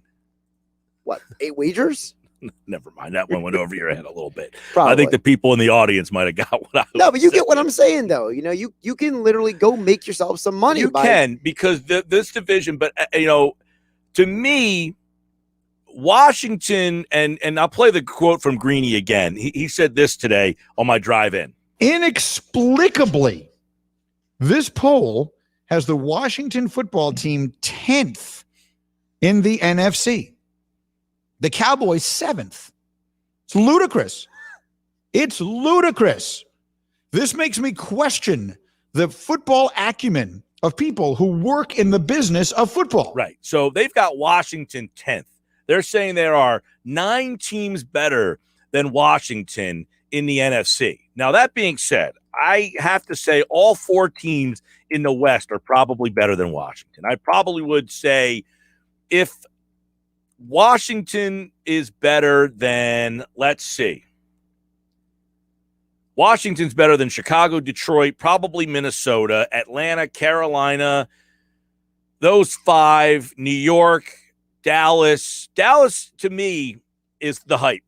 S6: What, 8 wagers?
S1: Never mind. That one went over your head a little bit.
S6: Probably.
S1: I think the people in the audience might have got what I was
S6: No, but you
S1: saying.
S6: get what I'm saying, though. You can literally go make yourself some money.
S1: You can, because this division, but, to me, Washington, and I'll play the quote from Greeny again. He said this today on my drive in.
S5: Inexplicably, this poll has the Washington football team 10th in the NFC. The Cowboys 7th. It's ludicrous. It's ludicrous. This makes me question the football acumen of people who work in the business of football.
S1: Right. So they've got Washington 10th. They're saying there are 9 teams better than Washington in the NFC. Now, that being said, I have to say all 4 teams in the West are probably better than Washington. I probably would say if Washington is better than, let's see, Washington's better than Chicago, Detroit, probably Minnesota, Atlanta, Carolina, those 5, New York, Dallas. Dallas, to me, is the hype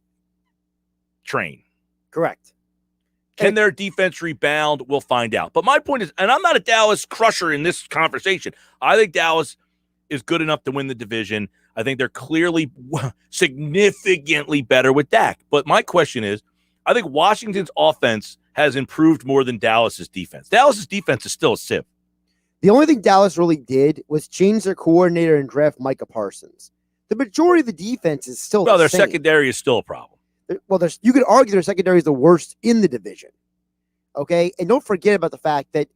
S1: train.
S6: Correct.
S1: Can their defense rebound? We'll find out. But my point is, and I'm not a Dallas crusher in this conversation. I think Dallas is good enough to win the division. I think they're clearly significantly better with Dak. But my question is, I think Washington's offense has improved more than Dallas's defense. Dallas's defense is still a sieve.
S6: The only thing Dallas really did was change their coordinator and draft Micah Parsons. The majority of the defense is still
S1: Well,
S6: the
S1: their
S6: same.
S1: secondary is still a problem.
S6: Well, you could argue their secondary is the worst in the division. Okay, and don't forget about the fact that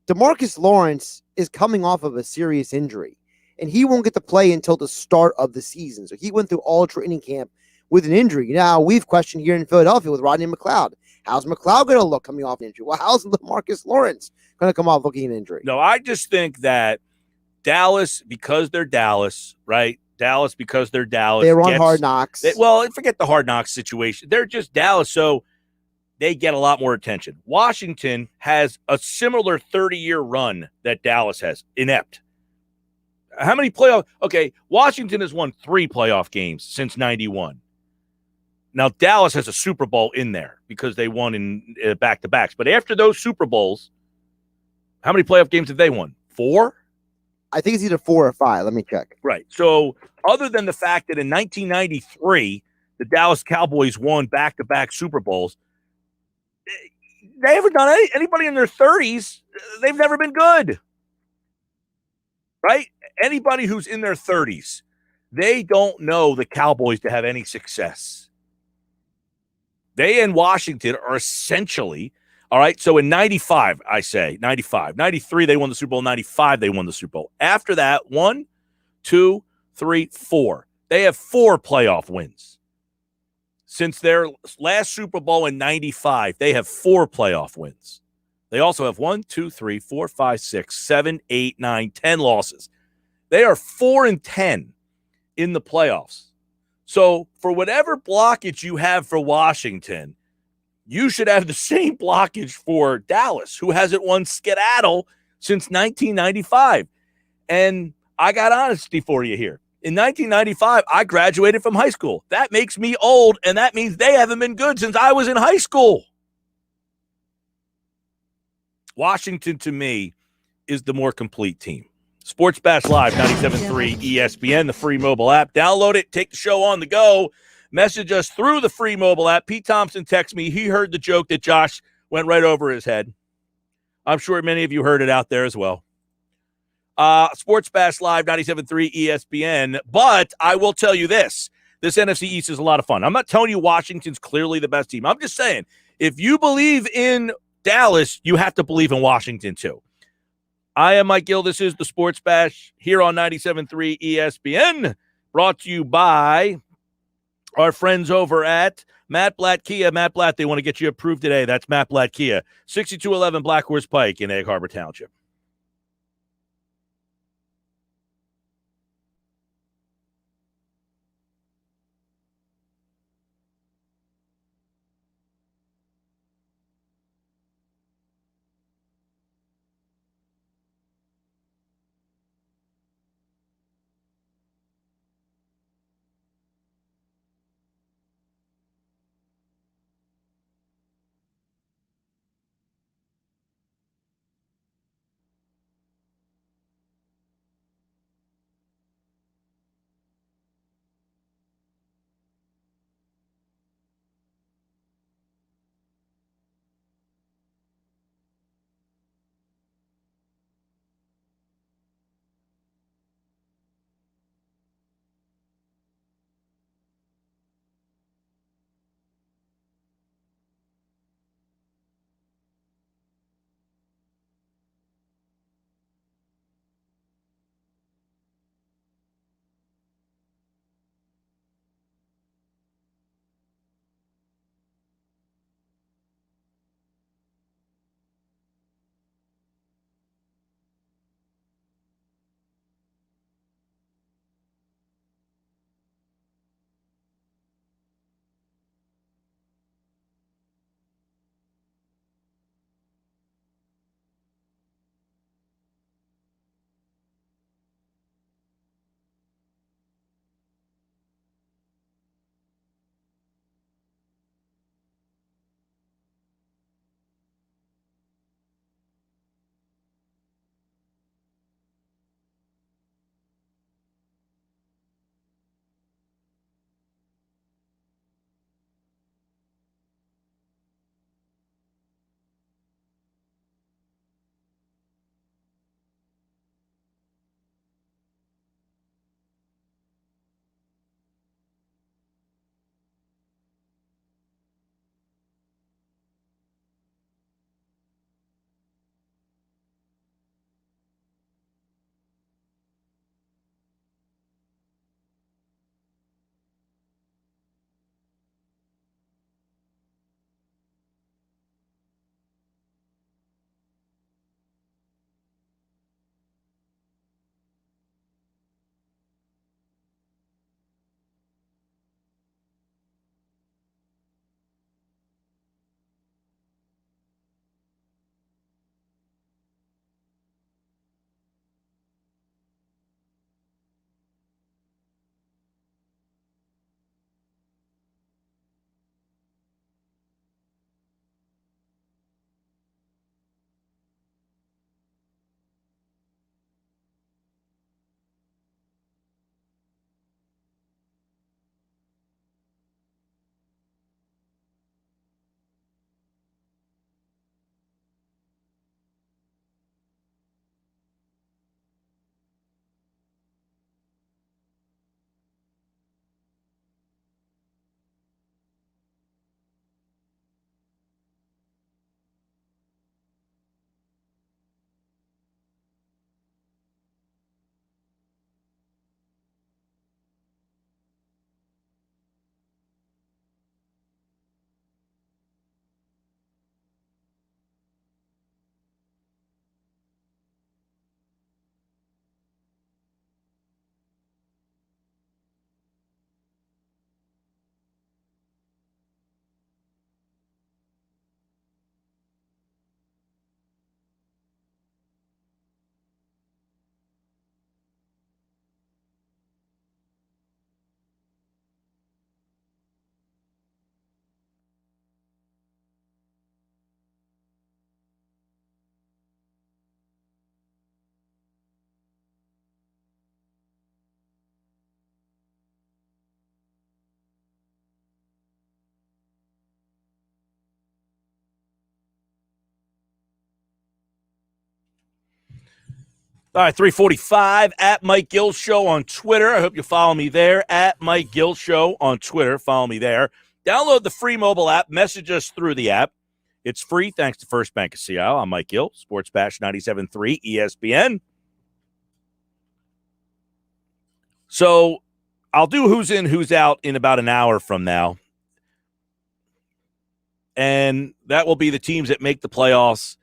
S6: DeMarcus Lawrence is coming off of a serious injury, and he won't get to play until the start of the season. So he went through all training camp with an injury. Now, we've questioned here in Philadelphia with Rodney McLeod. How's McLeod going to look coming off an injury? Well, how's DeMarcus Lawrence going to come off looking an injury?
S1: No, I just think that Dallas, because they're Dallas, right? Dallas, because they're Dallas.
S6: They were on Hard Knocks.
S1: Well, forget the Hard Knocks situation. They're just Dallas, so they get a lot more attention. Washington has a similar 30-year run that Dallas has. Inept. How many playoff? Okay, Washington has won 3 playoff games since 91. Now, Dallas has a Super Bowl in there because they won in back-to-backs. But after those Super Bowls, how many playoff games have they won? 4?
S6: I think it's either 4 or 5. Let me check.
S1: Right. So other than the fact that in 1993, the Dallas Cowboys won back-to-back Super Bowls, they haven't done anybody in their 30s. They've never been good. Right? Anybody who's in their 30s, they don't know the Cowboys to have any success. They and Washington are essentially, all right, so in 95, I say, 95. 93, they won the Super Bowl. 95, they won the Super Bowl. After that, 1, 2, 3, 4. They have 4 playoff wins. Since their last Super Bowl in 95, they have 4 playoff wins. They also have 1, 2, 3, 4, 5, 6, 7, 8, 9, 10 losses. They are 4-10 in the playoffs. So for whatever blockage you have for Washington, you should have the same blockage for Dallas, who hasn't won skedaddle since 1995. And I got honesty for you here. In 1995, I graduated from high school. That makes me old, and that means they haven't been good since I was in high school. Washington, to me, is the more complete team. Sports Bash Live, 97.3 ESPN, the free mobile app. Download it, take the show on the go. Message us through the free mobile app. Pete Thompson texted me. He heard the joke that Josh went right over his head. I'm sure many of you heard it out there as well. Sports Bash Live, 97.3 ESPN. But I will tell you this. This NFC East is a lot of fun. I'm not telling you Washington's clearly the best team. I'm just saying, if you believe in Dallas, you have to believe in Washington too. I am Mike Gill. This is the Sports Bash here on 97.3 ESPN, brought to you by our friends over at Matt Blatt Kia. Matt Blatt, they want to get you approved today. That's Matt Blatt Kia, 6211 Black Horse Pike in Egg Harbor Township. All right, 345 at Mike Gill Show on Twitter. I hope you follow me there at Mike Gill Show on Twitter. Follow me there. Download the free mobile app. Message us through the app. It's free thanks to First Bank of Seattle. I'm Mike Gill, Sports Bash 97.3 ESPN. So I'll do who's in, who's out in about an hour from now. And that will be the teams that make the playoffs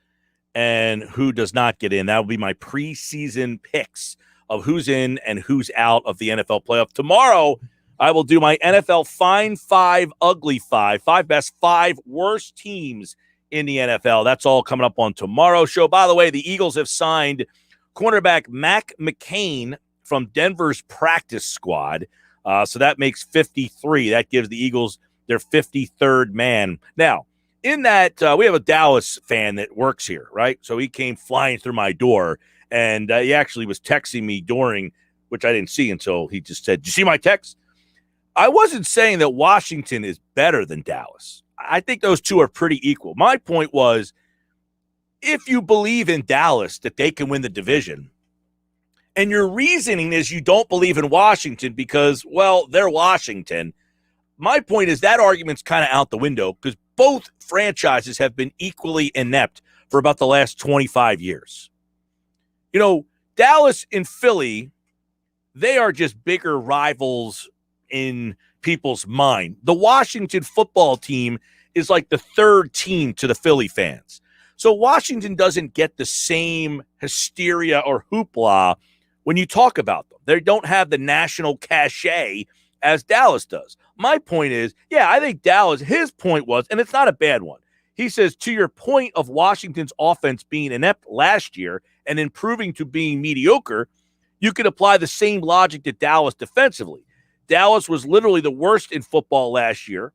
S1: and who does not get in. That will be my preseason picks of who's in and who's out of the NFL playoff. Tomorrow, I will do my NFL Fine Five, Ugly Five, 5 best, 5 worst teams in the NFL. That's all coming up on tomorrow's show. By the way, the Eagles have signed cornerback Mac McCain from Denver's practice squad. So that makes 53. That gives the Eagles their 53rd man. Now, in that, we have a Dallas fan that works here, right? So he came flying through my door, and he actually was texting me during, which I didn't see until he just said, "Did you see my text?" I wasn't saying that Washington is better than Dallas. I think those two are pretty equal. My point was, if you believe in Dallas that they can win the division, and your reasoning is you don't believe in Washington because, well, they're Washington, my point is that argument's kind of out the window because both franchises have been equally inept for about the last 25 years. You know, Dallas and Philly, they are just bigger rivals in people's mind. The Washington football team is like the third team to the Philly fans. So Washington doesn't get the same hysteria or hoopla when you talk about them. They don't have the national cachet as Dallas does. My point is, yeah, I think Dallas, his point was, and it's not a bad one. He says, to your point of Washington's offense being inept last year and improving to being mediocre, you could apply the same logic to Dallas defensively. Dallas was literally the worst in football last year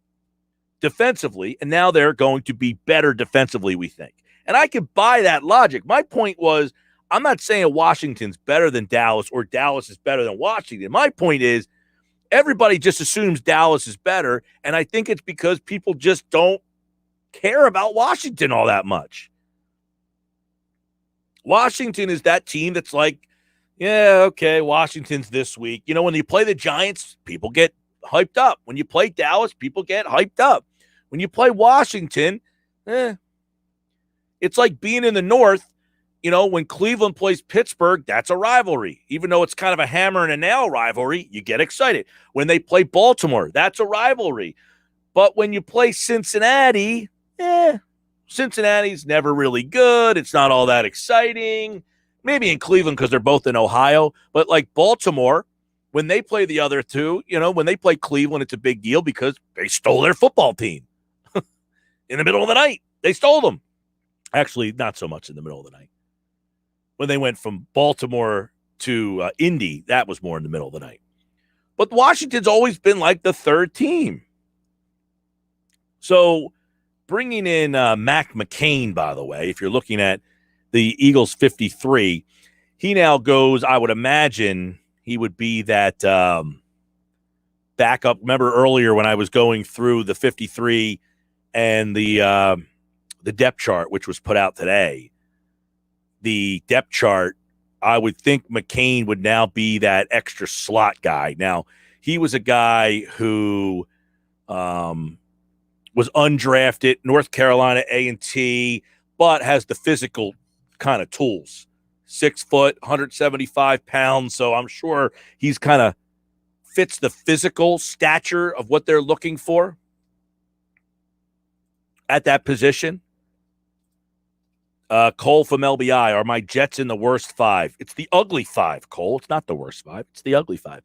S1: defensively, and now they're going to be better defensively, we think. And I could buy that logic. My point was, I'm not saying Washington's better than Dallas or Dallas is better than Washington. My point is, everybody just assumes Dallas is better, and I think it's because people just don't care about Washington all that much. Washington is that team that's like, yeah, okay, Washington's this week. You know, when you play the Giants, people get hyped up. When you play Dallas, people get hyped up. When you play Washington, it's like being in the North. You know, when Cleveland plays Pittsburgh, that's a rivalry. Even though it's kind of a hammer and a nail rivalry, you get excited. When they play Baltimore, that's a rivalry. But when you play Cincinnati, Cincinnati's never really good. It's not all that exciting. Maybe in Cleveland because they're both in Ohio. But like Baltimore, when they play the other two, you know, when they play Cleveland, it's a big deal because they stole their football team in the middle of the night. They stole them. Actually, not so much in the middle of the night. When they went from Baltimore to Indy, that was more in the middle of the night. But Washington's always been like the third team. So bringing in Mac McCain, by the way, if you're looking at the Eagles 53, he now goes, I would imagine he would be that backup. Remember earlier when I was going through the 53 and the depth chart, which was put out today, the depth chart, I would think McCain would now be that extra slot guy. Now, he was a guy who was undrafted, North Carolina A&T, but has the physical kind of tools. 6 foot, 175 pounds. So I'm sure he's kind of fits the physical stature of what they're looking for at that position. Cole from LBI, are my Jets in the worst 5? It's the ugly 5, Cole. It's not the worst 5. It's the ugly 5.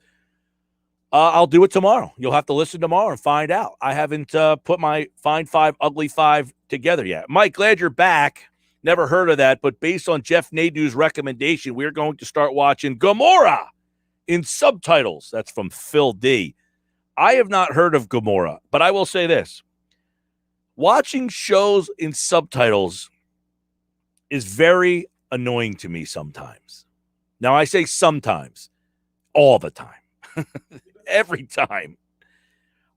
S1: I'll do it tomorrow. You'll have to listen tomorrow and find out. I haven't put my Fine 5, Ugly 5 together yet. Mike, glad you're back. Never heard of that, but based on Jeff Nadu's recommendation, we're going to start watching Gomorrah in subtitles. That's from Phil D. I have not heard of Gomorrah, but I will say this. Watching shows in subtitles is very annoying to me sometimes. Now, I say sometimes, all the time, every time.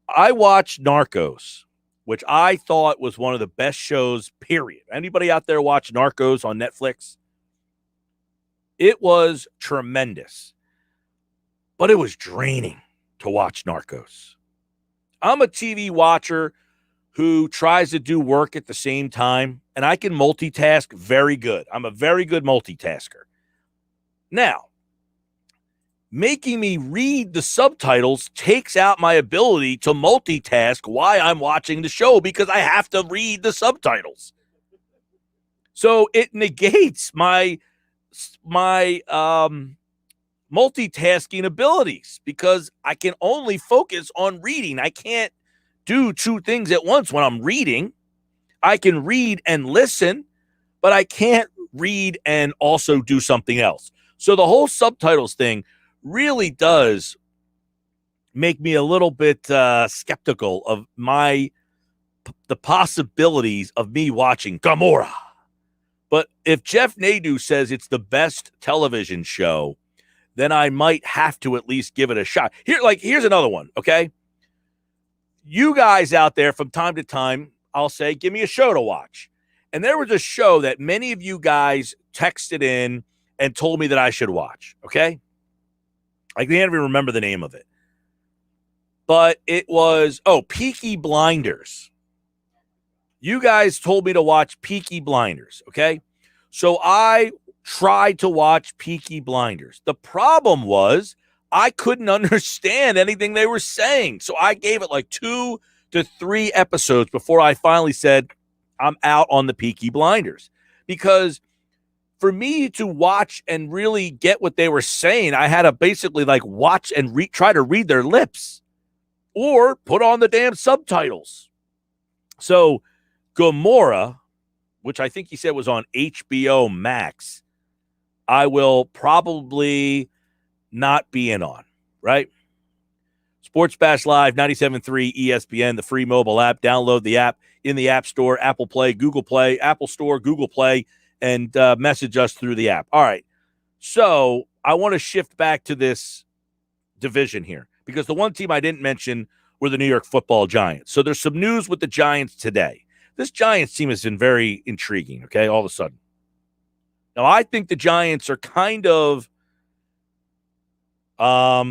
S1: I watched Narcos, which I thought was one of the best shows, period. Anybody out there watch Narcos on Netflix? It was tremendous, but it was draining to watch Narcos. I'm a TV watcher who tries to do work at the same time, and I can multitask very good. I'm a very good multitasker. Now, making me read the subtitles takes out my ability to multitask while I'm watching the show because I have to read the subtitles. So it negates my multitasking abilities because I can only focus on reading. I can't do two things at once when I'm reading. I can read and listen, but I can't read and also do something else. So the whole subtitles thing really does make me a little bit skeptical of the possibilities of me watching Gamora. But if Jeff Nadu says it's the best television show, then I might have to at least give it a shot. Here's another one, okay? You guys out there from time to time, I'll say, give me a show to watch. And there was a show that many of you guys texted in and told me that I should watch, okay? I can't even remember the name of it. But it was, Peaky Blinders. You guys told me to watch Peaky Blinders, okay? So I tried to watch Peaky Blinders. The problem was I couldn't understand anything they were saying. So I gave it like 2 to 3 episodes before I finally said, I'm out on the Peaky Blinders. Because for me to watch and really get what they were saying, I had to basically like watch and try to read their lips or put on the damn subtitles. So Gamora, which I think he said was on HBO Max, I will probably not be in on, right? Sports Bash Live, 97.3 ESPN, the free mobile app. Download the app in the App Store, Apple Play, Google Play, Apple Store, Google Play, and message us through the app. All right. So I want to shift back to this division here because the one team I didn't mention were the New York Football Giants. So there's some news with the Giants today. This Giants team has been very intriguing, okay, all of a sudden. Now, I think the Giants are kind of I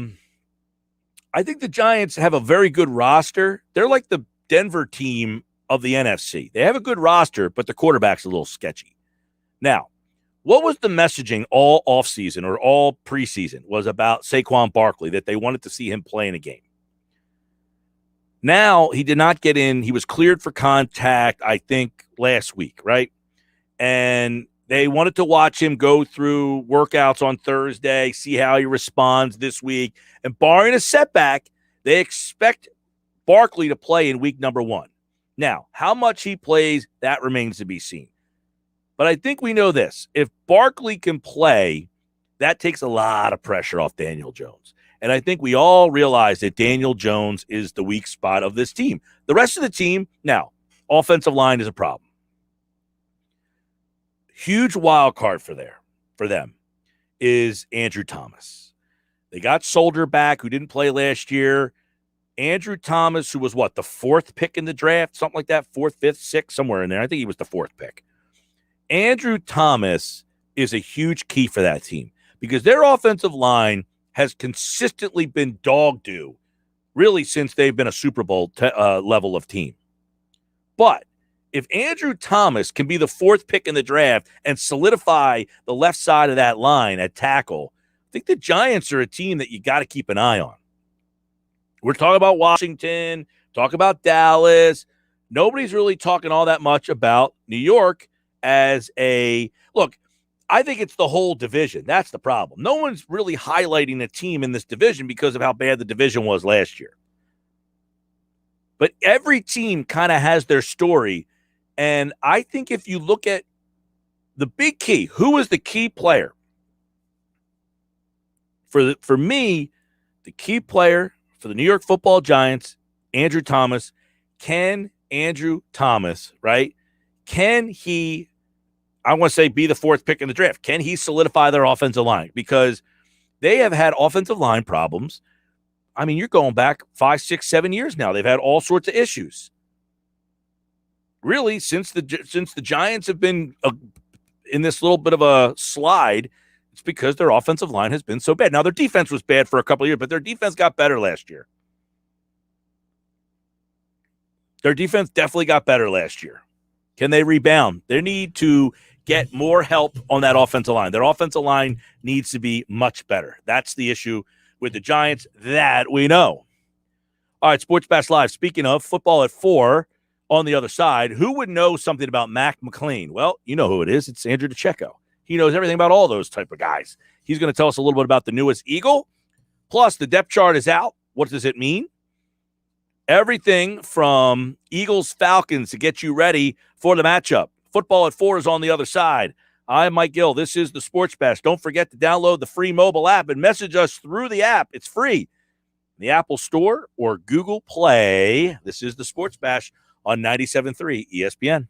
S1: think the Giants have a very good roster. They're like the Denver team of the NFC. They have a good roster, but the quarterback's a little sketchy. Now, what was the messaging all offseason or all preseason was about Saquon Barkley, that they wanted to see him play in a game. Now, he did not get in. He was cleared for contact, I think, last week, right? And they wanted to watch him go through workouts on Thursday, see how he responds this week. And barring a setback, they expect Barkley to play in week number 1. Now, how much he plays, that remains to be seen. But I think we know this. If Barkley can play, that takes a lot of pressure off Daniel Jones. And I think we all realize that Daniel Jones is the weak spot of this team. The rest of the team, now, offensive line is a problem. Huge wild card for them is Andrew Thomas. They got Soldier back, who didn't play last year. Andrew Thomas, who was the 4th pick in the draft, something like that, 4th, 5th, 6th, somewhere in there. I think he was the 4th pick. Andrew Thomas is a huge key for that team because their offensive line has consistently been dog-doo, really, since they've been a Super Bowl level of team. But if Andrew Thomas can be the 4th pick in the draft and solidify the left side of that line at tackle, I think the Giants are a team that you got to keep an eye on. We're talking about Washington, talk about Dallas. Nobody's really talking all that much about New York as a – look, I think it's the whole division. That's the problem. No one's really highlighting a team in this division because of how bad the division was last year. But every team kind of has their story. And I think if you look at the big key, who is the key player? For me, the key player for the New York Football Giants, Andrew Thomas. Can Andrew Thomas, right? Can he, I want to say, be the 4th pick in the draft? Can he solidify their offensive line? Because they have had offensive line problems. I mean, you're going back 5, 6, 7 years now. They've had all sorts of issues. Really, since the Giants have been in this little bit of a slide, It's because their offensive line has been so bad. Now, their defense was bad for a couple of years, but their defense got better last year. Their defense definitely got better last year. Can they rebound? They need to get more help on that offensive line. Their offensive line needs to be much better. That's the issue with the Giants. That we know. All right, Sports Bash Live. Speaking of football at 4 on the other side, who would know something about Mac McLean? Well, you know who it is. It's Andrew DeCecco. He knows everything about all those type of guys. He's going to tell us a little bit about the newest Eagle. Plus, the depth chart is out. What does it mean? Everything from Eagles Falcons to get you ready for the matchup. Football at 4 is on the other side. I'm Mike Gill. This is the Sports Bash. Don't forget to download the free mobile app and message us through the app. It's free. The Apple Store or Google Play. This is the Sports Bash on 97.3 ESPN.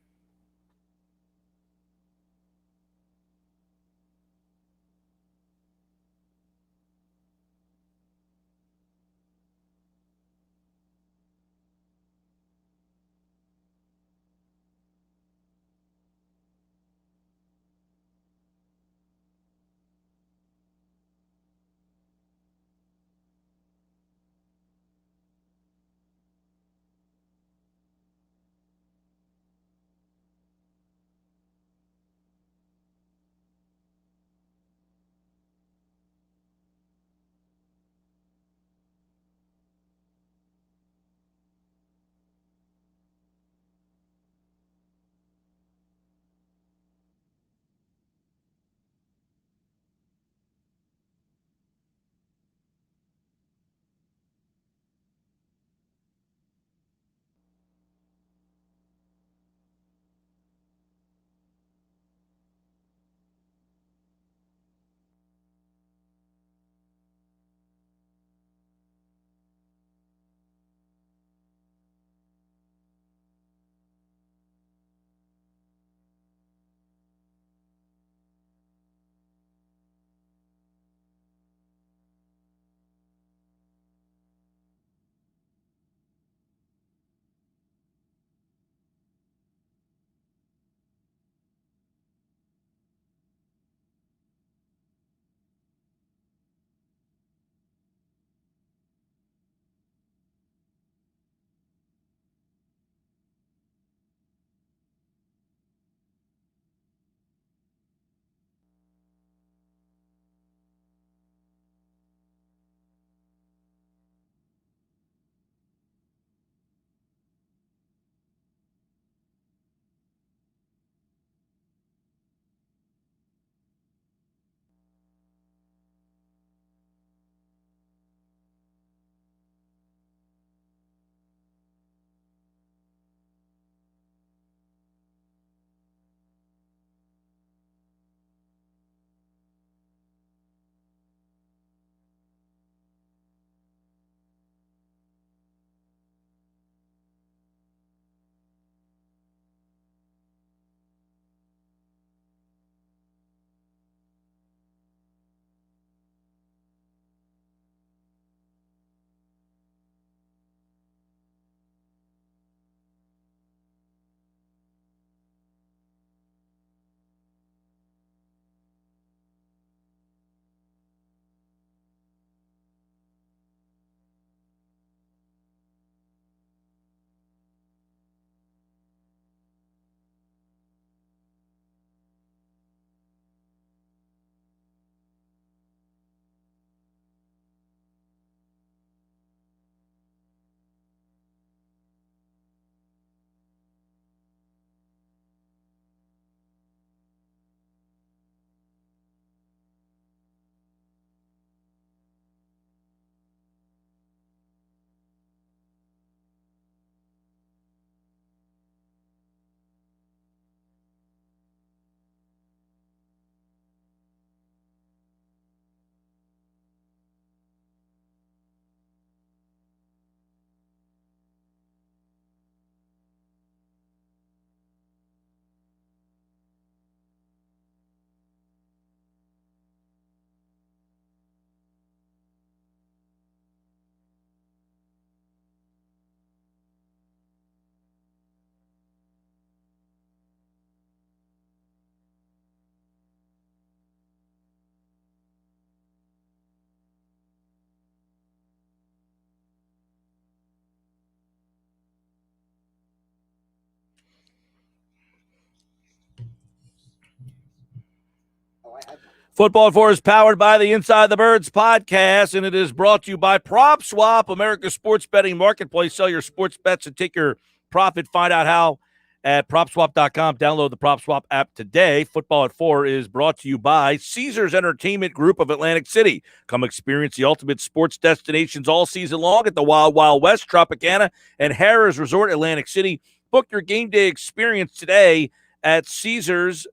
S1: Football at 4 is powered by the Inside the Birds podcast, and it is brought to you by PropSwap, America's sports betting marketplace. Sell your sports bets and take your profit. Find out how at PropSwap.com. Download the PropSwap app today. Football at 4 is brought to you by Caesars Entertainment Group of Atlantic City. Come experience the ultimate sports destinations all season long at the Wild Wild West, Tropicana, and Harrah's Resort, Atlantic City. Book your game day experience today at Caesars.com.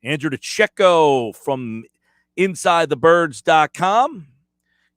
S1: Andrew DeCecco from InsideTheBirds.com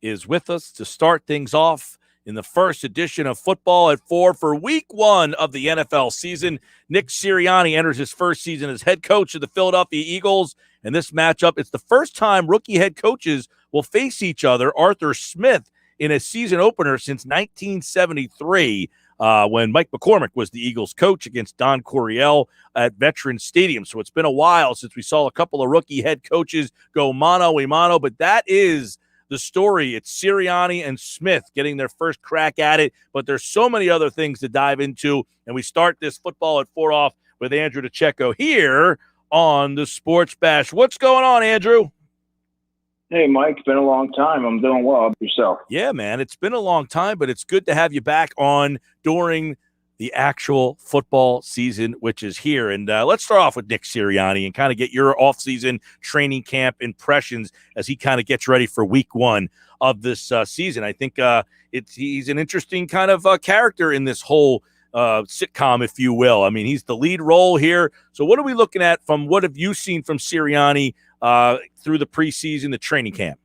S1: is with us to start things off in the first edition of Football at 4 for week 1 of the NFL season. Nick Sirianni enters his first season as head coach of the Philadelphia Eagles. And this matchup, it's the first time rookie head coaches will face each other, Arthur Smith, in a season opener since 1973. When Mike McCormick was the Eagles coach against Don Coryell at Veterans Stadium. So it's been a while since we saw a couple of rookie head coaches go mano-a-mano, but that is the story. It's Sirianni and Smith getting their first crack at it, but there's so many other things to dive into, and we start this Football at 4 off with Andrew DeCecco here on the Sports Bash. What's going on, Andrew?
S7: Hey, Mike, it's been a long time. I'm doing well. How about yourself?
S1: Yeah, man, it's been a long time, but it's good to have you back on during the actual football season, which is here. And let's start off with Nick Sirianni and kind of get your offseason training camp impressions as he kind of gets ready for week 1 of this season. I think he's an interesting kind of character in this whole sitcom, if you will. I mean, he's the lead role here. So what are we looking at from what have you seen from Sirianni through the preseason, the training camp?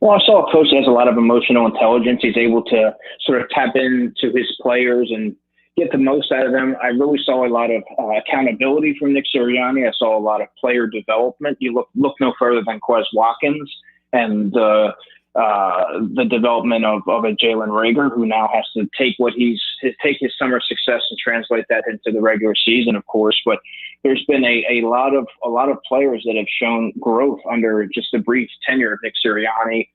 S7: Well, I saw a coach that has a lot of emotional intelligence. He's able to sort of tap into his players and get the most out of them. I really saw a lot of accountability from Nick Sirianni. I saw a lot of player development. You look no further than Quez Watkins and the development of a Jalen Reagor, who now has to take his summer success and translate that into the regular season, of course. But there's been a lot of players that have shown growth under just a brief tenure of Nick Sirianni.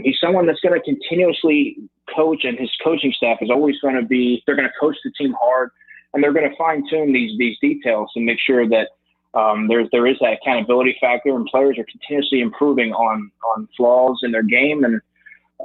S7: He's someone that's going to continuously coach, and his coaching staff is always going to they're going to coach the team hard, and they're going to fine tune these details and make sure that there is that accountability factor, and players are continuously improving on flaws in their game. And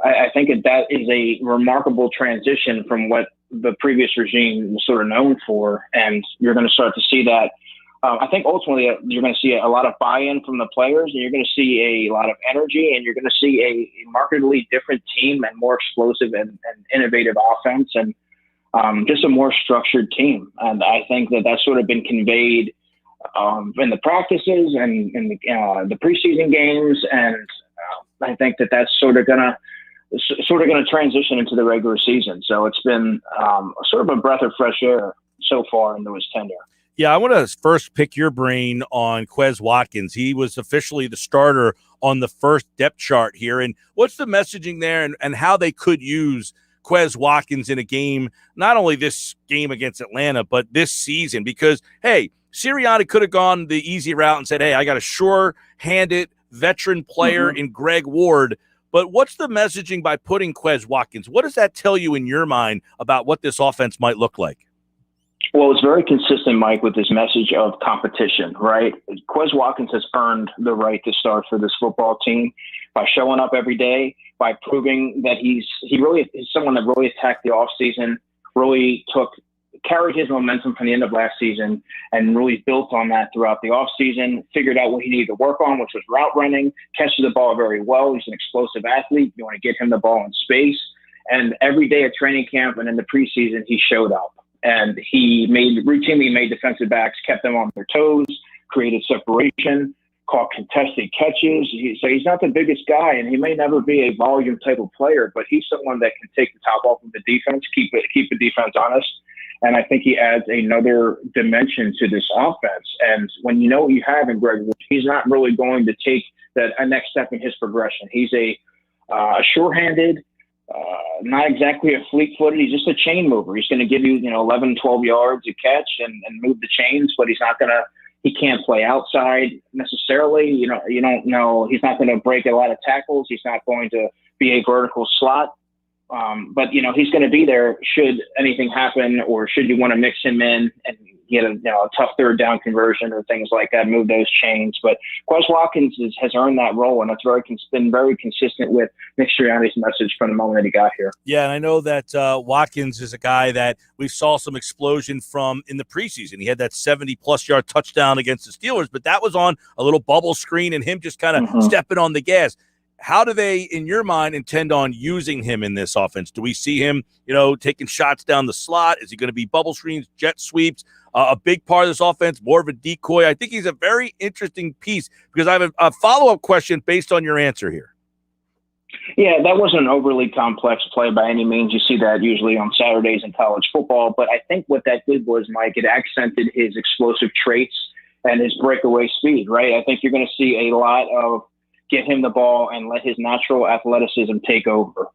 S7: I think that is a remarkable transition from what the previous regime was sort of known for. And you're going to start to see that. I think ultimately you're going to see a lot of buy-in from the players, and you're going to see a lot of energy, and you're going to see a markedly different team and more explosive and innovative offense, and just a more structured team. And I think that's sort of been conveyed in the practices and in the preseason games, and I think that's sort of going to transition into the regular season. So it's been sort of a breath of fresh air so far into his tenure.
S1: Yeah, I want to first pick your brain on Quez Watkins. He was officially the starter on the first depth chart here. And what's the messaging there and how they could use Quez Watkins in a game, not only this game against Atlanta, but this season? Because, hey, Sirianni could have gone the easy route and said, hey, I got a sure-handed veteran player in Greg Ward. But what's the messaging by putting Quez Watkins? What does that tell you in your mind about what this offense might look like?
S7: Well, it's very consistent, Mike, with this message of competition, right? Quez Watkins has earned the right to start for this football team by showing up every day, by proving that he really is someone that really attacked the offseason, really carried his momentum from the end of last season and really built on that throughout the offseason, figured out what he needed to work on, which was route running, catches the ball very well. He's an explosive athlete. You want to get him the ball in space. And every day at training camp and in the preseason, he showed up. And he routinely made defensive backs, kept them on their toes, created separation, caught contested catches. So he's not the biggest guy, and he may never be a volume type of player, but he's someone that can take the top off of the defense, keep the defense honest. And I think he adds another dimension to this offense. And when you know what you have in Greg Ward, he's not really going to take a next step in his progression. He's a sure-handed, not exactly a fleet-footed. He's just a chain mover. He's going to give you, 11, 12 yards a catch and move the chains, but he can't play outside necessarily. You don't know. He's not going to break a lot of tackles. He's not going to be a vertical slot But, he's going to be there should anything happen, or should you want to mix him in and get a tough third down conversion or things like that, move those chains. But Quez Watkins has earned that role, and it's been very consistent with Nick Sirianni's message from the moment that he got here.
S1: Yeah, and I know that Watkins is a guy that we saw some explosion from in the preseason. He had that 70-plus yard touchdown against the Steelers, but that was on a little bubble screen and him just kind of stepping on the gas. How do they, in your mind, intend on using him in this offense? Do we see him, taking shots down the slot? Is he going to be bubble screens, jet sweeps, a big part of this offense, more of a decoy? I think he's a very interesting piece because I have a follow-up question based on your answer here.
S7: Yeah, that wasn't an overly complex play by any means. You see that usually on Saturdays in college football. But I think what that did was, Mike, it accented his explosive traits and his breakaway speed, right? I think you're going to see a lot of get him the ball and let his natural athleticism take over.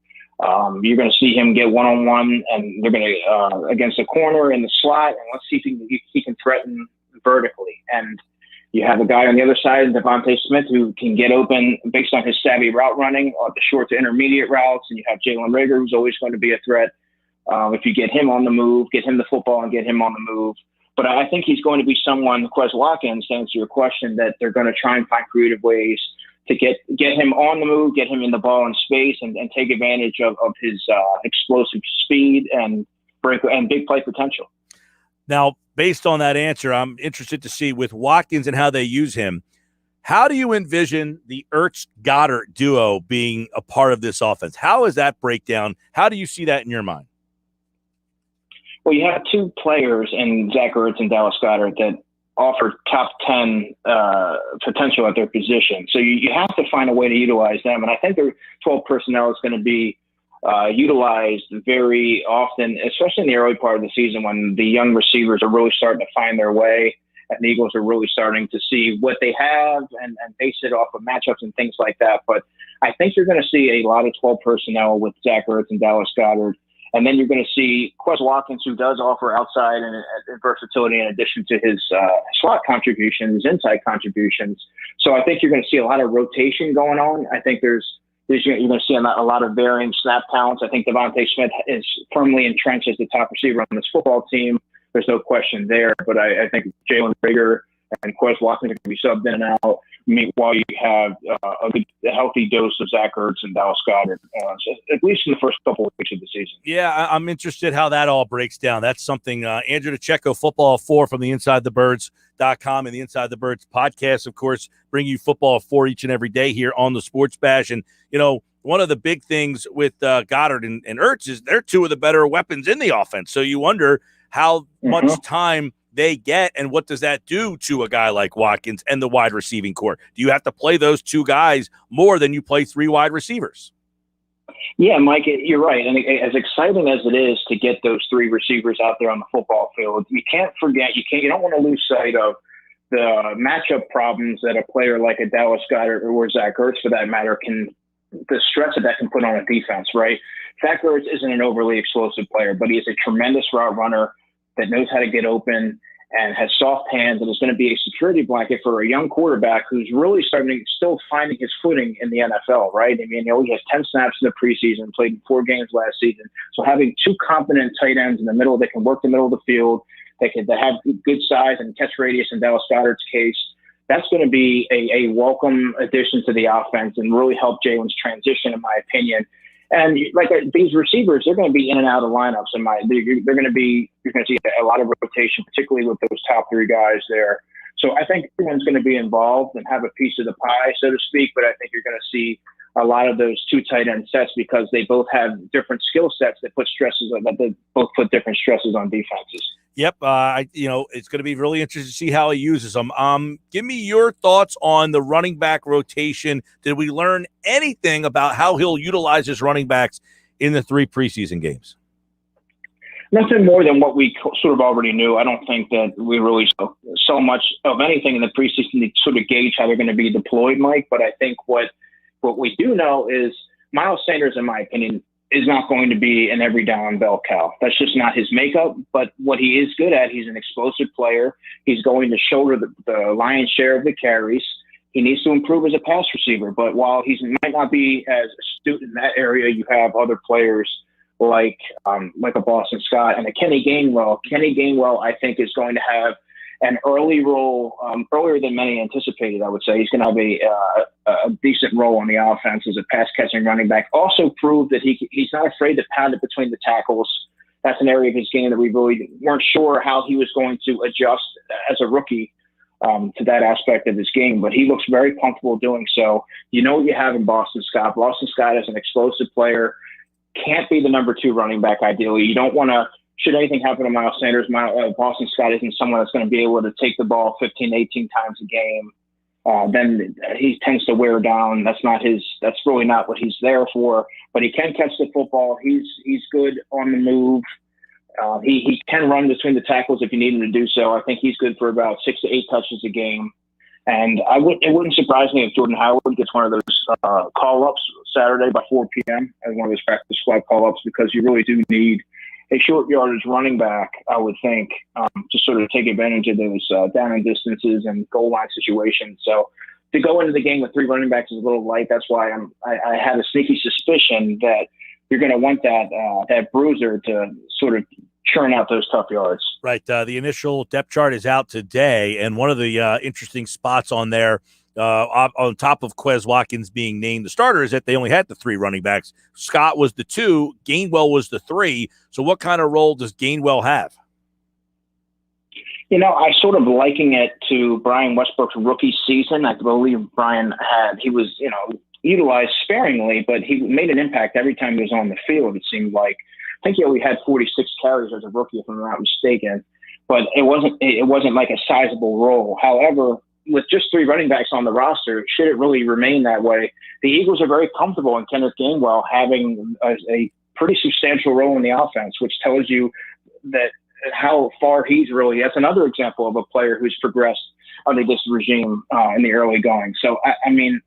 S7: You're going to see him get one-on-one, and they're going to against the corner in the slot, and let's see if he can threaten vertically. And you have a guy on the other side, Devontae Smith, who can get open based on his savvy route running, the short to intermediate routes, and you have Jalen Reagor, who's always going to be a threat. If you get him on the move, get him the football and get him on the move. But I think he's going to be someone, Quez Watkins, to answer your question, that they're going to try and find creative ways to get him on the move, get him in the ball in space, and take advantage of his explosive speed and big play potential.
S1: Now, based on that answer, I'm interested to see with Watkins and how they use him, how do you envision the Ertz-Goedert duo being a part of this offense? How is that breakdown? How do you see that in your mind?
S7: Well, you have two players in Zach Ertz and Dallas Goedert that offer top 10 potential at their position. So you have to find a way to utilize them. And I think their 12 personnel is going to be utilized very often, especially in the early part of the season when the young receivers are really starting to find their way and the Eagles are really starting to see what they have and base it off of matchups and things like that. But I think you're going to see a lot of 12 personnel with Zach Ertz and Dallas Goedert. And then you're going to see Quez Watkins, who does offer outside and versatility in addition to his slot contributions, inside contributions. So I think you're going to see a lot of rotation going on. I think you're going to see a lot of varying snap counts. I think Devontae Smith is firmly entrenched as the top receiver on this football team. There's no question there. But I think Jalen Reagor and Quez Watkins are going to be subbed in and out. While you have a healthy dose of Zach Ertz and Dallas Goedert, at least in the first couple of weeks of the season.
S1: Yeah, I'm interested how that all breaks down. That's something Andrew DeCecco, Football 4 from the InsideTheBirds.com and the Inside the Birds podcast, of course, bring you Football 4 each and every day here on the Sports Bash. And, one of the big things with Goedert and Ertz is they're two of the better weapons in the offense. So you wonder how much time they get, and what does that do to a guy like Watkins and the wide receiving core? Do you have to play those two guys more than you play three wide receivers?
S7: Yeah, Mike, you're right. And as exciting as it is to get those three receivers out there on the football field, you can't forget, you don't want to lose sight of the matchup problems that a player like a Dallas Goedert or Zach Ertz, for that matter, the stress that can put on a defense, right? Zach Ertz isn't an overly explosive player, but he is a tremendous route runner that knows how to get open and has soft hands, and is going to be a security blanket for a young quarterback who's really still finding his footing in the NFL, right? I mean, he has 10 snaps in the preseason, played in 4 games last season. So having two competent tight ends in the middle that can work the middle of the field, that have good size and catch radius in Dallas Goedert's case, that's going to be a welcome addition to the offense and really help Jalen's transition, in my opinion. And these receivers, they're going to be in and out of lineups. You're going to see a lot of rotation, particularly with those top 3 guys there. So I think everyone's going to be involved and have a piece of the pie, so to speak. But I think you're going to see a lot of those 2 tight end sets because they both have different skill sets that both put different stresses on defenses.
S1: Yep. It's going to be really interesting to see how he uses them. Give me your thoughts on the running back rotation. Did we learn anything about how he'll utilize his running backs in the 3 preseason games?
S7: Nothing more than what we sort of already knew. I don't think that we really saw much of anything in the preseason to sort of gauge how they're going to be deployed, Mike. But I think what we do know is Miles Sanders, in my opinion, is not going to be an every down bell cow. That's just not his makeup. But what he is good at, he's an explosive player. He's going to shoulder the lion's share of the carries. He needs to improve as a pass receiver. But while he might not be as astute in that area, you have other players like a Boston Scott and a Kenny Gainwell. Kenny Gainwell, I think, is going to have an early role, earlier than many anticipated, I would say. He's going to have a decent role on the offense as a pass-catching running back. Also proved that he's not afraid to pound it between the tackles. That's an area of his game that we really weren't sure how he was going to adjust as a rookie to that aspect of his game, but he looks very comfortable doing so. You know what you have in Boston Scott. Boston Scott is an explosive player, can't be the number 2 running back ideally. You don't want to, should anything happen to Miles Sanders, Boston Scott isn't someone that's going to be able to take the ball 15, 18 times a game. Then he tends to wear down. That's really not what he's there for, but he can catch the football. He's good on the move. He can run between the tackles if you need him to do so. I think he's good for about 6 to 8 touches a game. And it wouldn't surprise me if Jordan Howard gets one of those call-ups Saturday by 4 p.m. as one of those practice squad call-ups, because you really do need a short yardage running back, I would think, to sort of take advantage of those down and distances and goal line situations. So to go into the game with 3 running backs is a little light. That's why I had a sneaky suspicion that you're going to want that bruiser to sort of churn out those tough yards.
S1: Right. The initial depth chart is out today, and one of the interesting spots on there, on top of Quez Watkins being named the starter, is that they only had the 3 running backs. Scott was the 2, Gainwell was the 3. So what kind of role does Gainwell have?
S7: You know, I sort of liken it to Brian Westbrook's rookie season. I believe he was, utilized sparingly, but he made an impact every time he was on the field, it seemed like. I think he only had 46 carries as a rookie, if I'm not mistaken, but it wasn't like a sizable role. However, with just 3 running backs on the roster, should it really remain that way, the Eagles are very comfortable in Kenneth Gainwell having a pretty substantial role in the offense, which tells you that how far that's another example of a player who's progressed under this regime in the early going. So, I mean,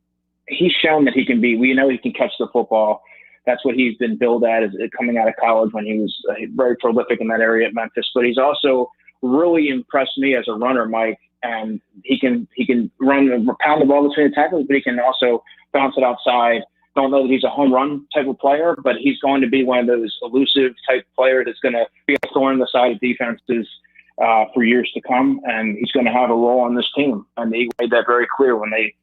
S7: he's shown that he can we know he can catch the football. That's what he's been billed at as coming out of college when he was very prolific in that area at Memphis. But he's also really impressed me as a runner, Mike. And he can pound the ball between the tackles, but he can also bounce it outside. Don't know that he's a home run type of player, but he's going to be one of those elusive type players that's going to be a thorn in the side of defenses for years to come. And he's going to have a role on this team. And they made that very clear when they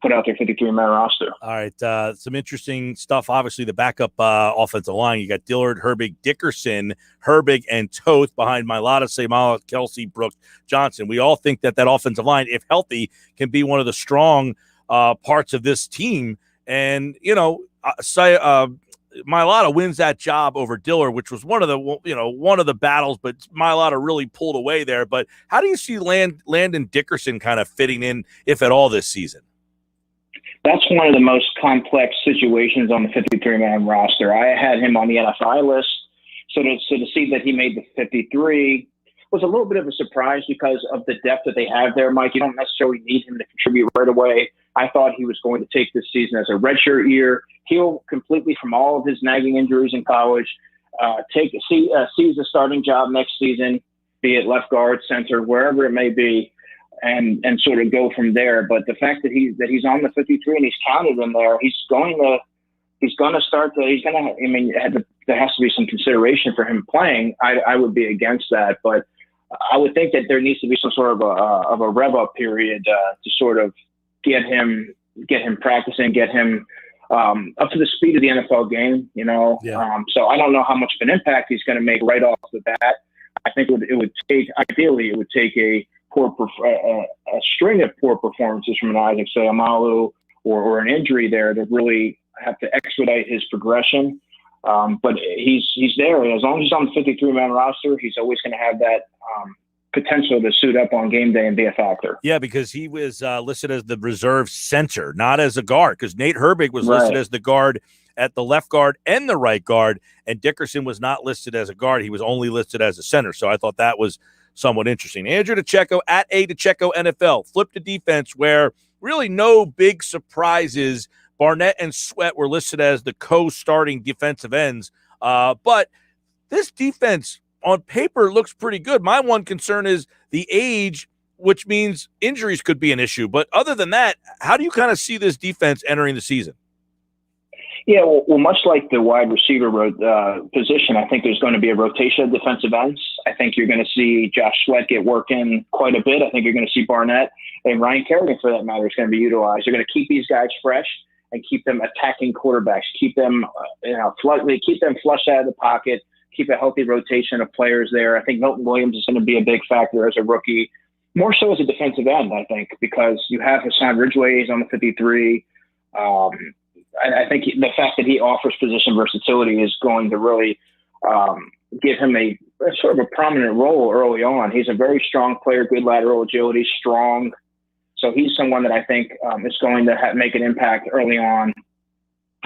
S7: put out their 53-man roster. All
S1: right, some interesting stuff. Obviously, the backup offensive line. You got Dillard, Herbig, Dickerson, Herbig, and Toth behind Mailata, Seumalo, Kelsey, Brooks, Johnson. We all think that offensive line, if healthy, can be one of the strong parts of this team. And, Mailata wins that job over Dillard, which was one of the battles, but Mailata really pulled away there. But how do you see Landon Dickerson kind of fitting in, if at all, this season?
S7: That's one of the most complex situations on the 53-man roster. I had him on the NFI list, so to see that he made the 53 was a little bit of a surprise because of the depth that they have there, Mike. You don't necessarily need him to contribute right away. I thought he was going to take this season as a redshirt year, heal completely from all of his nagging injuries in college, seize a starting job next season, be it left guard, center, wherever it may be, and sort of go from there. But the fact that he's on the 53 and he's counted in there, there has to be some consideration for him playing. I would be against that, but I would think that there needs to be some sort of a rev up period to sort of get him practicing, get him up to the speed of the NFL game, Yeah. So I don't know how much of an impact he's going to make right off the bat. I think it would take a string of poor performances from an Isaac Seumalo or an injury there to really have to expedite his progression. But he's there. As long as he's on the 53-man roster, he's always going to have that potential to suit up on game day and be a factor.
S1: Yeah, because he was listed as the reserve center, not as a guard, because Nate Herbig was listed as the guard at the left guard and the right guard, and Dickerson was not listed as a guard. He was only listed as a center. So I thought that was somewhat interesting. Andrew DeCecco at A DeCecco NFL. Flip to defense, where really no big surprises. Barnett and Sweat were listed as the co-starting defensive ends. But this defense on paper looks pretty good. My one concern is the age, which means injuries could be an issue. But other than that, how do you kind of see this defense entering the season?
S7: Yeah, well, much like the wide receiver position, I think there's going to be a rotation of defensive ends. I think you're going to see Josh Sweat get work in quite a bit. I think you're going to see Barnett and Ryan Kerrigan, for that matter, is going to be utilized. You're going to keep these guys fresh and keep them attacking quarterbacks, keep them, keep them flushed out of the pocket, keep a healthy rotation of players there. I think Milton Williams is going to be a big factor as a rookie, more so as a defensive end, I think, because you have Hassan Ridgway is on the 53. I think the fact that he offers position versatility is going to really give him a sort of a prominent role early on. He's a very strong player, good lateral agility, strong. So he's someone that I think is going to make an impact early on.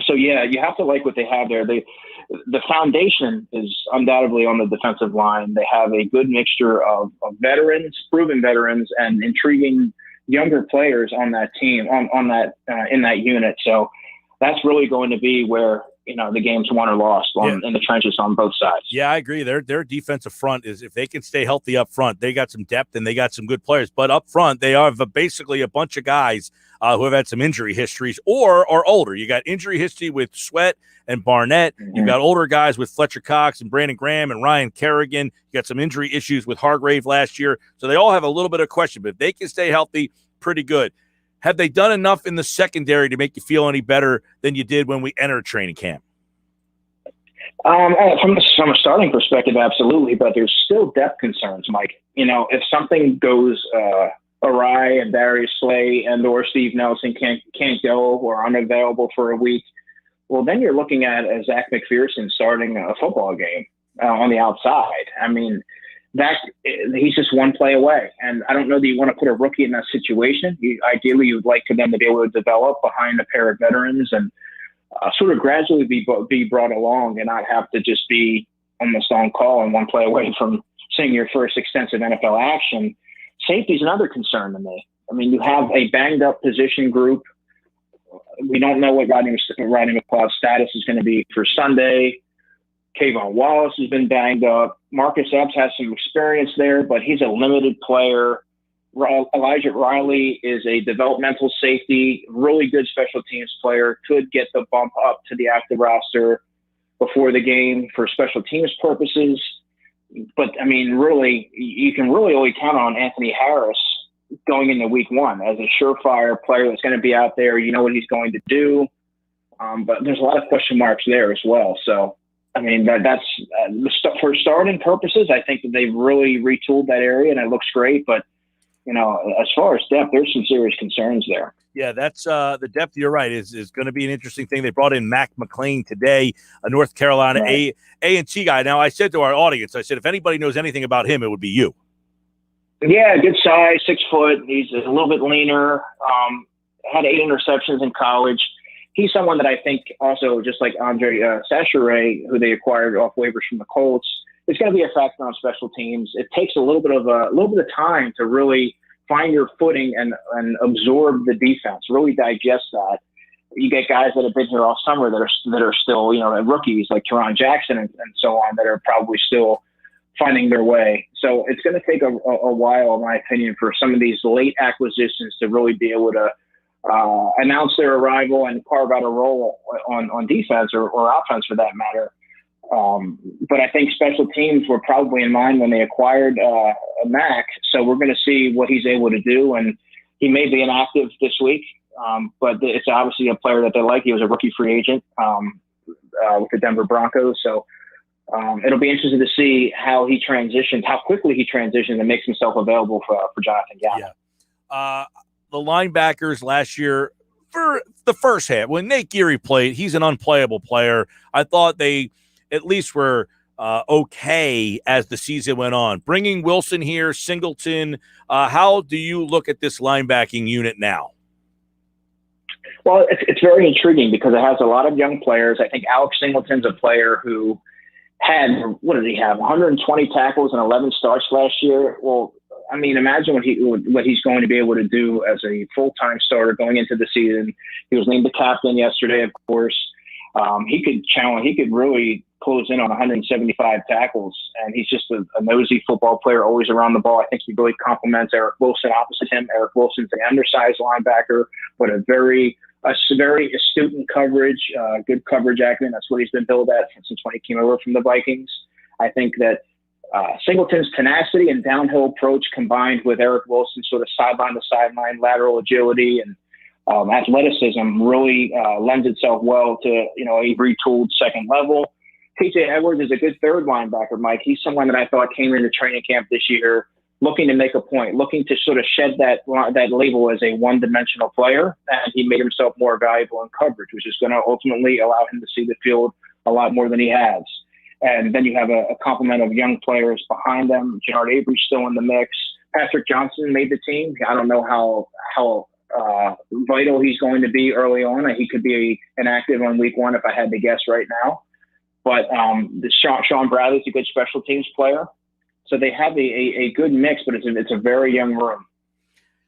S7: So, yeah, you have to like what they have there. The foundation is undoubtedly on the defensive line. They have a good mixture of veterans, proven veterans, and intriguing younger players on that team, in that unit. So that's really going to be where, the game's won or lost in the trenches on both sides.
S1: Yeah, I agree. Their defensive front is, if they can stay healthy up front, they got some depth and they got some good players. But up front, they have basically a bunch of guys who have had some injury histories or are older. You got injury history with Sweat and Barnett. Mm-hmm. You've got older guys with Fletcher Cox and Brandon Graham and Ryan Kerrigan. You got some injury issues with Hargrave last year. So they all have a little bit of question. But if they can stay healthy, pretty good. Have they done enough in the secondary to make you feel any better than you did when we entered training camp?
S7: From a starting perspective, absolutely, but there's still depth concerns, Mike. If something goes awry and Darius Slay and or Steve Nelson can't go or are unavailable for a week, well, then you're looking at Zach McPherson starting a football game on the outside. I mean, he's just one play away, and I don't know that you want to put a rookie in that situation. Ideally, you would like for them to be able to develop behind a pair of veterans and sort of gradually be brought along and not have to just be almost on call and one play away from seeing your first extensive NFL action. Safety is another concern to me. I mean, you have a banged-up position group. We don't know what Rodney McLeod's status is going to be for Sunday. Kayvon Wallace has been banged up. Marcus Epps has some experience there, but he's a limited player. Elijah Riley is a developmental safety, really good special teams player, could get the bump up to the active roster before the game for special teams purposes. But, I mean, really, you can really only count on Anthony Harris going into week one as a surefire player that's going to be out there. You know what he's going to do. But there's a lot of question marks there as well. So, I mean, that's for starting purposes, I think that they've really retooled that area and it looks great. But, as far as depth, there's some serious concerns there.
S1: Yeah, that's the depth. You're right. Is going to be an interesting thing. They brought in Mac McClain today, a North Carolina A&T guy. Now, I said to our audience, I said, if anybody knows anything about him, it would be you.
S7: Yeah, good size, 6 foot. He's a little bit leaner. Had 8 interceptions in college. He's someone that I think also, just like Andre Sachere, who they acquired off waivers from the Colts, is going to be a factor on special teams. It takes a little bit of time to really find your footing and absorb the defense, really digest that. You get guys that have been here all summer that are still, rookies like Teron Jackson and so on that are probably still finding their way. So it's going to take a while, in my opinion, for some of these late acquisitions to really be able to announce their arrival and carve out a role on defense or offense for that matter. But I think special teams were probably in mind when they acquired Mac. So we're going to see what he's able to do. And he may be inactive this week, but it's obviously a player that they like. He was a rookie free agent with the Denver Broncos. So it'll be interesting to see how quickly he transitions and makes himself available for Jonathan Gannon.
S1: Yeah. The linebackers last year, for the first half, when Nate Geary played, he's an unplayable player. I thought they at least were okay as the season went on. Bringing Wilson here, Singleton, how do you look at this linebacking unit now?
S7: Well, it's very intriguing because it has a lot of young players. I think Alex Singleton's a player who had, 120 tackles and 11 starts last year. Well, I mean, imagine what he's going to be able to do as a full-time starter going into the season. He was named the captain yesterday, of course. He could really close in on 175 tackles, and he's just a nosy football player, always around the ball. I think he really complements Eric Wilson opposite him. Eric Wilson's an undersized linebacker, but a very very astute in coverage, good coverage acumen. That's what he's been billed at since when he came over from the Vikings. I think that Singleton's tenacity and downhill approach combined with Eric Wilson's sort of sideline to sideline lateral agility and athleticism really lends itself well to, a retooled second level. TJ Edwards is a good third linebacker, Mike. He's someone that I thought came into training camp this year looking to make a point, looking to sort of shed that label as a one-dimensional player, and he made himself more valuable in coverage, which is going to ultimately allow him to see the field a lot more than he has. And then you have a complement of young players behind them. Jannard Avery's still in the mix. Patrick Johnson made the team. I don't know how vital he's going to be early on. He could be inactive on week one if I had to guess right now. But Sean Bradley's a good special teams player. So they have a good mix, but it's a very young room.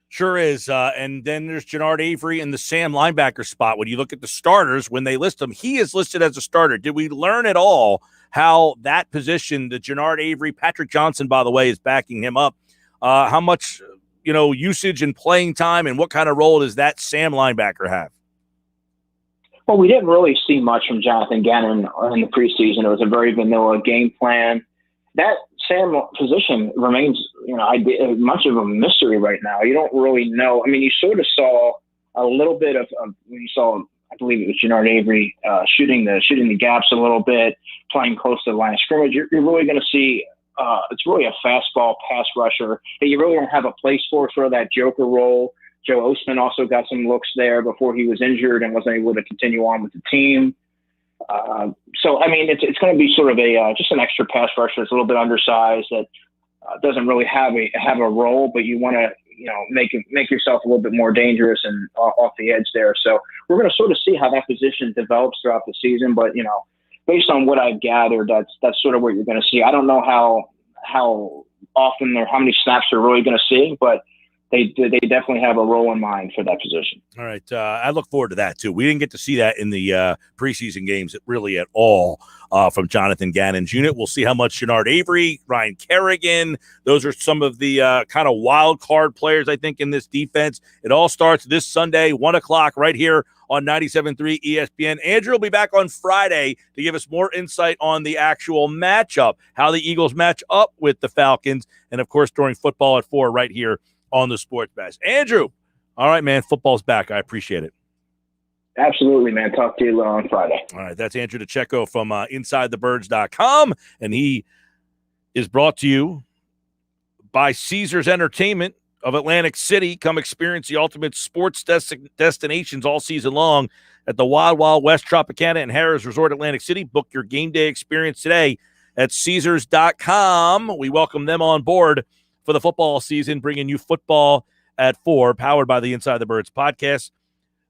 S1: Sure is. And then there's Jannard Avery in the Sam linebacker spot. When you look at the starters, when they list him, he is listed as a starter. Did we learn at all how that position, the Jannard Avery, Patrick Johnson, by the way, is backing him up? How much, usage and playing time, and what kind of role does that Sam linebacker have?
S7: Well, we didn't really see much from Jonathan Gannon in the preseason. It was a very vanilla game plan. That Sam position remains, much of a mystery right now. You don't really know. I mean, you sort of saw a little bit of when you saw, I believe it was Jannard Avery shooting the gaps a little bit, playing close to the line of scrimmage. You're really going to see it's really a fastball pass rusher that you really don't have a place for that joker role. Joe Ostman also got some looks there before he was injured and wasn't able to continue on with the team. So, I mean, it's going to be sort of just an extra pass rusher. It's a little bit undersized that doesn't really have a role, but you want to, make yourself a little bit more dangerous and off the edge there. So we're going to sort of see how that position develops throughout the season. But, based on what I've gathered, that's sort of what you're going to see. I don't know how often or how many snaps you're really going to see, but they definitely have a role in mind for that position.
S1: All right. I look forward to that, too. We didn't get to see that in the preseason games really at all from Jonathan Gannon's unit. We'll see how much Jannard Avery, Ryan Kerrigan, those are some of the kind of wild card players, I think, in this defense. It all starts this Sunday, 1 o'clock, right here on 97.3 ESPN. Andrew will be back on Friday to give us more insight on the actual matchup, how the Eagles match up with the Falcons, and, of course, during football at 4 right here on the Sports Bash. Andrew, all right, man, football's back. I appreciate it.
S7: Absolutely, man. Talk to you on Friday.
S1: All right, that's Andrew DeCecco from InsideTheBirds.com, and he is brought to you by Caesars Entertainment of Atlantic City. Come experience the ultimate sports destinations all season long at the Wild Wild West Tropicana and Harrah's Resort Atlantic City. Book your game day experience today at Caesars.com. We welcome them on board for the football season, bringing you football at 4, powered by the Inside the Birds podcast.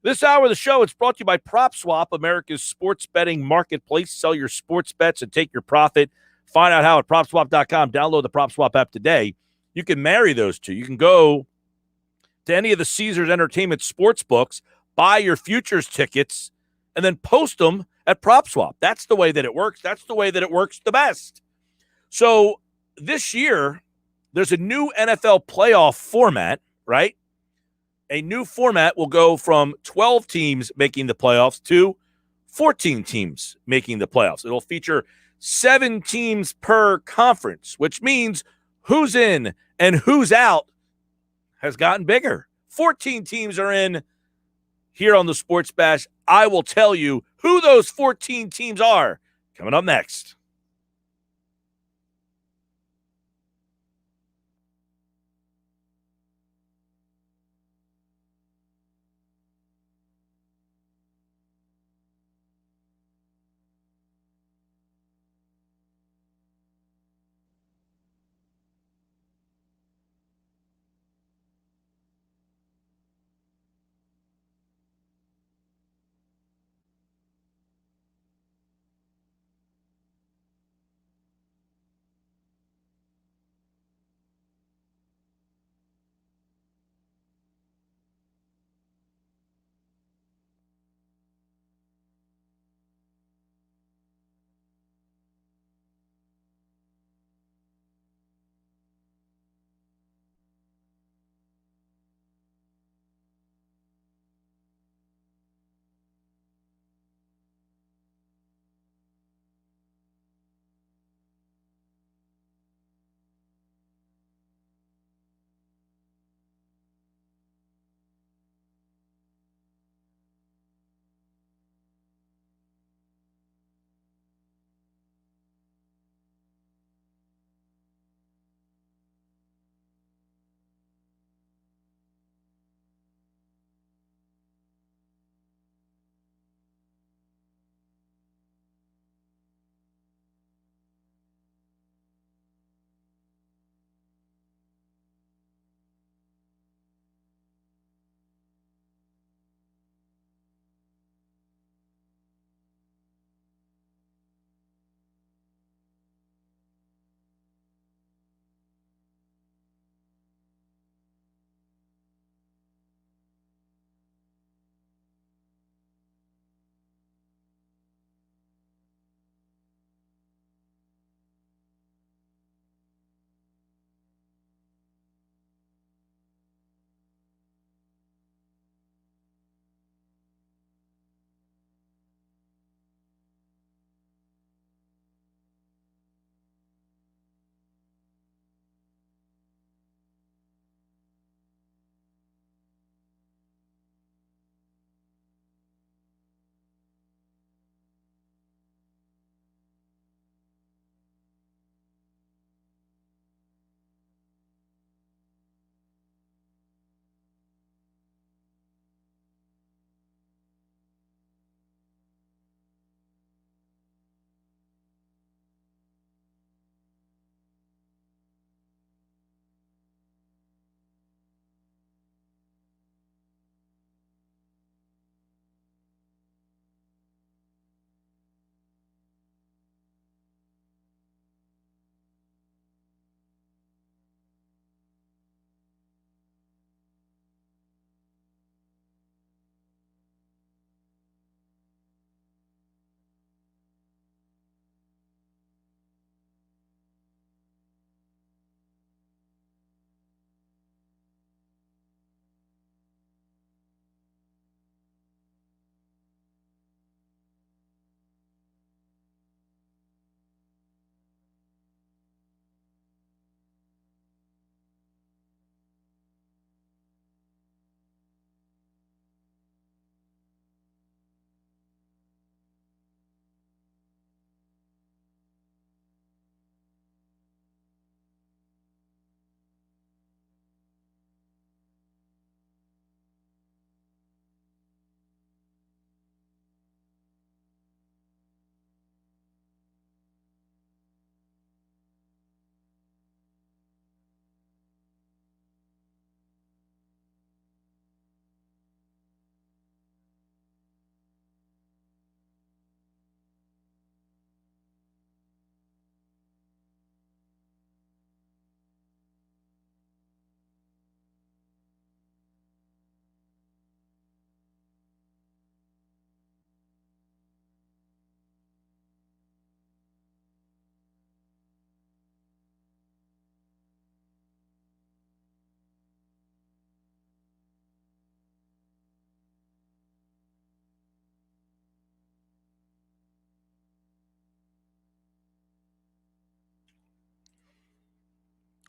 S1: This hour of the show, it's brought to you by PropSwap, America's sports betting marketplace. Sell your sports bets and take your profit. Find out how at PropSwap.com. Download the PropSwap app today. You can marry those two. You can go to any of the Caesars Entertainment sports books, buy your futures tickets, and then post them at PropSwap. That's the way that it works. That's the way that it works the best. So this year, there's a new NFL playoff format, right? A new format will go from 12 teams making the playoffs to 14 teams making the playoffs. It'll feature 7 teams per conference, which means who's in and who's out has gotten bigger. 14 teams are in here on the Sports Bash. I will tell you who those 14 teams are coming up next.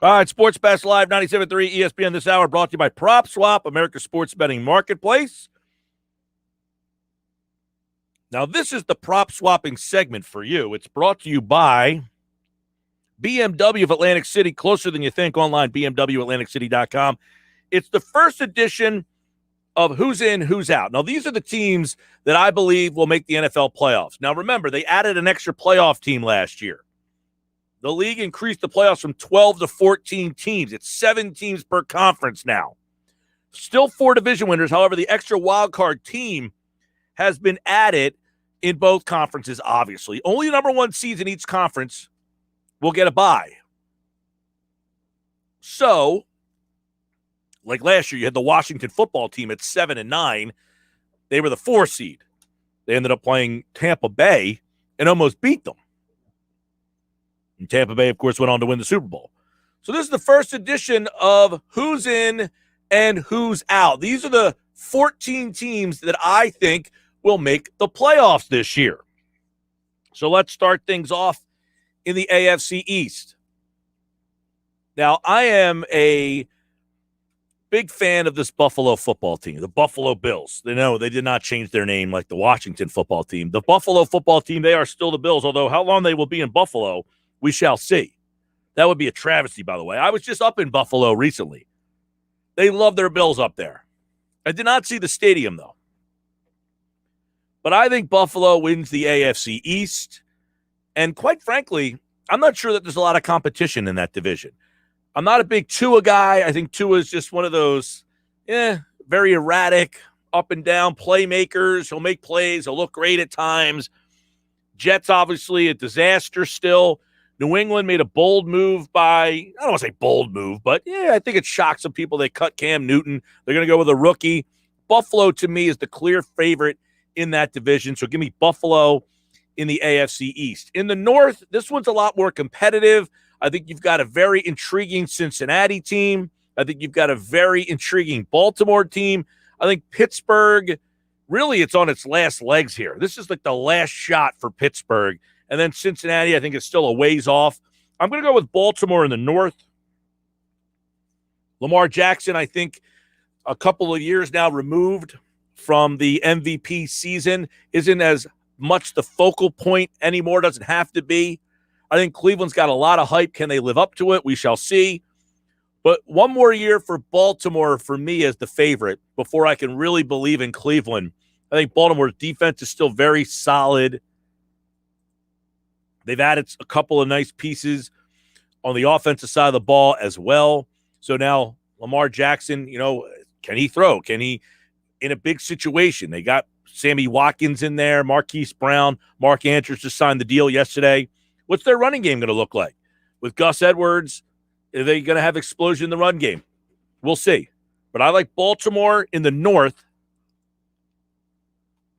S1: All right, Sports Bash Live, 97.3 ESPN this hour, brought to you by PropSwap, America's sports betting marketplace. Now, this is the prop swapping segment for you. It's brought to you by BMW of Atlantic City, closer than you think, online, bmwatlanticcity.com. It's the first edition of Who's In, Who's Out. Now, these are the teams that I believe will make the NFL playoffs. Now, remember, they added an extra playoff team last year. The league increased the playoffs from 12 to 14 teams. It's 7 teams per conference now. Still 4 division winners. However, the extra wild card team has been added in both conferences, obviously. Only the number 1 seeds in each conference will get a bye. So, like last year, you had the Washington football team at 7-9. They were the 4 seed. They ended up playing Tampa Bay and almost beat them. And Tampa Bay, of course, went on to win the Super Bowl. So this is the first edition of Who's In and Who's Out. These are the 14 teams that I think will make the playoffs this year. So let's start things off in the AFC East. Now, I am a big fan of this Buffalo football team, the Buffalo Bills. They did not change their name like the Washington football team. The Buffalo football team, they are still the Bills, although how long they will be in Buffalo, we shall see. That would be a travesty, by the way. I was just up in Buffalo recently. They love their Bills up there. I did not see the stadium, though. But I think Buffalo wins the AFC East. And quite frankly, I'm not sure that there's a lot of competition in that division. I'm not a big Tua guy. I think Tua is just one of those very erratic, up and down playmakers. He'll make plays. He'll look great at times. Jets, obviously, a disaster still. New England made a bold move I don't want to say bold move, but I think it shocked some people. They cut Cam Newton. They're going to go with a rookie. Buffalo, to me, is the clear favorite in that division. So give me Buffalo in the AFC East. In the North, this one's a lot more competitive. I think you've got a very intriguing Cincinnati team. I think you've got a very intriguing Baltimore team. I think Pittsburgh, really, it's on its last legs here. This is like the last shot for Pittsburgh. And then Cincinnati, I think, is still a ways off. I'm going to go with Baltimore in the North. Lamar Jackson, I think, a couple of years now removed from the MVP season, isn't as much the focal point anymore, doesn't have to be. I think Cleveland's got a lot of hype. Can they live up to it? We shall see. But one more year for Baltimore, for me, as the favorite before I can really believe in Cleveland. I think Baltimore's defense is still very solid. They've added a couple of nice pieces on the offensive side of the ball as well. So now Lamar Jackson, can he throw? Can he, in a big situation? They got Sammy Watkins in there, Marquise Brown, Mark Andrews just signed the deal yesterday. What's their running game going to look like? With Gus Edwards, are they going to have explosion in the run game? We'll see. But I like Baltimore in the North.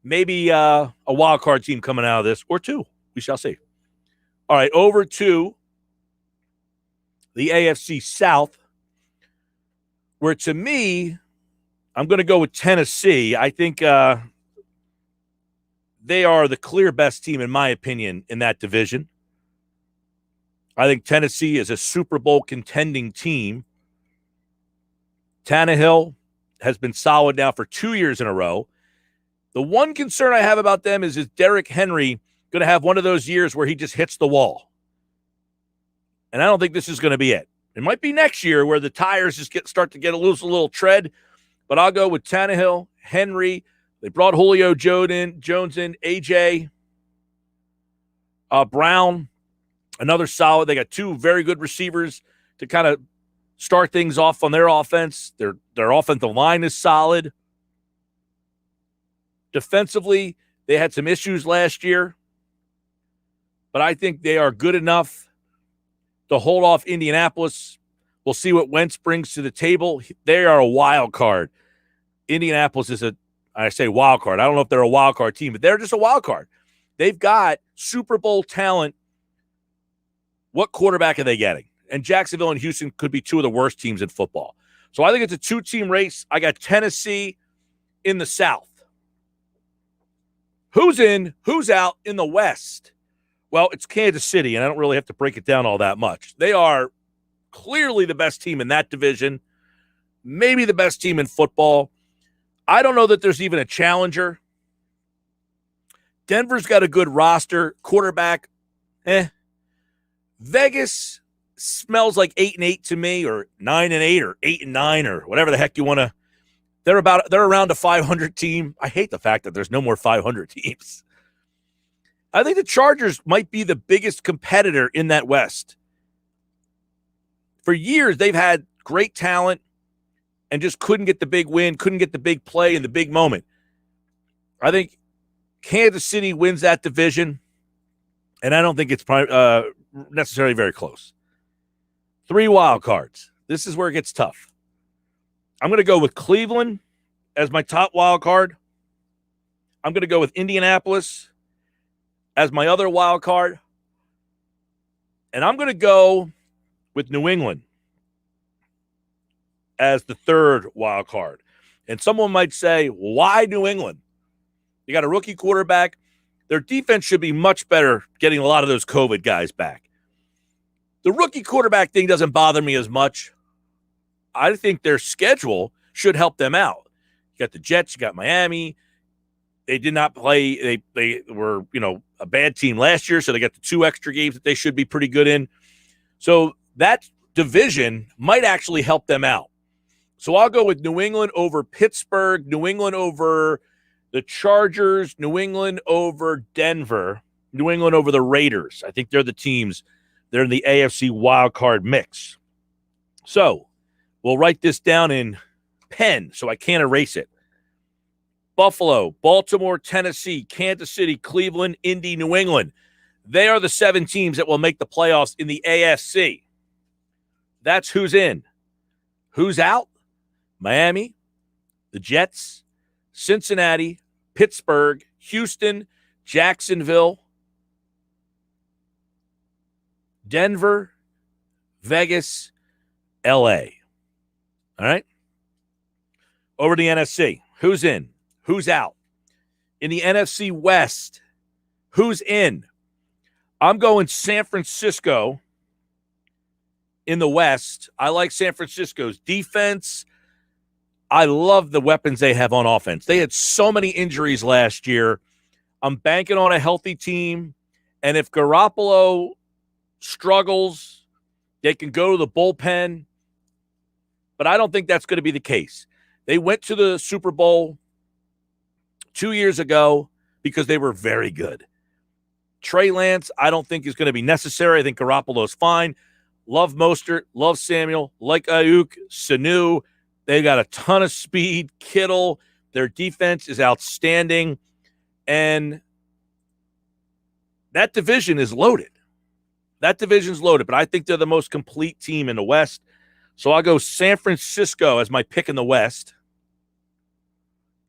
S1: Maybe a wild card team coming out of this, or 2. We shall see. All right, over to the AFC South, where to me, I'm going to go with Tennessee. I think they are the clear best team, in my opinion, in that division. I think Tennessee is a Super Bowl contending team. Tannehill has been solid now for 2 years in a row. The one concern I have about them is Derrick Henry going to have one of those years where he just hits the wall? And I don't think this is going to be it. It might be next year where the tires just start to lose a little tread, but I'll go with Tannehill, Henry. They brought Julio Jones in, A.J. Brown, another solid. They got 2 very good receivers to kind of start things off on their offense. Their offensive line is solid. Defensively, they had some issues last year, but I think they are good enough to hold off Indianapolis. We'll see what Wentz brings to the table. They are a wild card. Indianapolis is I say wild card. I don't know if they're a wild card team, but they're just a wild card. They've got Super Bowl talent. What quarterback are they getting? And Jacksonville and Houston could be 2 of the worst teams in football. So I think it's a 2-team race. I got Tennessee in the South. Who's in, who's out in the West? Well, it's Kansas City, and I don't really have to break it down all that much. They are clearly the best team in that division, maybe the best team in football. I don't know that there's even a challenger. Denver's got a good roster, quarterback, Vegas smells like 8-8 to me, or 9-8, or 8-9, or whatever the heck you want to. They're around a 500 team. I hate the fact that there's no more 500 teams. I think the Chargers might be the biggest competitor in that West. For years, they've had great talent and just couldn't get the big win, couldn't get the big play in the big moment. I think Kansas City wins that division, and I don't think it's necessarily very close. 3 wild cards. This is where it gets tough. I'm going to go with Cleveland as my top wild card. I'm going to go with Indianapolis as my other wild card. And I'm going to go with New England as the third wild card. And someone might say, why New England? You got a rookie quarterback. Their defense should be much better getting a lot of those COVID guys back. The rookie quarterback thing doesn't bother me as much. I think their schedule should help them out. You got the Jets, you got Miami. They did not play. They were, a bad team last year, so they got the 2 extra games that they should be pretty good in. So that division might actually help them out. So I'll go with New England over Pittsburgh, New England over the Chargers, New England over Denver, New England over the Raiders. I think they're the teams. They're in the AFC wildcard mix. So we'll write this down in pen so I can't erase it. Buffalo, Baltimore, Tennessee, Kansas City, Cleveland, Indy, New England. They are the 7 teams that will make the playoffs in the AFC. That's who's in. Who's out? Miami, the Jets, Cincinnati, Pittsburgh, Houston, Jacksonville, Denver, Vegas, LA. All right? Over to the NFC. Who's in? Who's out? In the NFC West, who's in? I'm going San Francisco in the West. I like San Francisco's defense. I love the weapons they have on offense. They had so many injuries last year. I'm banking on a healthy team. And if Garoppolo struggles, they can go to the bullpen. But I don't think that's going to be the case. They went to the Super Bowl 2 years ago because they were very good. Trey Lance, I don't think is going to be necessary. I think Garoppolo's fine. Love Mostert, love Samuel, like Ayuk, Sanu. They got a ton of speed. Kittle, their defense is outstanding. And that division is loaded. That division's loaded, but I think they're the most complete team in the West. So I'll go San Francisco as my pick in the West.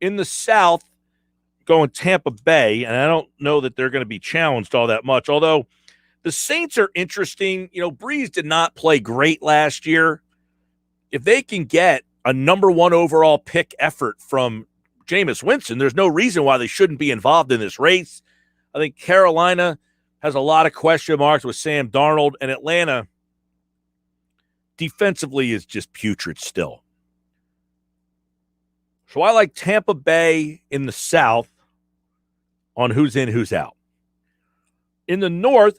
S1: In the South, going Tampa Bay, and I don't know that they're going to be challenged all that much, although the Saints are interesting. Breeze did not play great last year. If they can get a number 1 overall pick effort from Jameis Winston, there's no reason why they shouldn't be involved in this race. I think Carolina has a lot of question marks with Sam Darnold, and Atlanta defensively is just putrid still. So I like Tampa Bay in the South on who's in, who's out. In the North,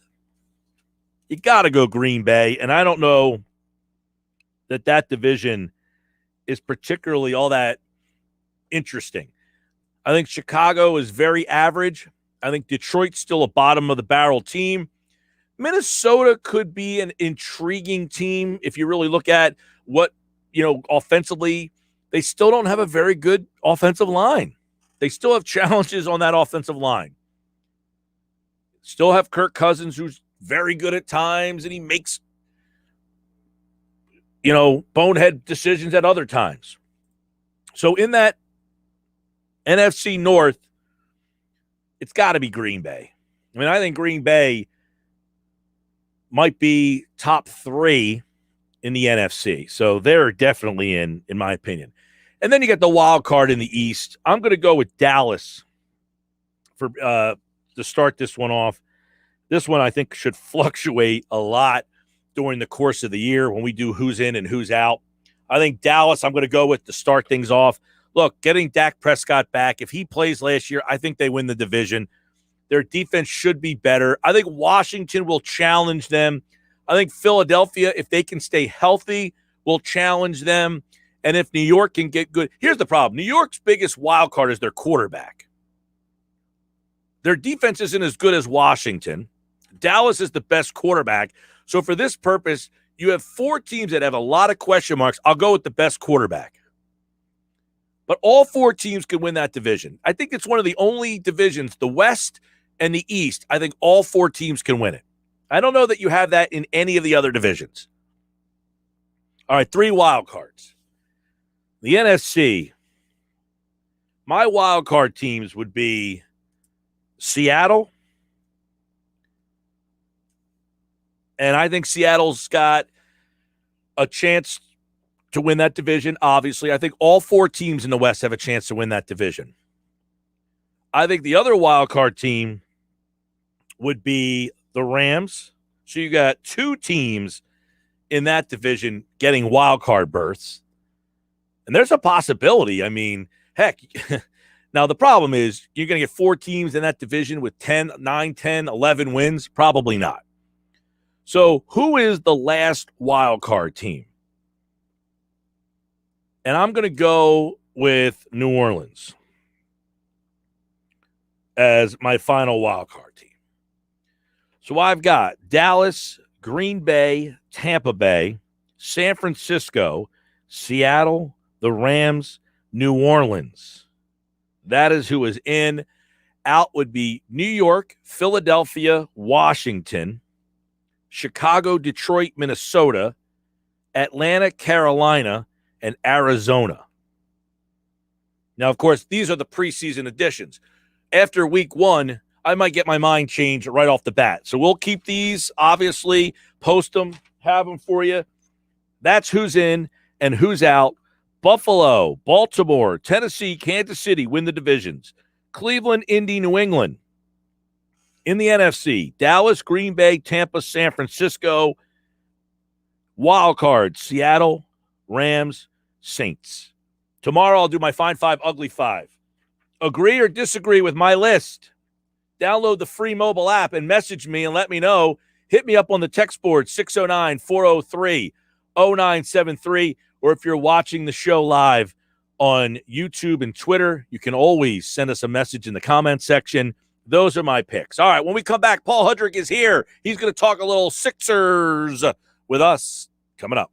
S1: you got to go Green Bay, and I don't know that division is particularly all that interesting. I think Chicago is very average. I think Detroit's still a bottom-of-the-barrel team. Minnesota could be an intriguing team if you really look at what, offensively, they still don't have a very good offensive line. They still have challenges on that offensive line. Still have Kirk Cousins, who's very good at times, and he makes, bonehead decisions at other times. So in that NFC North, it's got to be Green Bay. I think Green Bay might be top 3 in the NFC. So they're definitely in my opinion. And then you got the wild card in the East. I'm going to go with Dallas for to start this one off. This one I think should fluctuate a lot during the course of the year when we do who's in and who's out. I think Dallas, I'm going to go with to start things off. Look, getting Dak Prescott back, if he plays last year, I think they win the division. Their defense should be better. I think Washington will challenge them. I think Philadelphia, if they can stay healthy, will challenge them. And if New York can get good, here's the problem. New York's biggest wild card is their quarterback. Their defense isn't as good as Washington. Dallas is the best quarterback. So for this purpose, you have 4 teams that have a lot of question marks. I'll go with the best quarterback. But all 4 teams can win that division. I think it's one of the only divisions, the West and the East, I think all 4 teams can win it. I don't know that you have that in any of the other divisions. All right, 3 wild cards. The NFC, my wild card teams would be Seattle. And I think Seattle's got a chance to win that division, obviously. I think all 4 teams in the West have a chance to win that division. I think the other wild card team would be the Rams. So you got 2 teams in that division getting wild card berths. And there's a possibility. I mean, heck, now the problem is you're going to get 4 teams in that division with 10, 9, 10, 11 wins? Probably not. So who is the last wild card team? And I'm going to go with New Orleans as my final wild card team. So I've got Dallas, Green Bay, Tampa Bay, San Francisco, Seattle, the Rams, New Orleans. That is who is in. Out would be New York, Philadelphia, Washington, Chicago, Detroit, Minnesota, Atlanta, Carolina, and Arizona. Now, of course, these are the preseason additions. After week 1, I might get my mind changed right off the bat. So we'll keep these, obviously, post them, have them for you. That's who's in and who's out. Buffalo, Baltimore, Tennessee, Kansas City win the divisions. Cleveland, Indy, New England. In the NFC, Dallas, Green Bay, Tampa, San Francisco. Wild card, Seattle, Rams, Saints. Tomorrow I'll do my Fine 5, Ugly 5. Agree or disagree with my list? Download the free mobile app and message me and let me know. Hit me up on the text board, 609-403-0973. Or if you're watching the show live on YouTube and Twitter, you can always send us a message in the comment section. Those are my picks. All right, when we come back, Paul Hudrick is here. He's going to talk a little Sixers with us coming up.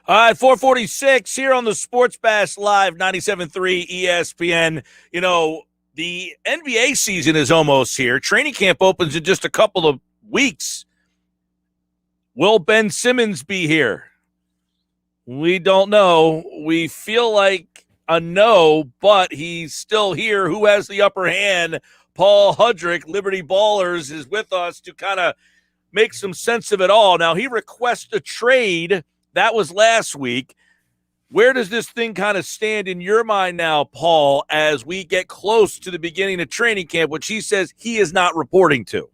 S1: All right, 446 here on the Sports Bash Live, 97.3 ESPN. You know, the NBA season is almost here. Training camp opens in just a couple of weeks. Will Ben Simmons be here? We don't know. We feel like a no, but he's still here. Who has the upper hand? Paul Hudrick, Liberty Ballers, is with us to kind of make some sense of it all. Now, he requests a trade. That was last week. Where does this thing kind of stand in your mind now, Paul, as we get close to the beginning of training camp, which he says he is not reporting to?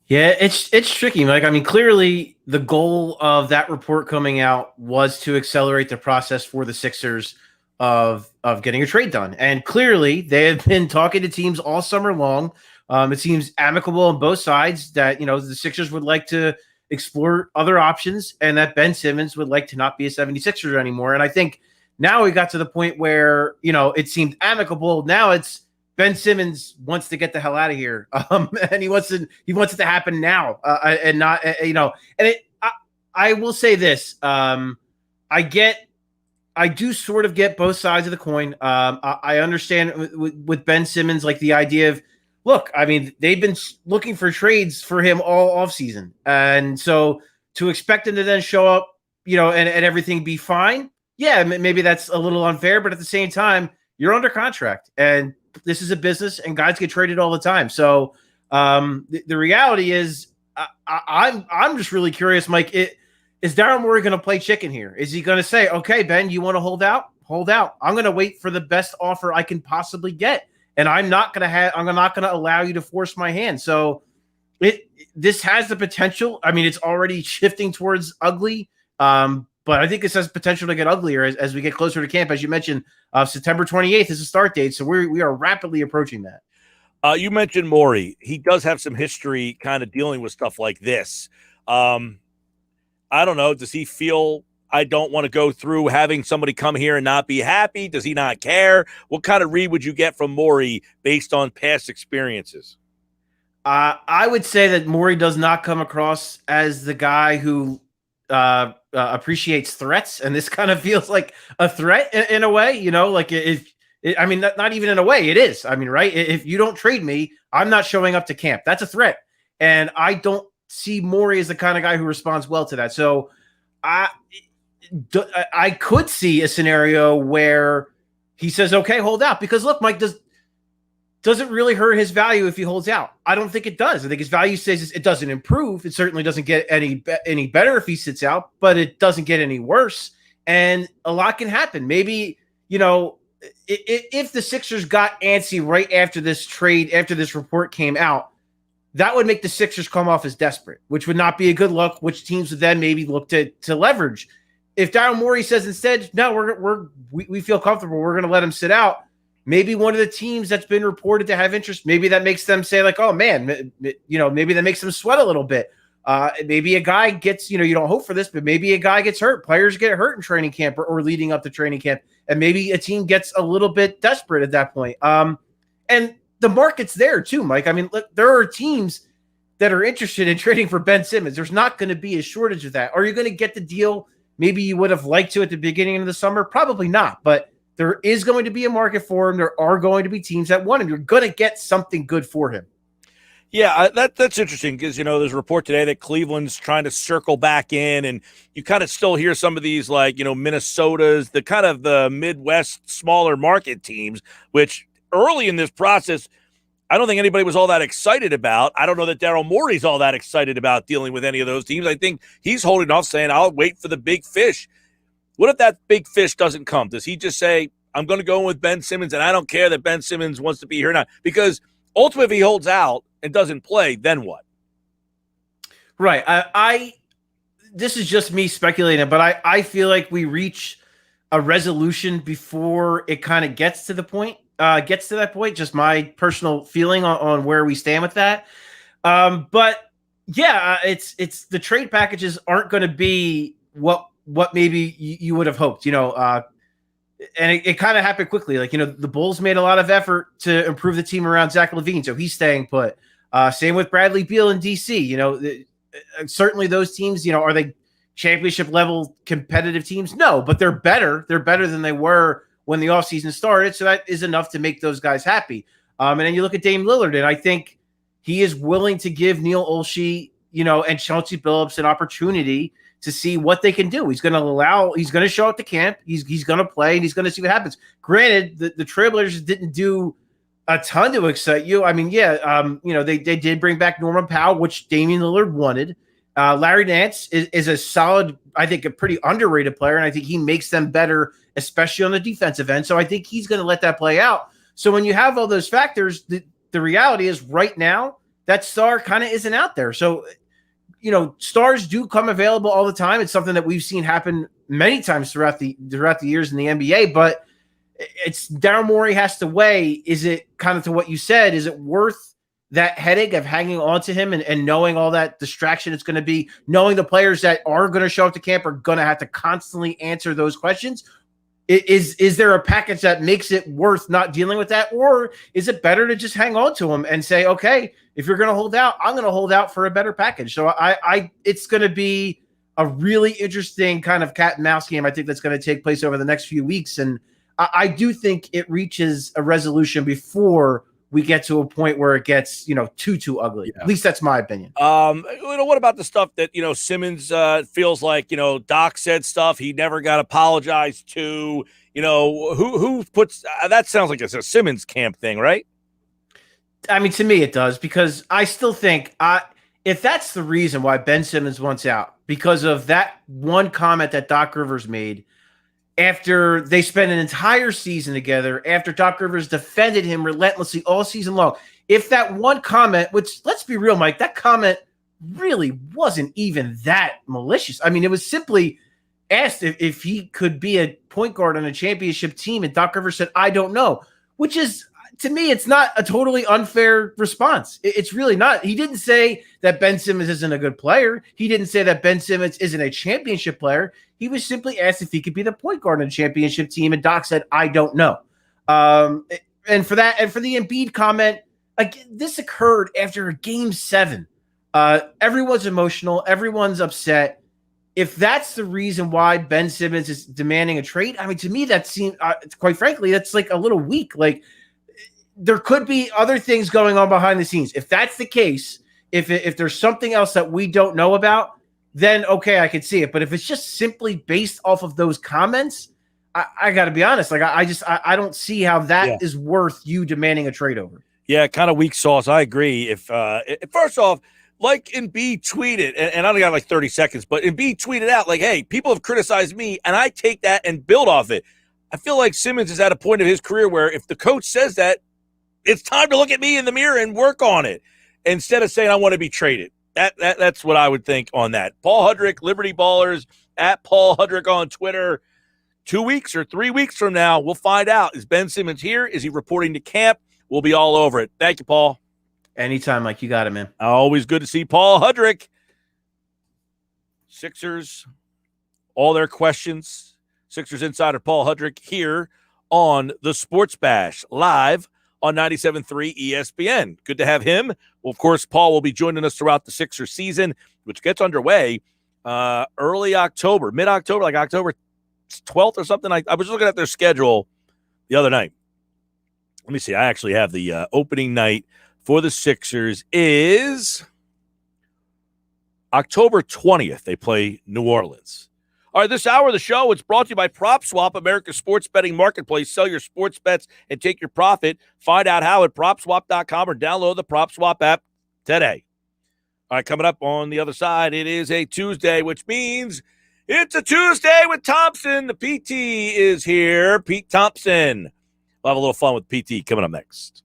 S8: Yeah, it's tricky, Mike. I mean, clearly the goal of that report coming out was to accelerate the process for the Sixers of getting a trade done. And clearly they have been talking to teams all summer long. It seems amicable on both sides that, you know, the Sixers would like to explore other options and that Ben Simmons would like to not be a 76er anymore. And I think now we got to the point where, you know, it seemed amicable. Now it's Ben Simmons wants to get the hell out of here. And he wants it to happen now and not, you know, and I will say this. I do sort of get both sides of the coin. I understand with Ben Simmons, like the idea of, look, I mean, they've been looking for trades for him all offseason. And so to expect him to then show up, you know, and everything be fine, yeah, maybe that's a little unfair. But at the same time, you're under contract. And this is a business, and guys get traded all the time. So the reality is I'm just really curious, Mike, is Daryl Morey going to play chicken here? Is he going to say, okay, Ben, you want to hold out? Hold out. I'm going to wait for the best offer I can possibly get. And I'm not going to allow you to force my hand. So this has the potential. I mean, it's already shifting towards ugly. But I think this has potential to get uglier as we get closer to camp. As you mentioned, September 28th is the start date. So we are rapidly approaching that.
S1: You mentioned Morey. He does have some history kind of dealing with stuff like this. I don't know. Does he feel I don't want to go through having somebody come here and not be happy? Does he not care? What kind of read would you get from Morey based on past experiences?
S8: I would say that Morey does not come across as the guy who appreciates threats, and this kind of feels like a threat in a way. You know, like I mean, not even in a way, it is. I mean, right? If you don't trade me, I'm not showing up to camp. That's a threat, and I don't see Morey as the kind of guy who responds well to that. So I could see a scenario where he says, okay, hold out. Because look, Mike, does it really hurt his value if he holds out? I don't think it does. I think his value says it doesn't improve. It certainly doesn't get any better if he sits out, but it doesn't get any worse. And a lot can happen. Maybe, you know, if the Sixers got antsy right after this trade, after this report came out, that would make the Sixers come off as desperate, which would not be a good look, which teams would then maybe look to leverage. If Daryl Morey says instead, no, we feel comfortable, we're going to let him sit out, maybe one of the teams that's been reported to have interest, maybe that makes them say like, oh man, you know, maybe that makes them sweat a little bit. Maybe a guy gets, you know, you don't hope for this, but maybe a guy gets hurt. Players get hurt in training camp or leading up to training camp. And maybe a team gets a little bit desperate at that point. And the market's there too, Mike. I mean, look, there are teams that are interested in trading for Ben Simmons. There's not going to be a shortage of that. Are you going to get the deal maybe you would have liked to at the beginning of the summer? Probably not, but there is going to be a market for him. There are going to be teams that want him. You're going to get something good for him.
S1: Yeah, that's interesting because, you know, there's a report today that Cleveland's trying to circle back in, and you kind of still hear some of these, like, you know, Minnesota's, the kind of the Midwest smaller market teams, which early in this process, I don't think anybody was all that excited about. I don't know that Daryl Morey's all that excited about dealing with any of those teams. I think he's holding off saying, I'll wait for the big fish. What if that big fish doesn't come? Does he just say, I'm going to go in with Ben Simmons, and I don't care that Ben Simmons wants to be here or not? Because ultimately, if he holds out and doesn't play, then what?
S8: Right. This is just me speculating, but I feel like we reach a resolution before it kind of gets to that point. Just my personal feeling on where we stand with that. But yeah, it's the trade packages aren't going to be what maybe you would have hoped, you know, and it kind of happened quickly. Like, you know, the Bulls made a lot of effort to improve the team around Zach LaVine, so he's staying put. Same with Bradley Beal in DC. You know, certainly those teams, you know, are they championship level competitive teams? No, but they're better. They're better than they were when the offseason started. So that is enough to make those guys happy. And then you look at Dame Lillard, and I think he is willing to give Neil Olshey, and Chauncey Billups an opportunity to see what they can do. He's going to show up to camp. He's going to play, and he's going to see what happens. Granted, the Trailblazers didn't do a ton to excite you. I mean, they did bring back Norman Powell, which Damian Lillard wanted. Larry Nance is a solid, I think, a pretty underrated player, and I think he makes them better, especially on the defensive end. So I think he's going to let that play out. So when you have all those factors, the reality is right now that star kind of isn't out there. So, stars do come available all the time. It's something that we've seen happen many times throughout the years in the NBA, but it's Daryl Morey has to weigh, is it kind of to what you said, is it worth that headache of hanging on to him and knowing all that distraction it's going to be, knowing the players that are going to show up to camp are going to have to constantly answer those questions? Is there a package that makes it worth not dealing with that? Or is it better to just hang on to him and say, okay, if you're going to hold out, I'm going to hold out for a better package. So it's going to be a really interesting kind of cat and mouse game. I think that's going to take place over the next few weeks. And I do think it reaches a resolution before we get to a point where it gets, too ugly. Yeah. At least that's my opinion.
S1: What about the stuff that, Simmons feels like, Doc said stuff he never got apologized to, who puts that sounds like it's a Simmons camp thing, right?
S8: I mean, to me, it does, because I still think if that's the reason why Ben Simmons wants out, because of that one comment that Doc Rivers made after they spent an entire season together, after Doc Rivers defended him relentlessly all season long. If that one comment, which, let's be real, Mike, that comment really wasn't even that malicious. I mean, it was simply asked if he could be a point guard on a championship team, and Doc Rivers said, I don't know, which is, to me, it's not a totally unfair response. It's really not. He didn't say that Ben Simmons isn't a good player. He didn't say that Ben Simmons isn't a championship player. He was simply asked if he could be the point guard on a championship team, and Doc said, I don't know. And for that, and for the Embiid comment, again, this occurred after Game 7. Everyone's emotional. Everyone's upset. If that's the reason why Ben Simmons is demanding a trade, I mean, to me, that seems, quite frankly, that's like a little weak. Like, there could be other things going on behind the scenes. If that's the case, if there's something else that we don't know about, then okay, I could see it. But if it's just simply based off of those comments, I got to be honest. Like, I don't see how that is worth you demanding a trade over.
S1: Yeah, kind of weak sauce. I agree. If first off, like Embiid tweeted, and I only got like 30 seconds, but Embiid tweeted out like, hey, people have criticized me, and I take that and build off it. I feel like Simmons is at a point of his career where if the coach says that, it's time to look at me in the mirror and work on it instead of saying I want to be traded. That's what I would think on that. Paul Hudrick, Liberty Ballers, at Paul Hudrick on Twitter. 2 weeks or 3 weeks from now, we'll find out. Is Ben Simmons here? Is he reporting to camp? We'll be all over it. Thank you, Paul.
S8: Anytime, Mike. You got it, man.
S1: Always good to see Paul Hudrick. Sixers, all their questions. Sixers insider Paul Hudrick here on the Sports Bash live on 97.3 ESPN. Good to have him. Well, of course, Paul will be joining us throughout the Sixers season, which gets underway early October, mid-October, like October 12th or something. I was looking at their schedule the other night. Let me see. I actually have the opening night for the Sixers is October 20th. They play New Orleans. All right, this hour of the show, it's brought to you by PropSwap, America's sports betting marketplace. Sell your sports bets and take your profit. Find out how at PropSwap.com or download the PropSwap app today. All right, coming up on the other side, it is a Tuesday, which means it's a Tuesday with Thompson. The PT is here. Pete Thompson. We'll have a little fun with PT coming up next.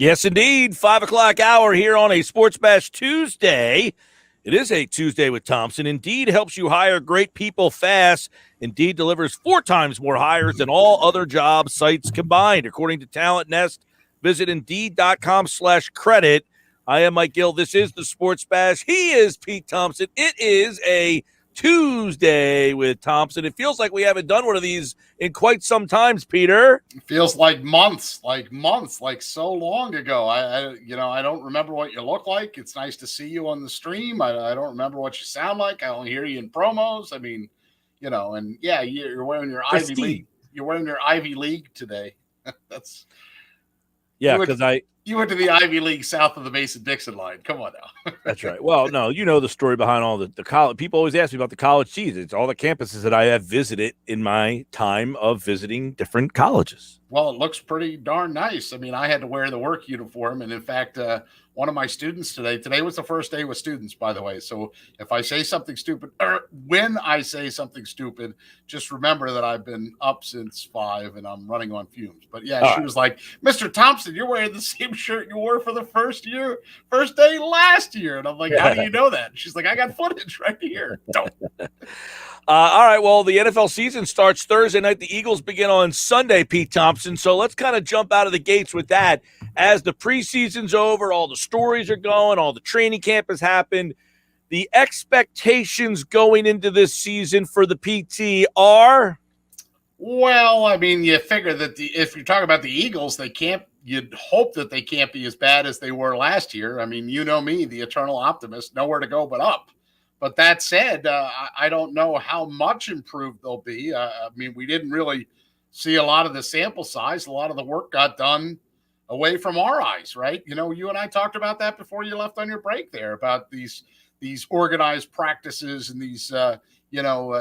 S1: Yes, indeed. 5 o'clock hour here on a Sports Bash Tuesday. It is a Tuesday with Thompson. Indeed helps you hire great people fast. Indeed delivers 4 times more hires than all other job sites combined. According to Talent Nest, visit Indeed.com/credit. I am Mike Gill. This is the Sports Bash. He is Pete Thompson. It is a Tuesday with Thompson. It feels like we haven't done one of these in quite some times, Peter.
S9: It feels like months, like so long ago. I don't remember what you look like. It's nice to see you on the stream. I don't remember what you sound like. I only hear you in promos. I mean, and yeah, you're wearing your Ivy League. You're wearing your Ivy League today. That's
S1: because
S9: you went to the Ivy League south of the Mason-Dixon line. Come on now.
S1: That's right. Well, no, you know the story behind all the college. People always ask me about the college season. It's all the campuses that I have visited in my time of visiting different colleges.
S9: Well, it looks pretty darn nice. I mean, I had to wear the work uniform. And in fact, one of my students today was the first day with students, by the way. So if I say something stupid, or when I say something stupid, just remember that I've been up since 5 and I'm running on fumes. But yeah, she was like, Mr. Thompson, you're wearing the same shirt you wore for the first day last year. And I'm like, how do you know that? She's like, I got footage right here. Don't.
S1: All right, well, the NFL season starts Thursday night. The Eagles begin on Sunday, Pete Thompson. So let's kind of jump out of the gates with that. As the preseason's over, all the stories are going, all the training camp has happened. The expectations going into this season for the PT are?
S9: Well, I mean, you figure that if you're talking about the Eagles, you'd hope that they can't be as bad as they were last year. I mean, you know me, the eternal optimist, nowhere to go but up. But that said, I don't know how much improved they'll be. I mean, we didn't really see a lot of the sample size. A lot of the work got done away from our eyes, right? You and I talked about that before you left on your break there, about these organized practices and these,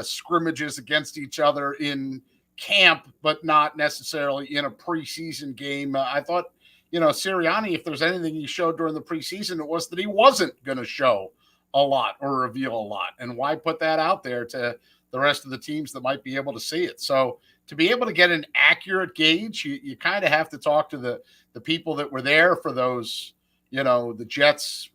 S9: scrimmages against each other in camp, but not necessarily in a preseason game. I thought, Sirianni, if there's anything he showed during the preseason, it was that he wasn't going to show a lot or reveal a lot. And why put that out there to the rest of the teams that might be able to see it? So to be able to get an accurate gauge, you kind of have to talk to the people that were there for those, the Jets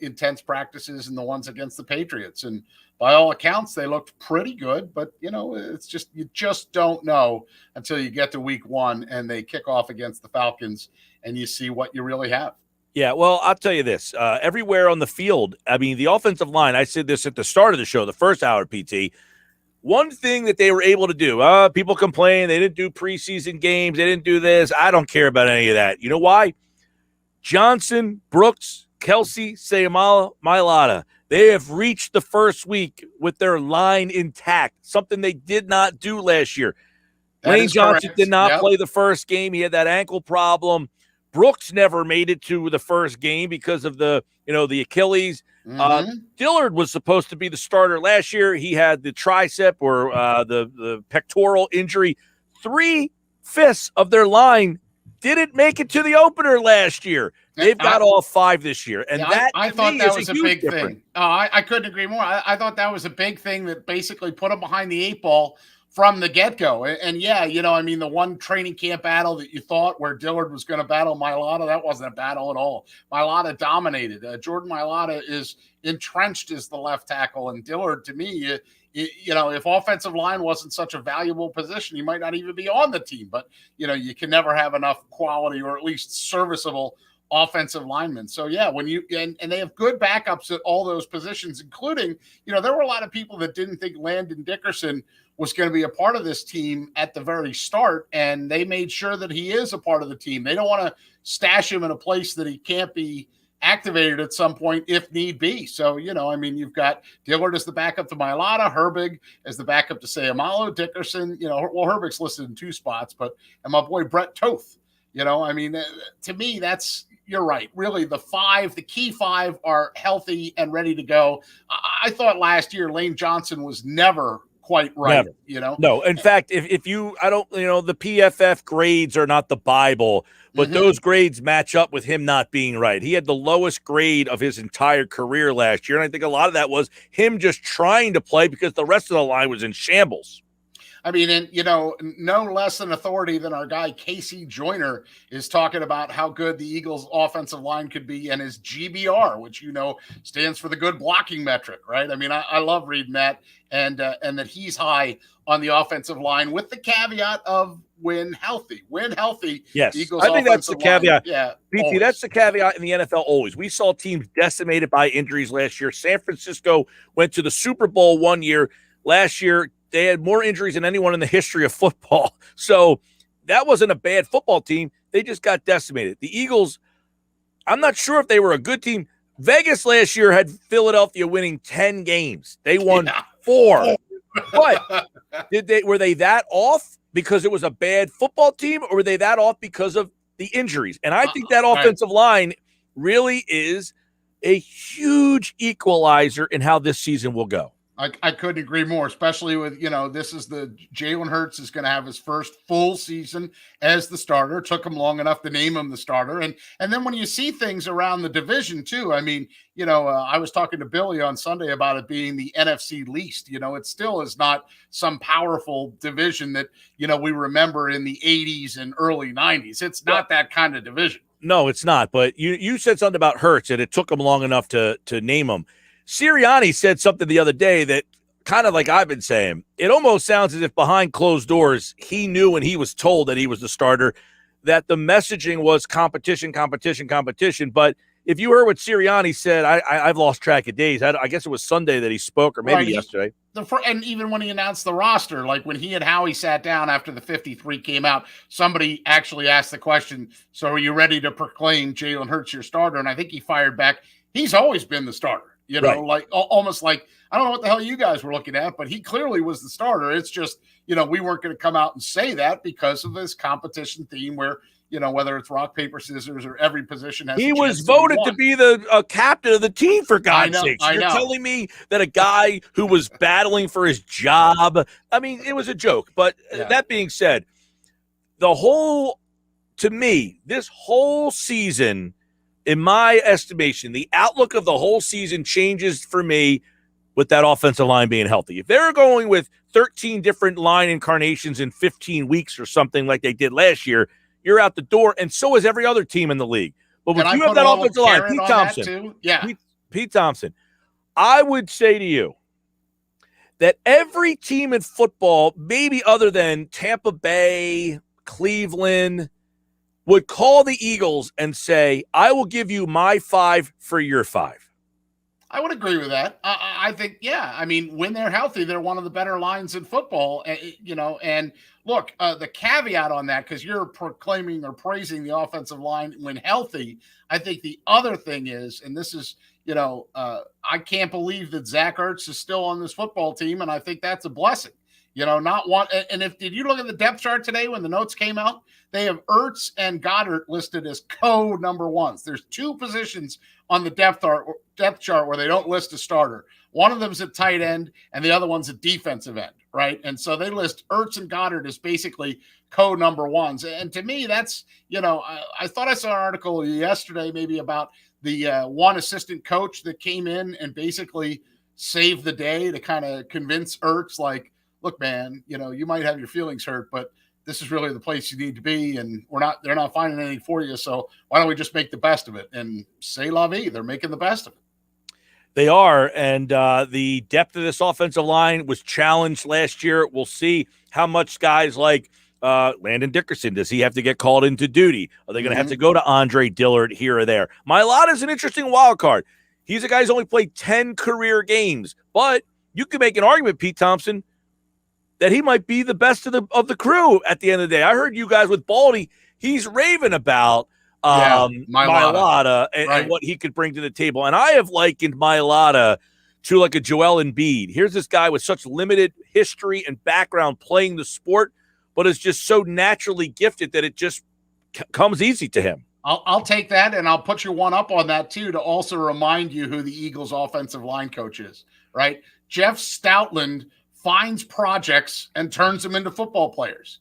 S9: intense practices and the ones against the Patriots. And by all accounts, they looked pretty good, but it's just, you just don't know until you get to week 1 and they kick off against the Falcons and you see what you really have.
S1: Yeah, well, I'll tell you this. Everywhere on the field, I mean, the offensive line, I said this at the start of the show, the first hour, PT, one thing that they were able to do, people complain they didn't do preseason games, they didn't do this. I don't care about any of that. You know why? Johnson, Brooks, Kelsey, Sayamala, Mailata, they have reached the first week with their line intact, something they did not do last year. Lane Johnson did not play the first game. He had that ankle problem. Brooks never made it to the first game because of the Achilles. Dillard was supposed to be the starter last year. He had the tricep or the pectoral injury. 3/5 of their line didn't make it to the opener last year. They've got all 5 this year. And
S9: I thought that was a big thing. I couldn't agree more. I thought that was a big thing that basically put them behind the 8 ball from the get-go. And yeah, the one training camp battle that you thought where Dillard was going to battle Mailata, that wasn't a battle at all. Mailata dominated. Jordan Mailata is entrenched as the left tackle, and Dillard, to me, if offensive line wasn't such a valuable position, he might not even be on the team. But, you can never have enough quality or at least serviceable offensive linemen. So yeah, when and they have good backups at all those positions, including, there were a lot of people that didn't think Landon Dickerson was going to be a part of this team at the very start, and they made sure that he is a part of the team. They don't want to stash him in a place that he can't be activated at some point if need be. So, you've got Dillard as the backup to Mailata, Herbig as the backup to Sayamalo, Dickerson, Herbig's listed in 2 spots, and my boy Brett Toth, to me, you're right. Really, the key 5 are healthy and ready to go. I thought last year Lane Johnson was never quite right. Never.
S1: No, in fact, the PFF grades are not the Bible, but those grades match up with him not being right. He had the lowest grade of his entire career last year, and I think a lot of that was him just trying to play because the rest of the line was in shambles.
S9: I mean, and no less an authority than our guy Casey Joyner is talking about how good the Eagles' offensive line could be, and his GBR, which stands for the good blocking metric, right? I mean, I love reading that, and that he's high on the offensive line, with the caveat of when healthy.
S1: Yes,
S9: Eagles
S1: I think that's the caveat.
S9: Yeah,
S1: BT, that's the caveat in the NFL always. We saw teams decimated by injuries last year. San Francisco went to the Super Bowl one year. Last year, they had more injuries than anyone in the history of football. So that wasn't a bad football team. They just got decimated. The Eagles, I'm not sure if they were a good team. Vegas last year had Philadelphia winning 10 games. They won 4. But were they that off because it was a bad football team, or were they that off because of the injuries? And I think that offensive line really is a huge equalizer in how this season will go.
S9: I couldn't agree more, especially with, this is Jalen Hurts is going to have his first full season as the starter. It took him long enough to name him the starter. And then when you see things around the division too, I mean, I was talking to Billy on Sunday about it being the NFC least. It still is not some powerful division that, we remember in the 80s and early 90s. It's not that kind of division.
S1: No, it's not. But you said something about Hurts, and it took him long enough to name him. Sirianni said something the other day that kind of like I've been saying. It almost sounds as if behind closed doors, he knew and he was told that he was the starter, that the messaging was competition. But if you heard what Sirianni said, I've lost track of days. I guess it was Sunday that he spoke, or maybe yesterday.
S9: And even when he announced the roster, like when he and Howie sat down after the 53 came out, somebody actually asked the question, so are you ready to proclaim Jalen Hurts your starter? And I think he fired back, he's always been the starter. Like almost like, I don't know what the hell you guys were looking at, but he clearly was the starter. It's just, we weren't going to come out and say that because of this competition theme where, whether it's rock, paper, scissors, or every position has.
S1: He was voted to be the captain of the team, for God's sake. You're telling me that a guy who was battling for his job, I mean, it was a joke. But that being said, to me, this whole season, in my estimation, the outlook of the whole season changes for me with that offensive line being healthy. If they're going with 13 different line incarnations in 15 weeks or something like they did last year, you're out the door, and so is every other team in the league. But when you have that offensive line, Pete Thompson, I would say to you that every team in football, maybe other than Tampa Bay, Cleveland, would call the Eagles and say, I will give you my 5 for your 5.
S9: I would agree with that. I think, I mean, when they're healthy, they're one of the better lines in football, and look, the caveat on that, because you're proclaiming or praising the offensive line when healthy, I think the other thing is, and this is, I can't believe that Zach Ertz is still on this football team, and I think that's a blessing. Not one. And did you look at the depth chart today when the notes came out? They have Ertz and Goedert listed as number ones. There's 2 positions on the depth chart where they don't list a starter. One of them's at tight end, and the other one's at defensive end, right? And so they list Ertz and Goedert as basically number ones. And to me, that's, I thought I saw an article yesterday maybe about the one assistant coach that came in and basically saved the day to kind of convince Ertz, like, look, man, you might have your feelings hurt, but this is really the place you need to be, and they're not finding anything for you. So why don't we just make the best of it? And c'est la vie, they're making the best of it.
S1: They are, and the depth of this offensive line was challenged last year. We'll see how much guys like Landon Dickerson, does he have to get called into duty? Are they going to have to go to Andre Dillard here or there? Mailata is an interesting wild card. He's a guy who's only played 10 career games, but you could make an argument, Pete Thompson, that he might be the best of the crew at the end of the day. I heard you guys with Baldy, he's raving about Mailata and what he could bring to the table. And I have likened Mailata to like a Joel Embiid. Here's this guy with such limited history and background playing the sport, but is just so naturally gifted that it just comes easy to him.
S9: I'll take that, and I'll put your one up on that too, to also remind you who the Eagles offensive line coach is, right? Jeff Stoutland finds projects and turns them into football players.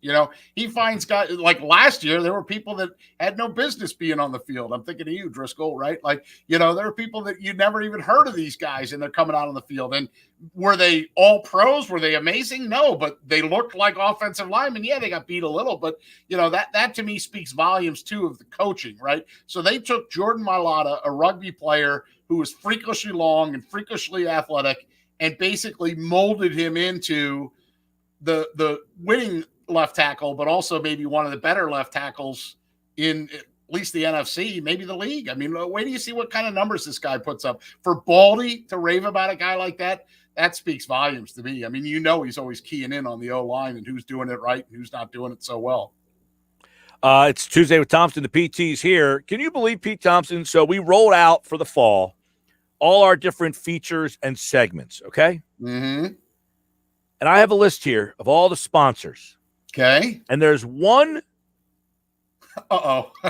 S9: He finds guys like last year, there were people that had no business being on the field. I'm thinking of you, Driscoll, right? Like, there are people that you never even heard of these guys and they're coming out on the field. And were they all pros? Were they amazing? No, but they looked like offensive linemen. Yeah, they got beat a little, but that to me speaks volumes too of the coaching, right? So they took Jordan Mailata, a rugby player who was freakishly long and freakishly athletic, and basically molded him into the winning left tackle, but also maybe one of the better left tackles in at least the NFC, maybe the league. I mean, wait till you see what kind of numbers this guy puts up. For Baldy to rave about a guy like that speaks volumes to me. I mean, he's always keying in on the O-line and who's doing it right and who's not doing it so well.
S1: It's Tuesday with Thompson. The PT's here. Can you believe Pete Thompson? So we rolled out for the fall all our different features and segments, okay?
S9: Mm-hmm.
S1: And I have a list here of all the sponsors.
S9: Okay.
S1: And there's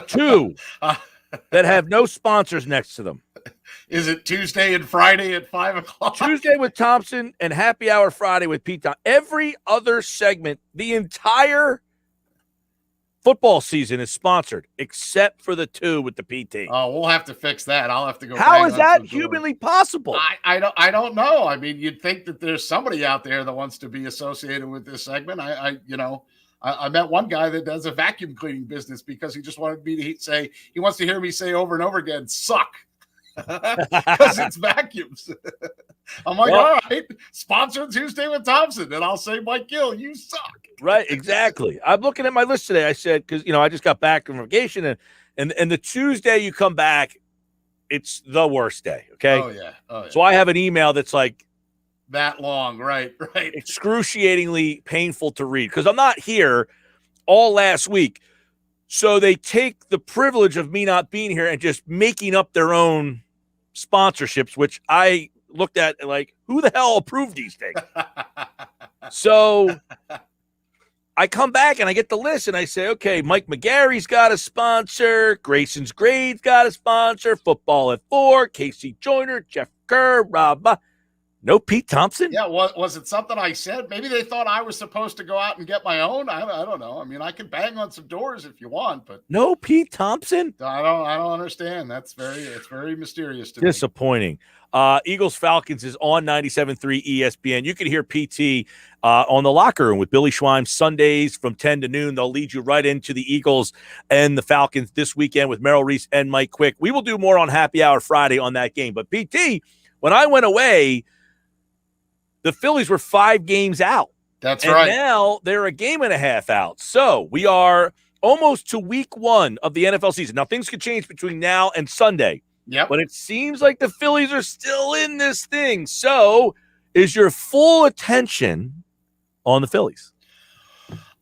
S1: two that have no sponsors next to them.
S9: Is it Tuesday and Friday at 5:00?
S1: Tuesday with Thompson and Happy Hour Friday with Pete Thompson. Every other segment, the entire football season is sponsored, except for the two with the PT.
S9: Oh, we'll have to fix that. I'll have to go.
S1: How is that humanly possible?
S9: I don't know. I mean, you'd think that there's somebody out there that wants to be associated with this segment. I met one guy that does a vacuum cleaning business because he just wanted me to say, he wants to hear me say over and over again, suck. Because it's vacuums. I'm like, all right, sponsored Tuesday with Thompson. And I'll say, Mike Gill, you suck.
S1: Right, exactly. I'm looking at my list today. I said, because, I just got back from vacation and the Tuesday you come back, it's the worst day. Okay.
S9: Oh, yeah.
S1: So I have an email that's like
S9: that long. Right.
S1: Excruciatingly painful to read because I'm not here all last week. So they take the privilege of me not being here and just making up their own sponsorships, which I looked at like, who the hell approved these things? So I come back and I get the list and I say, okay, Mike McGarry's got a sponsor. Grayson's Grades got a sponsor. Football at 4. Casey Joyner, Jeff Kerr, Rob. No Pete Thompson?
S9: Yeah, was it something I said? Maybe they thought I was supposed to go out and get my own. I don't know. I mean, I can bang on some doors if you want, but
S1: no Pete Thompson?
S9: I don't understand. It's very mysterious to me.
S1: Disappointing. Eagles Falcons is on 97.3 ESPN. You can hear PT on the Locker Room with Billy Schweim Sundays from 10 to noon. They'll lead you right into the Eagles and the Falcons this weekend with Merrill Reese and Mike Quick. We will do more on Happy Hour Friday on that game. But PT, when I went away, the Phillies were 5 games out.
S9: That's right.
S1: Now they're a game and a half out. So we are almost to week 1 of the NFL season. Now things could change between now and Sunday.
S9: Yep.
S1: But it seems like the Phillies are still in this thing. So is your full attention on the Phillies?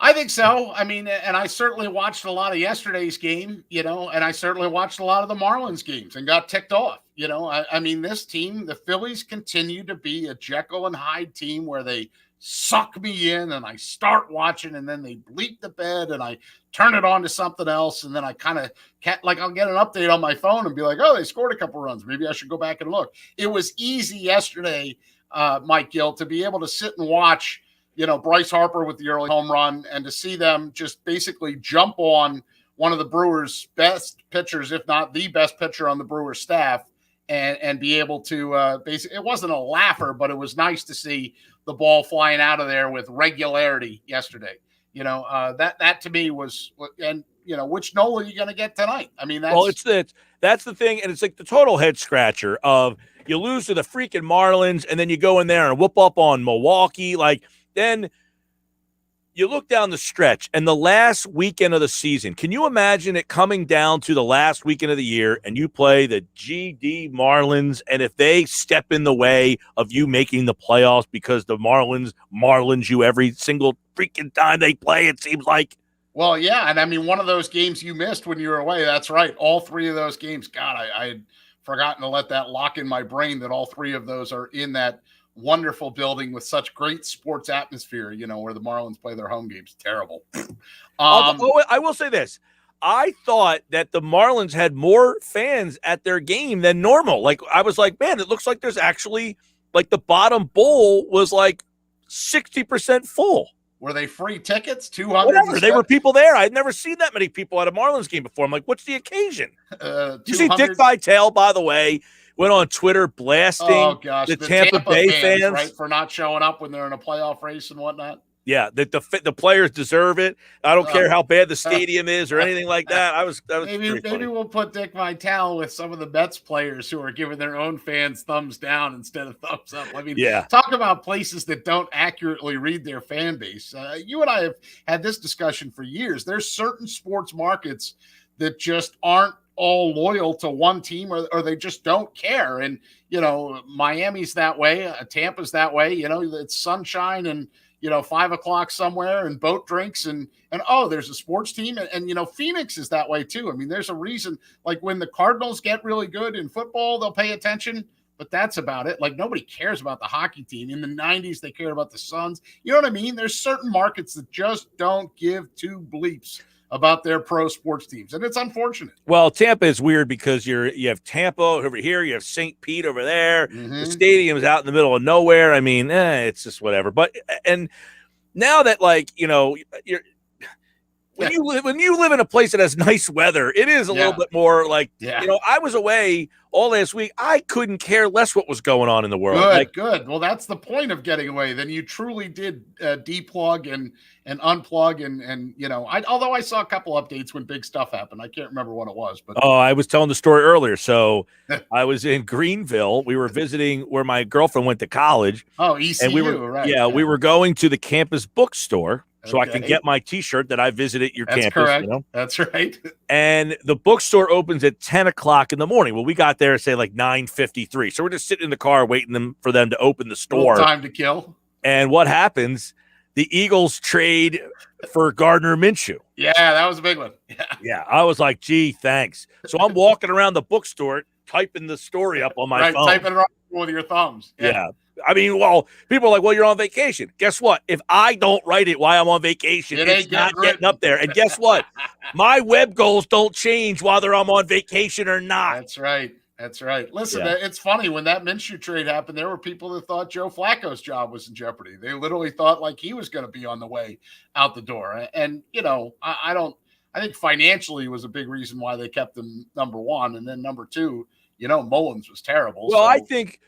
S9: I think so. I mean, and I certainly watched a lot of yesterday's game, and I certainly watched a lot of the Marlins games and got ticked off. I mean, this team, the Phillies continue to be a Jekyll and Hyde team where they suck me in and I start watching and then they bleep the bed and I turn it on to something else. And then I kind of I'll get an update on my phone and be like, oh, they scored a couple runs. Maybe I should go back and look. It was easy yesterday, Mike Gill, to be able to sit and watch, Bryce Harper with the early home run and to see them just basically jump on one of the Brewers' best pitchers, if not the best pitcher on the Brewers staff. And be able to basically, it wasn't a laugher, but it was nice to see the ball flying out of there with regularity yesterday. That to me was, and which Nola are you going to get tonight? I mean,
S1: that's the thing, and it's like the total head scratcher of you lose to the freaking Marlins, and then you go in there and whoop up on Milwaukee, then you look down the stretch and the last weekend of the season, can you imagine it coming down to the last weekend of the year and you play the GD Marlins, and if they step in the way of you making the playoffs because the Marlins you every single freaking time they play, it seems like.
S9: Well, yeah, and I mean, one of those games you missed when you were away, that's right. All 3 of those games, God, I had forgotten to let that lock in my brain that all 3 of those are in that wonderful building with such great sports atmosphere, where the Marlins play their home games. Terrible.
S1: I will say this. I thought that the Marlins had more fans at their game than normal. I was like, man, it looks like there's actually the bottom bowl was 60% full.
S9: Were they free tickets? 200?
S1: Whatever. They were people there. I'd never seen that many people at a Marlins game before. I'm like, what's the occasion? You see Dick Vitale, by the way, went on Twitter blasting the Tampa Bay fans,
S9: right, for not showing up when they're in a playoff race and whatnot.
S1: Yeah, the players deserve it. I don't care how bad the stadium is or anything like that.
S9: Maybe we'll put Dick Vitale with some of the Mets players who are giving their own fans thumbs down instead of thumbs up. I mean, talk about places that don't accurately read their fan base. You and I have had this discussion for years. There's certain sports markets that just aren't all loyal to one team, or they just don't care. And, Miami's that way. Tampa's that way. It's sunshine and, 5 o'clock somewhere and boat drinks and there's a sports team. And Phoenix is that way too. I mean, there's a reason, like when the Cardinals get really good in football, they'll pay attention, but that's about it. Like nobody cares about the hockey team. In the 90s, they cared about the Suns. You know what I mean? There's certain markets that just don't give two bleeps about their pro sports teams, and it's unfortunate.
S1: Well, Tampa is weird because you have Tampa over here, you have St. Pete over there. The stadium's out in the middle of nowhere. I mean, it's just whatever. But and now that you're when you live in a place that has nice weather, it is a little bit more like I was away all last week. I couldn't care less what was going on in the world.
S9: Good. Well, that's the point of getting away. Then you truly did deplug and unplug and although I saw a couple updates when big stuff happened. I can't remember what it was, but
S1: I was telling the story earlier. So I was in Greenville. We were visiting where my girlfriend went to college.
S9: Oh, ECU,
S1: and we were,
S9: right?
S1: Yeah, we were going to the campus bookstore. So I can get my T-shirt that I visited your campus.
S9: Correct. That's right.
S1: And the bookstore opens at 10 o'clock in the morning. Well, we got there at, say, like 9:53. So we're just sitting in the car waiting for them to open the store.
S9: Time to kill.
S1: And what happens? The Eagles trade for Gardner Minshew.
S9: Yeah, that was a big one.
S1: Yeah, I was like, gee, thanks. So I'm walking around the bookstore typing the story up on my phone.
S9: Typing it up with your thumbs.
S1: Yeah. I mean, people are like, well, you're on vacation. Guess what? If I don't write it while I'm on vacation, it's not getting up there. And guess what? My web goals don't change whether I'm on vacation or not.
S9: That's right. Listen, it's funny. When that Minshew trade happened, there were people that thought Joe Flacco's job was in jeopardy. They literally thought like he was going to be on the way out the door. And, I think financially was a big reason why they kept him number one. And then number two, Mullins was terrible.
S1: Well, I think,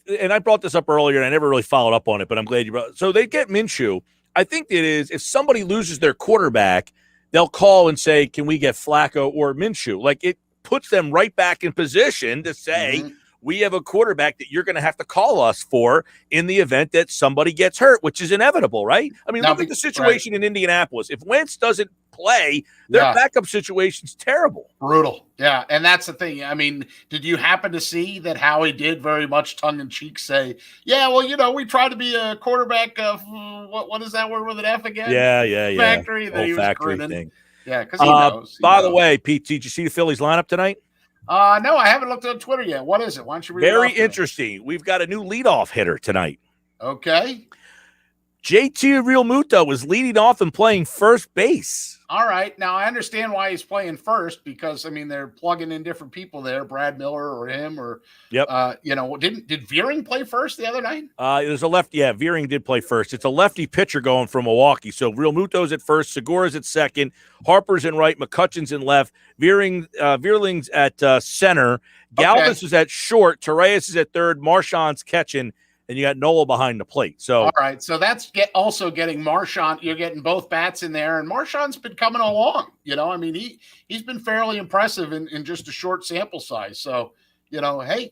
S1: and I brought this up earlier, and I never really followed up on it, but I'm glad you brought it. So they get Minshew. I think it is if somebody loses their quarterback, they'll call and say, can we get Flacco or Minshew? Like it puts them right back in position to say, we have a quarterback that you're going to have to call us for in the event that somebody gets hurt, which is inevitable, right? I mean, look at the situation in Indianapolis. If Wentz doesn't play, their backup situation's terrible.
S9: Brutal. Yeah, and that's the thing. I mean, did you happen to see that Howie did very much tongue-in-cheek say, yeah, well, we try to be a quarterback of, what is that word with an F again?
S1: Yeah.
S9: Factory. That he was
S1: factory
S9: grinning.
S1: thing.
S9: Yeah, because he knows.
S1: By the way, Pete, did you see the Phillies lineup tonight?
S9: No, I haven't looked on Twitter yet. What is it? Why don't you read it?
S1: Very interesting. We've got a new leadoff hitter tonight.
S9: Okay.
S1: JT Realmuto was leading off and playing first base.
S9: All right. Now, I understand why he's playing first because, I mean, they're plugging in different people there, Brad Miller or him or, did Veering play first the other night?
S1: There's a left. Yeah, Veering did play first. It's a lefty pitcher going from Milwaukee. So Realmuto's at first, Segura's at second, Harper's in right, McCutcheon's in left, Veerling's at center, Galvis is at short, Torreyes is at third, Marchand's catching, and you got Nola behind the plate. So
S9: all right, so that's also getting Marchand. You're getting both bats in there, and Marchand's been coming along. I mean, he's been fairly impressive in just a short sample size. So hey,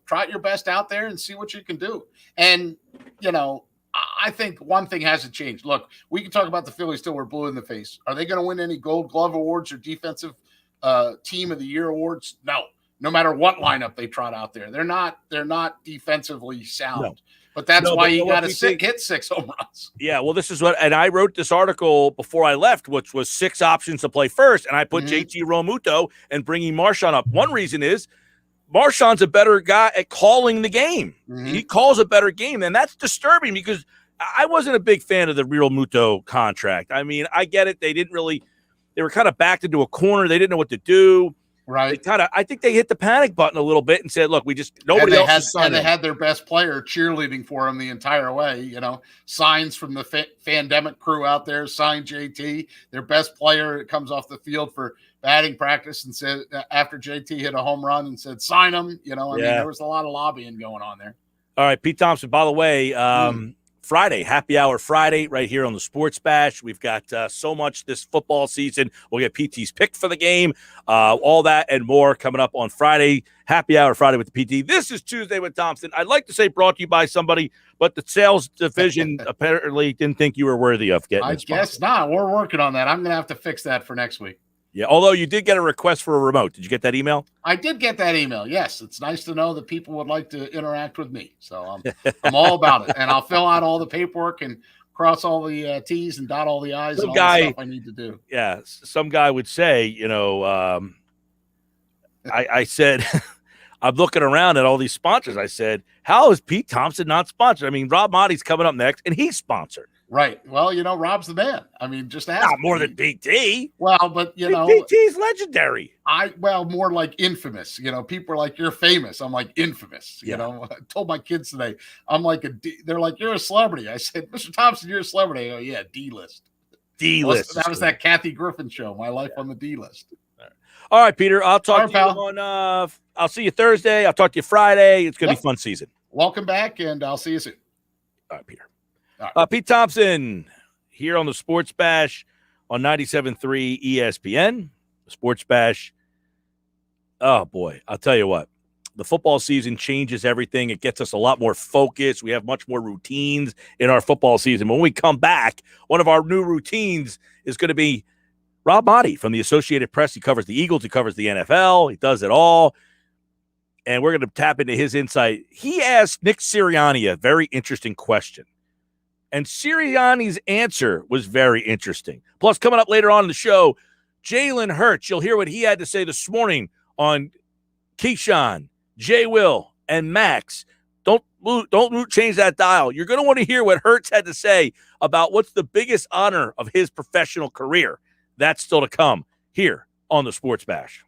S9: try your best out there and see what you can do. And I think one thing hasn't changed. Look, we can talk about the Phillies till we're blue in the face. Are they going to win any Gold Glove awards or Defensive Team of the Year awards? No. No matter what lineup they trot out there, they're not defensively sound. No. But that's why you got to hit 6 home runs.
S1: Yeah, well, this is what, and I wrote this article before I left, which was 6 options to play first, and I put JT Realmuto and bringing Marchand up. One reason is Marchand's a better guy at calling the game. He calls a better game, and that's disturbing because I wasn't a big fan of the Realmuto contract. I mean, I get it. They were kind of backed into a corner. They didn't know what to do.
S9: Right.
S1: I think they hit the panic button a little bit and said, look, nobody else is signing.
S9: And they had their best player cheerleading for him the entire way. Signs from the Fandemic crew out there, signed JT, their best player. It comes off the field for batting practice and said, after JT hit a home run and said, sign him. There was a lot of lobbying going on there.
S1: All right, Pete Thompson, by the way, Friday, Happy Hour Friday, right here on the Sports Bash. We've got so much this football season. We'll get PT's pick for the game, all that and more coming up on Friday. Happy Hour Friday with the PT. This is Tuesday with Thompson. I'd like to say brought to you by somebody, but the sales division apparently didn't think you were worthy of getting it.
S9: I guess not. We're working on that. I'm going to have to fix that for next week.
S1: Yeah, although you did get a request for a remote. Did you get that email?
S9: I did get that email. Yes, it's nice to know that people would like to interact with me. So I'm all about it. And I'll fill out all the paperwork and cross all the T's and dot all the I's and all the stuff I need to do.
S1: Yeah, some guy would say, I said, I'm looking around at all these sponsors. I said, how is Pete Thompson not sponsored? I mean, Rob Monty's coming up next, and he's sponsored.
S9: Right. Well, Rob's the man. I mean, just ask.
S1: Not more than PT.
S9: Well, but
S1: PT's legendary.
S9: More like infamous. People are like, you're famous. I'm like infamous. I told my kids today, I'm like they're like, you're a celebrity. I said, Mr. Thompson, you're a celebrity. Oh yeah, D-list.
S1: D-list.
S9: That was that Kathy Griffin show. My life on the D-list.
S1: All right, Peter. I'll talk to you on. I'll see you Thursday. I'll talk to you Friday. It's going to be fun season.
S9: Welcome back, and I'll see you soon.
S1: All right, Peter. Pete Thompson here on the Sports Bash on 97.3 ESPN. Sports Bash. Oh, boy. I'll tell you what. The football season changes everything. It gets us a lot more focused. We have much more routines in our football season. When we come back, one of our new routines is going to be Rob Motti from the Associated Press. He covers the Eagles. He covers the NFL. He does it all. And we're going to tap into his insight. He asked Nick Sirianni a very interesting question. And Sirianni's answer was very interesting. Plus, coming up later on in the show, Jalen Hurts. You'll hear what he had to say this morning on Keyshawn, Jay Will, and Max. Don't change that dial. You're going to want to hear what Hurts had to say about what's the biggest honor of his professional career. That's still to come here on the Sports Bash.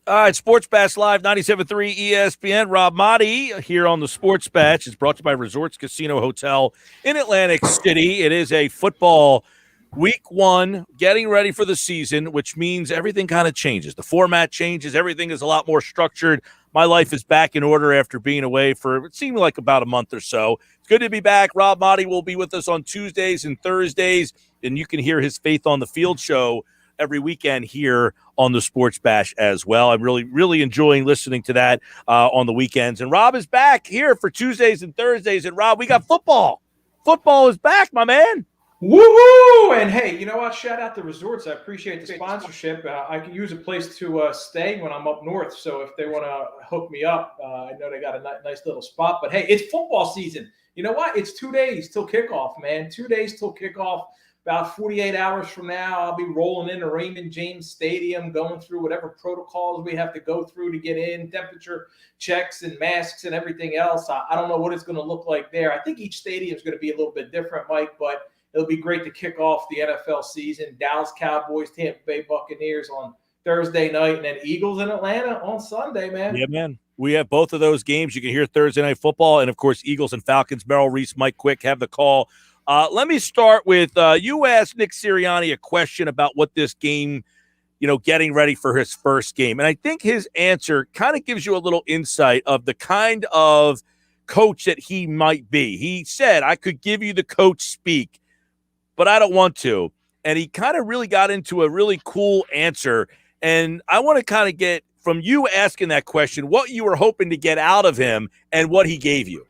S1: All right, Sports Bash Live, 97.3 ESPN. Rob Motti here on the Sports Bash. It's brought to you by Resorts Casino Hotel in Atlantic City. It is a football week one, getting ready for the season, which means everything kind of changes. The format changes. Everything is a lot more structured. My life is back in order after being away for it seemed like about a month or so. It's good to be back. Rob Motti will be with us on Tuesdays and Thursdays, and you can hear his Faith on the Field show every weekend here on the Sports Bash as well. I'm really enjoying listening to that on the weekends. And Rob is back here for Tuesdays and Thursdays. And Rob, we got football. Football is back, my man.
S10: Woo-hoo! And hey, you know what? Shout out to Resorts. I appreciate the sponsorship. I can use a place to stay when I'm up north. So if they want to hook me up, I know they got a nice little spot. But hey, it's football season. You know what? It's 2 days till kickoff, man. 2 days till kickoff. About 48 hours from now, I'll be rolling into Raymond James Stadium, going through whatever protocols we have to go through to get in, temperature checks and masks and everything else. I don't know what it's going to look like there. I think each stadium is going to be a little bit different, Mike, but it'll be great to kick off the NFL season. Dallas Cowboys, Tampa Bay Buccaneers on Thursday night, and then Eagles in Atlanta on Sunday, man.
S1: Yeah, man. We have both of those games. You can hear Thursday Night Football, and, of course, Eagles and Falcons. Merrill Reese, Mike Quick have the call. Let me start with you asked Nick Sirianni a question about what this game, getting ready for his first game. And I think his answer kind of gives you a little insight of the kind of coach that he might be. He said, I could give you the coach speak, but I don't want to. And he kind of really got into a really cool answer. And I want to kind of get from you asking that question, what you were hoping to get out of him and what he gave you.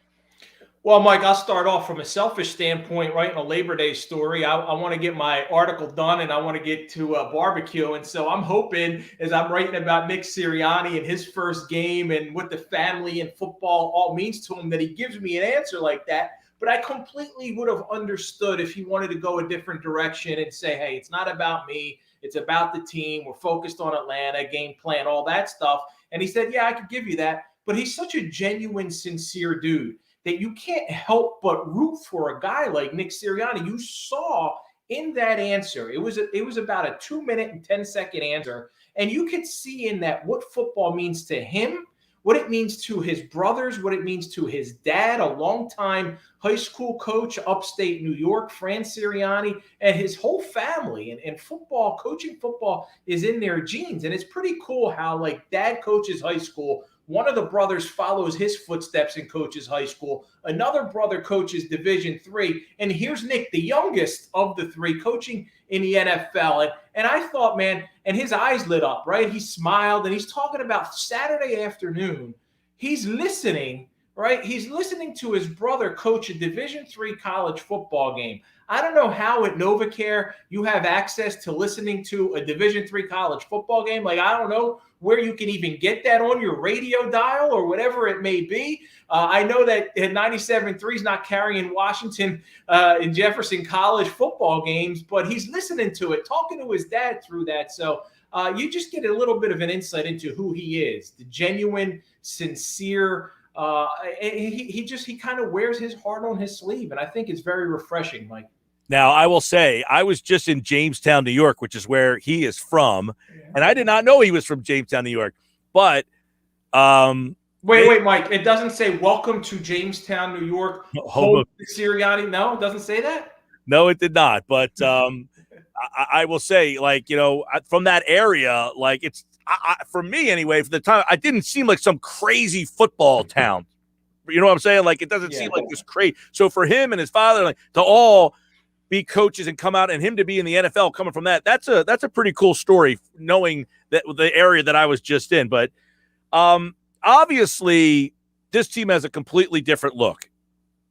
S10: Well, Mike, I'll start off from a selfish standpoint, right? In a Labor Day story, I want to get my article done and I want to get to barbecue. And so I'm hoping, as I'm writing about Nick Sirianni and his first game and what the family and football all means to him, that he gives me an answer like that. But I completely would have understood if he wanted to go a different direction and say, hey, it's not about me. It's about the team. We're focused on Atlanta, game plan, all that stuff. And he said, yeah, I could give you that. But he's such a genuine, sincere dude that you can't help but root for a guy like Nick Sirianni. You saw in that answer, it was about a 2-minute and 10-second answer, and you could see in that what football means to him, what it means to his brothers, what it means to his dad, a longtime high school coach, upstate New York, Fran Sirianni, and his whole family. And football, coaching football is in their genes. And it's pretty cool how, like, dad coaches high school. One of the brothers follows his footsteps and coaches high school. Another brother coaches Division III. And here's Nick, the youngest of the three, coaching in the NFL. And I thought, man, and his eyes lit up, right? He smiled, and he's talking about Saturday afternoon. He's listening, right? He's listening to his brother coach a Division III college football game. I don't know how at NovaCare you have access to listening to a Division III college football game. Like, I don't know where you can even get that on your radio dial or whatever it may be. I know that 97.3 is not carrying Washington and Jefferson College football games, but he's listening to it, talking to his dad through that. So you just get a little bit of an insight into who he is, the genuine, sincere. He kind of wears his heart on his sleeve, and I think it's very refreshing, Mike.
S1: Now, I will say, I was just in Jamestown, New York, which is where he is from, and I did not know he was from Jamestown, New York. But
S10: wait, Mike, it doesn't say welcome to Jamestown, New York, home of Sirianni. No, it doesn't say that?
S1: No, it did not. But I will say, like, from that area, like, it's for me anyway, for the time, it didn't seem like some crazy football town. You know what I'm saying? Like, it doesn't seem like this crazy. So for him and his father, like, to all be coaches and come out, and him to be in the NFL coming from that's a pretty cool story, knowing that the area that I was just in. But obviously this team has a completely different look.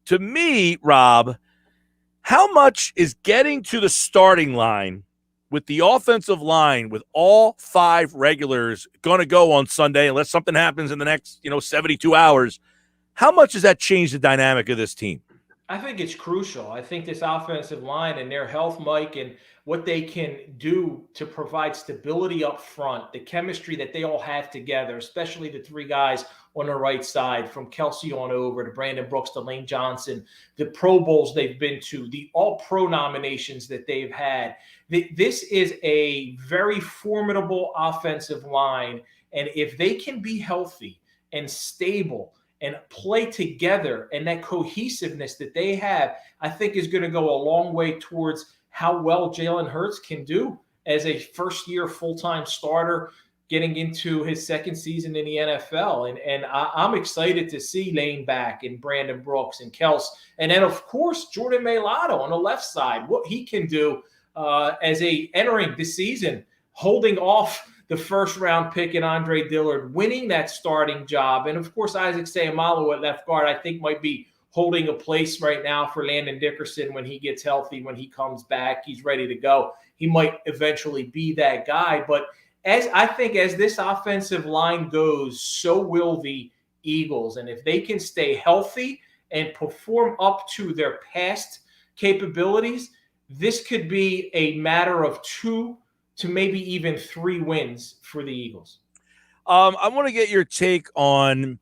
S1: To me, Rob, how much is getting to the starting line with the offensive line with all 5 regulars going to go on Sunday, unless something happens in the next 72 hours? How much does that change the dynamic of this team?
S10: I think it's crucial. I think this offensive line and their health, Mike, and what they can do to provide stability up front, the chemistry that they all have together, especially the 3 guys on the right side, from Kelsey on over to Brandon Brooks to Lane Johnson, the Pro Bowls they've been to, the All-Pro nominations that they've had. This is a very formidable offensive line. And if they can be healthy and stable and play together, and that cohesiveness that they have, I think is going to go a long way towards how well Jalen Hurts can do as a first-year full-time starter getting into his second season in the NFL. And I'm excited to see Lane back and Brandon Brooks and Kels. And then, of course, Jordan Mailata on the left side, what he can do entering this season, holding off the first-round pick in Andre Dillard, winning that starting job. And, of course, Isaac Seumalo at left guard, I think, might be holding a place right now for Landon Dickerson when he gets healthy, when he comes back. He's ready to go. He might eventually be that guy. But as this offensive line goes, so will the Eagles. And if they can stay healthy and perform up to their past capabilities, this could be a matter of 2 to maybe even 3 wins for the Eagles.
S1: I want to get your take on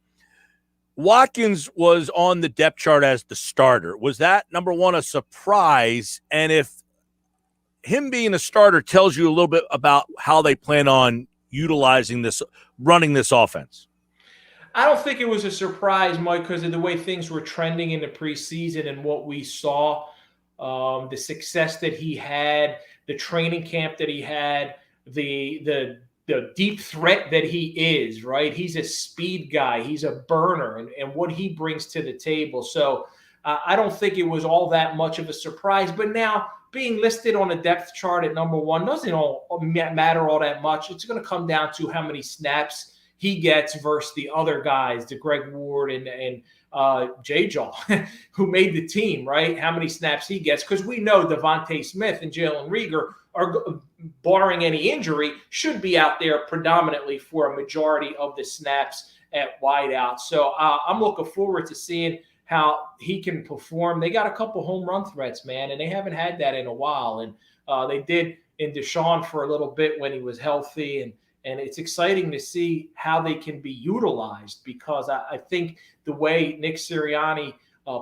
S1: Watkins was on the depth chart as the starter. Was that, number one, a surprise? And if him being a starter tells you a little bit about how they plan on utilizing this, running this offense.
S10: I don't think it was a surprise, Mike, because of the way things were trending in the preseason and what we saw, the success that he had, the training camp that he had, the deep threat that he is, right? He's a speed guy. He's a burner, and what he brings to the table. So I don't think it was all that much of a surprise. But now, being listed on a depth chart at number 1 doesn't matter all that much. It's going to come down to how many snaps he gets versus the other guys, the Greg Ward and J-Jaw, who made the team, right? How many snaps he gets. Because we know Devontae Smith and Jalen Reagor are, barring any injury, should be out there predominantly for a majority of the snaps at wideout. So I'm looking forward to seeing how he can perform. They got a couple home run threats, man, and they haven't had that in a while. And they did in Deshaun for a little bit when he was healthy. And it's exciting to see how they can be utilized, because I think the way Nick Sirianni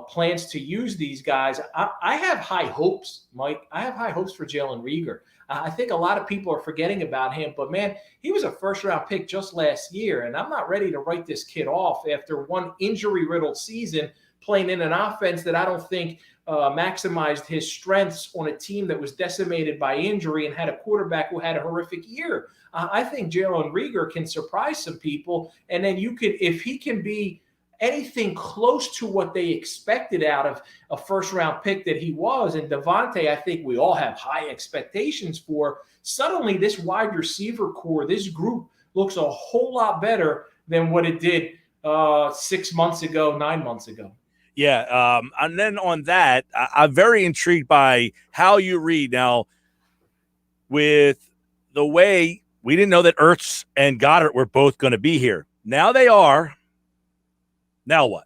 S10: plans to use these guys, I have high hopes, Mike. I have high hopes for Jalen Reagor. I think a lot of people are forgetting about him, but man, he was a first-round pick just last year, and I'm not ready to write this kid off after one injury-riddled season playing in an offense that I don't think maximized his strengths on a team that was decimated by injury and had a quarterback who had a horrific year. I think Jalen Reagor can surprise some people, and then if he can be anything close to what they expected out of a first-round pick that he was, and Devontae, I think we all have high expectations for, suddenly this wide receiver core, this group looks a whole lot better than what it did 6 months ago, 9 months ago.
S1: Yeah, and then on that, I'm very intrigued by how you read now with the way we didn't know that Ertz and Goedert were both going to be here. Now they are. Now what?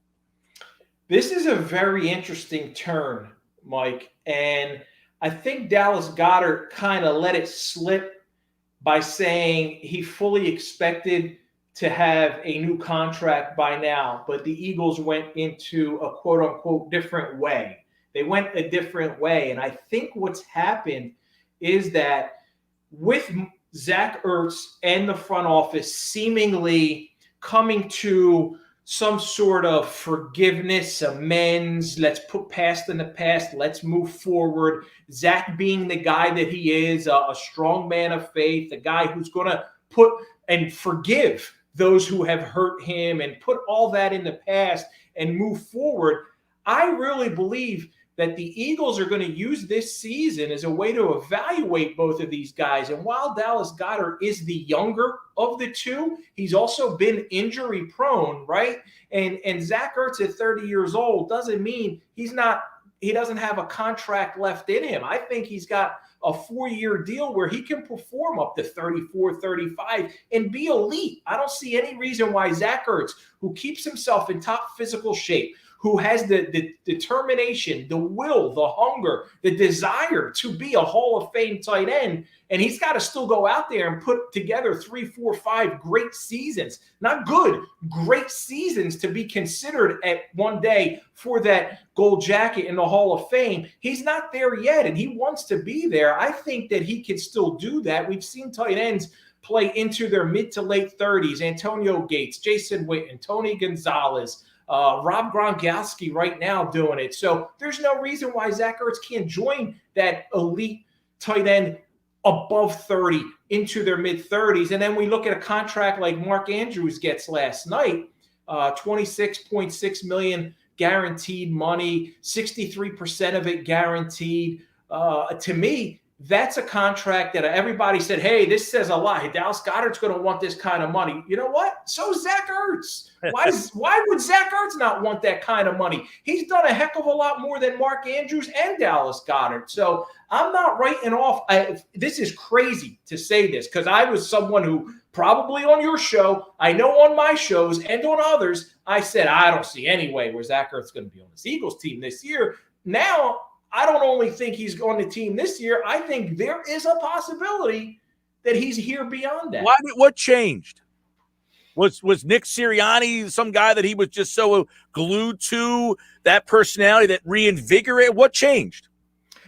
S10: This is a very interesting turn, Mike, and I think Dallas Goedert kind of let it slip by saying he fully expected to have a new contract by now, but the Eagles went into a quote-unquote different way. They went a different way, and I think what's happened is that with Zach Ertz and the front office seemingly coming to some sort of forgiveness, amends, let's put past in the past, let's move forward. Zach being the guy that he is, a strong man of faith, a guy who's going to put and forgive those who have hurt him and put all that in the past and move forward. I really believe that the Eagles are going to use this season as a way to evaluate both of these guys. And while Dallas Goedert is the younger of the two, he's also been injury prone, right? And Zach Ertz at 30 years old doesn't mean he doesn't have a contract left in him. I think he's got a 4-year deal where he can perform up to 34, 35 and be elite. I don't see any reason why Zach Ertz, who keeps himself in top physical shape, who has the determination, the will, the hunger, the desire to be a Hall of Fame tight end, and he's got to still go out there and put together 3, 4, 5 great seasons, not good, great seasons to be considered at one day for that gold jacket in the Hall of Fame. He's not there yet, and he wants to be there. I think that he can still do that. We've seen tight ends play into their mid to late 30s. Antonio Gates, Jason Witten, Tony Gonzalez, Rob Gronkowski right now doing it. So there's no reason why Zach Ertz can't join that elite tight end above 30 into their mid 30s. And then we look at a contract like Mark Andrews gets last night, $26.6 million guaranteed money, 63% of it guaranteed. To me, that's a contract that everybody said, hey, this says a lot. Hey, Dallas Goedert's going to want this kind of money. You know what? So is Zach Ertz. Why would Zach Ertz not want that kind of money? He's done a heck of a lot more than Mark Andrews and Dallas Goedert. So I'm not writing off. This is crazy to say this because I was someone who probably on your show, I know on my shows and on others, I said, I don't see any way where Zach Ertz is going to be on this Eagles team this year. Now, I don't only think he's on the team this year. I think there is a possibility that he's here beyond that.
S1: What changed? Was Nick Sirianni some guy that he was just so glued to, that personality that reinvigorated? What changed?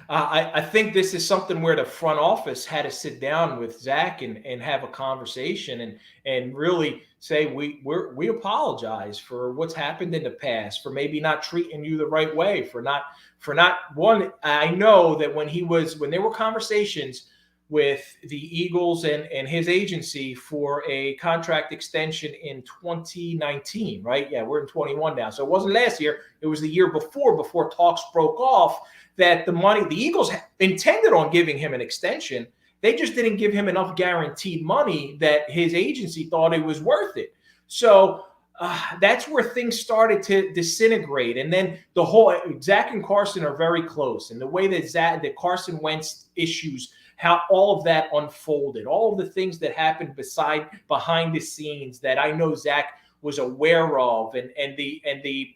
S10: I think this is something where the front office had to sit down with Zach and have a conversation and really say we apologize for what's happened in the past, for maybe not treating you the right way, for not one. I know that when there were conversations with the Eagles and his agency for a contract extension in 2019, right? Yeah, we're in 21 now. So it wasn't last year. It was the year before talks broke off, that the Eagles intended on giving him an extension. They just didn't give him enough guaranteed money that his agency thought it was worth it. So that's where things started to disintegrate. And then the whole Zach and Carson are very close. And the way that Carson Wentz issues, how all of that unfolded, all of the things that happened behind the scenes that I know Zach was aware of, and the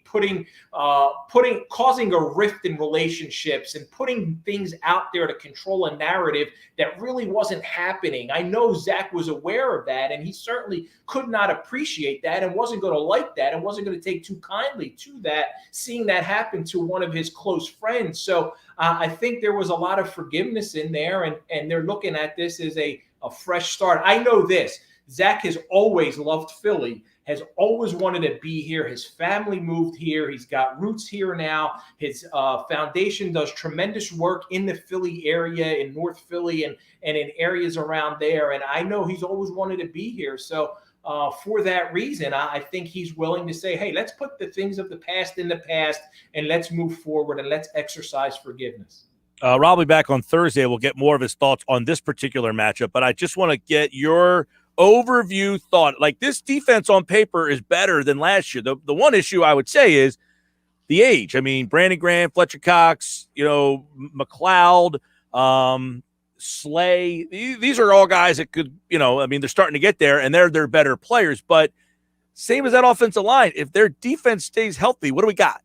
S10: causing a rift in relationships and putting things out there to control a narrative that really wasn't happening. I know Zach was aware of that, and he certainly could not appreciate that and wasn't going to like that and wasn't going to take too kindly to that, seeing that happen to one of his close friends. So I think there was a lot of forgiveness in there, and they're looking at this as a fresh start. I know this. Zach has always loved Philly, has always wanted to be here. His family moved here. He's got roots here now. His foundation does tremendous work in the Philly area, in North Philly and in areas around there. And I know he's always wanted to be here. So for that reason, I think he's willing to say, hey, let's put the things of the past in the past and let's move forward and let's exercise forgiveness.
S1: Rob will be back on Thursday. We'll get more of his thoughts on this particular matchup, but I just want to get your overview thought. Like, this defense on paper is better than last year. The one issue I would say is the age. I mean, Brandon Graham, Fletcher Cox, McLeod, Slay. These are all guys that could, they're starting to get there, and they're better players. But same as that offensive line, if their defense stays healthy, what do we got?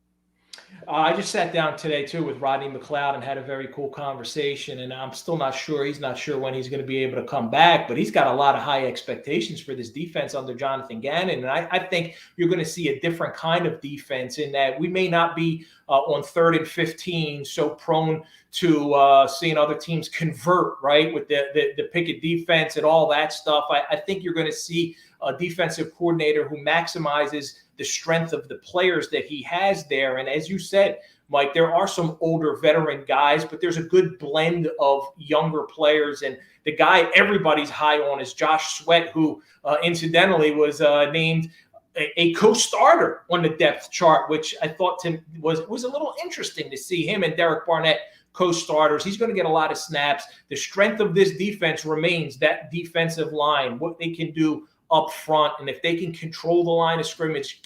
S10: I just sat down today, too, with Rodney McLeod and had a very cool conversation, and I'm still not sure. He's not sure when he's going to be able to come back, but he's got a lot of high expectations for this defense under Jonathan Gannon, and I think you're going to see a different kind of defense in that we may not be on 3rd and 15 so prone to seeing other teams convert, right, with the picket defense and all that stuff. I think you're going to see a defensive coordinator who maximizes the strength of the players that he has there. And as you said, Mike, there are some older veteran guys, but there's a good blend of younger players. And the guy everybody's high on is Josh Sweat, who incidentally was named a co-starter on the depth chart, which I thought was a little interesting to see him and Derek Barnett co-starters. He's going to get a lot of snaps. The strength of this defense remains that defensive line, what they can do up front, and if they can control the line of scrimmage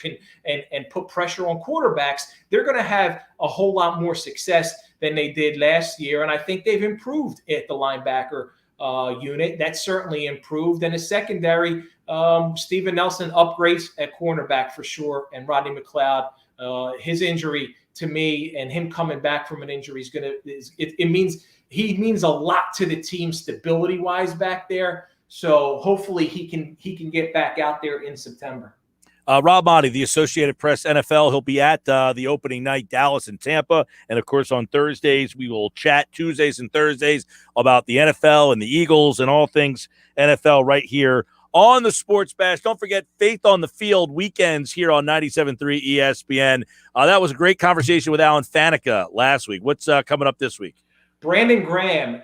S10: and put pressure on quarterbacks, they're going to have a whole lot more success than they did last year. And I think they've improved at the linebacker unit. That's certainly improved. And the secondary, Steven Nelson upgrades at cornerback for sure, and Rodney McLeod, his injury to me and him coming back from an injury he means a lot to the team stability wise back there. So hopefully he can get back out there in September.
S1: Rob Motti, the Associated Press NFL. He'll be at the opening night, Dallas and Tampa. And, of course, on Thursdays, we will chat Tuesdays and Thursdays about the NFL and the Eagles and all things NFL right here on the Sports Bash. Don't forget Faith on the Field weekends here on 97.3 ESPN. That was a great conversation with Alan Faneca last week. What's coming up this week?
S10: Brandon Graham,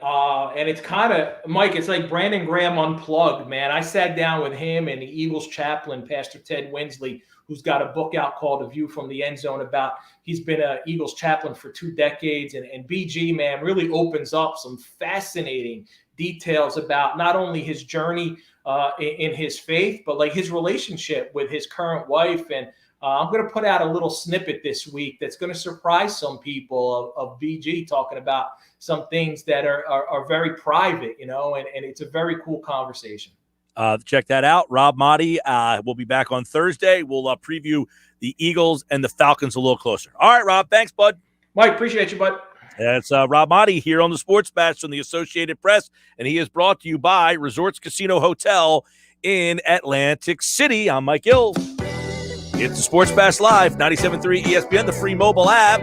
S10: and it's kind of, Mike, it's like Brandon Graham unplugged, man. I sat down with him and the Eagles chaplain, Pastor Ted Winsley, who's got a book out called A View from the End Zone about, he's been an Eagles chaplain for 2 decades. And BG, man, really opens up some fascinating details about not only his journey in his faith, but like his relationship with his current wife. And I'm going to put out a little snippet this week that's going to surprise some people of BG talking about some things that are very private, and it's a very cool conversation.
S1: Check that out. Rob Motti will be back on Thursday. We'll preview the Eagles and the Falcons a little closer. All right, Rob. Thanks, bud.
S10: Mike, appreciate you, bud.
S1: That's Rob Motti here on the Sports Bash from the Associated Press, and he is brought to you by Resorts Casino Hotel in Atlantic City. I'm Mike Gill. It's the Sports Bash Live, 97.3 ESPN, the free mobile app.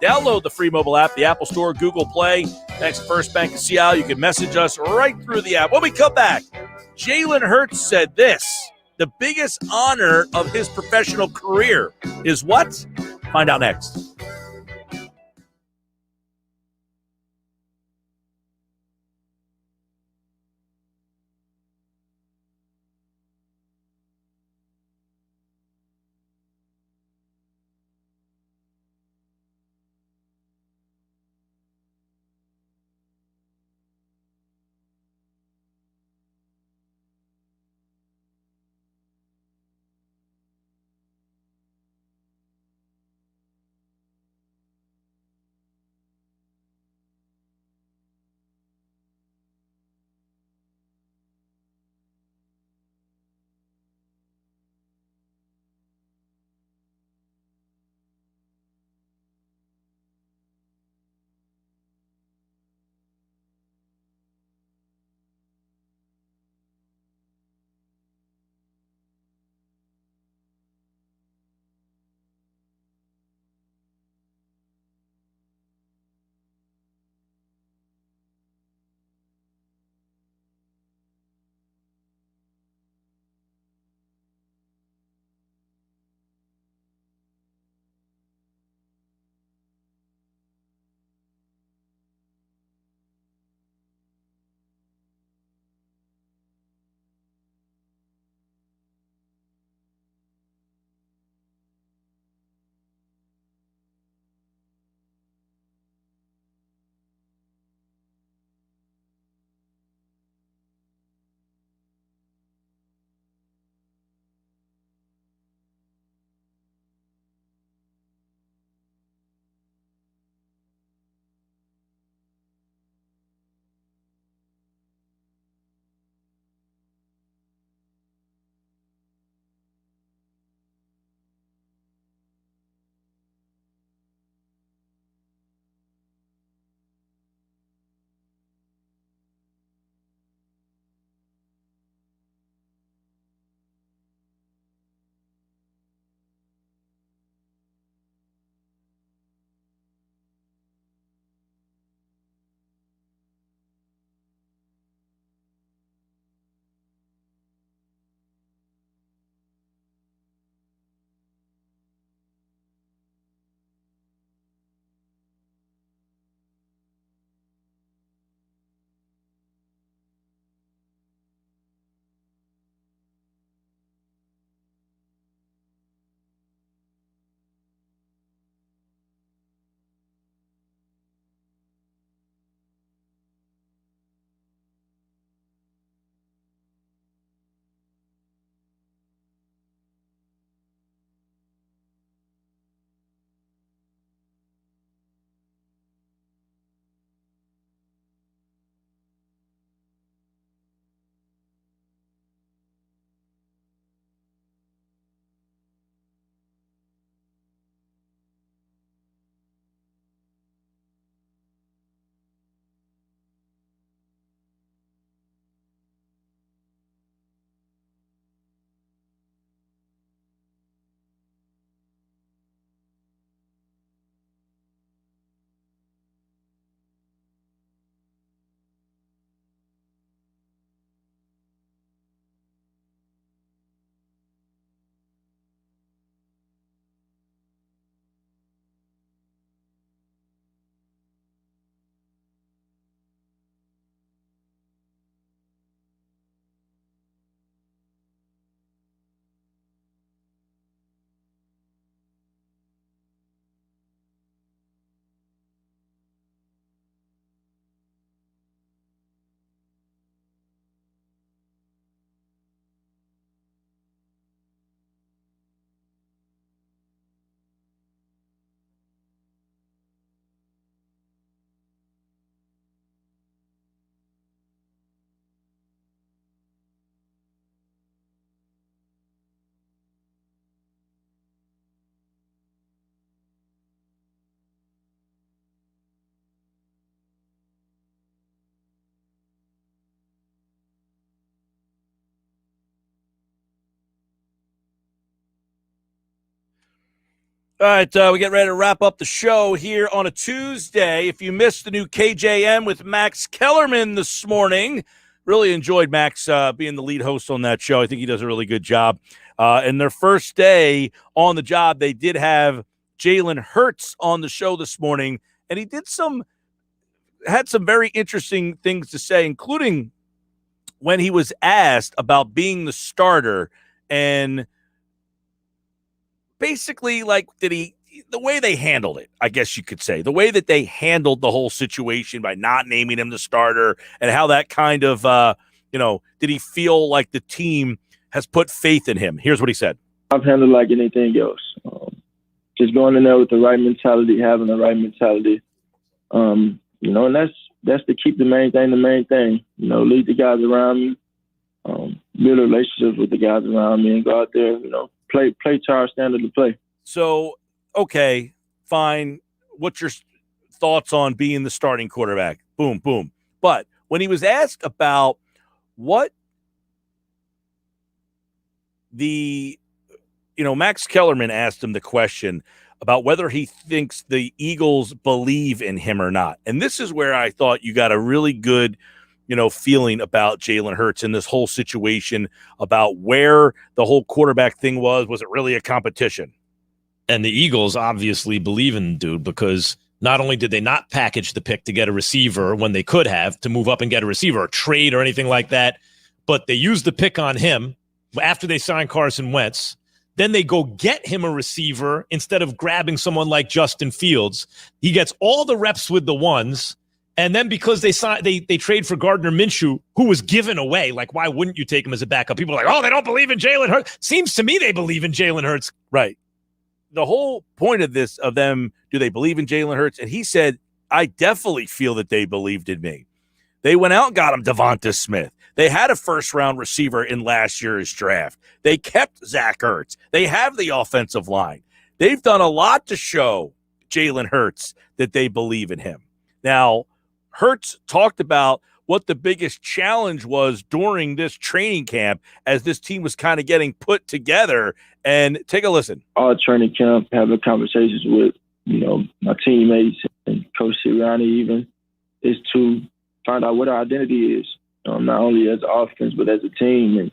S1: Download the free mobile app, the Apple Store, Google Play. Thanks to First Bank of Seattle. You can message us right through the app. When we come back, Jalen Hurts said this: the biggest honor of his professional career is what? Find out next. All right, we get ready to wrap up the show here on a Tuesday. If you missed the new KJM with Max Kellerman this morning, really enjoyed Max being the lead host on that show. I think he does a really good job. And their first day on the job, they did have Jalen Hurts on the show this morning, and he had some very interesting things to say, including when he was asked about being the starter and basically, like, the way they handled it, I guess you could say, the way that they handled the whole situation by not naming him the starter and how that kind of, did he feel like the team has put faith in him? Here's what he said.
S11: I've handled like anything else. Just going in there with the right mentality, having the right mentality, and that's to keep the main thing, lead the guys around me, build relationships with the guys around me and go out there, play to our standard of play.
S1: So, okay, fine. What's your thoughts on being the starting quarterback? Boom, boom. But when he was asked about what Max Kellerman asked him the question about whether he thinks the Eagles believe in him or not. And this is where I thought you got a really good feeling about Jalen Hurts in this whole situation, about where the whole quarterback thing was. Was it really a competition?
S12: And the Eagles obviously believe in the dude, because not only did they not package the pick to get a receiver when they could have to move up and get a receiver or trade or anything like that, but they used the pick on him after they signed Carson Wentz. Then they go get him a receiver instead of grabbing someone like Justin Fields. He gets all the reps with the ones. And then because they trade for Gardner Minshew, who was given away, like, why wouldn't you take him as a backup? People are like, oh, they don't believe in Jalen Hurts. Seems to me they believe in Jalen Hurts.
S1: Right. The whole point of this, of them, do they believe in Jalen Hurts? And he said, I definitely feel that they believed in me. They went out and got him Devonta Smith. They had a first-round receiver in last year's draft. They kept Zach Ertz. They have the offensive line. They've done a lot to show Jalen Hurts that they believe in him. Now, Hurts talked about what the biggest challenge was during this training camp as this team was kind of getting put together. And take a listen.
S11: All training camp, having conversations with, my teammates and Coach Sirianni even, is to find out what our identity is, not only as offense but as a team.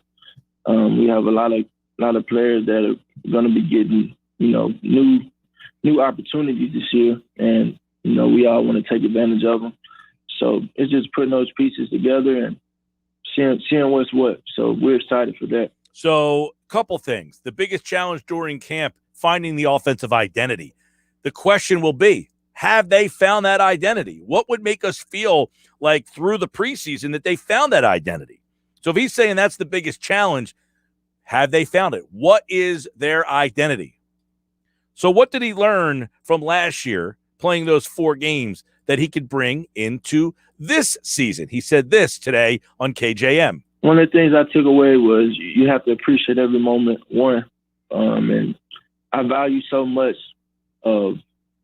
S11: And we have a lot of players that are going to be getting, new opportunities this year, and we all want to take advantage of them. So it's just putting those pieces together and seeing what's what. So we're excited for that.
S1: So a couple things. The biggest challenge during camp, finding the offensive identity. The question will be, have they found that identity? What would make us feel like through the preseason that they found that identity? So if he's saying that's the biggest challenge, have they found it? What is their identity? So what did he learn from last year playing those 4 games that he could bring into this season? He said this today on KJM.
S11: One of the things I took away was you have to appreciate every moment, one. And I value so much of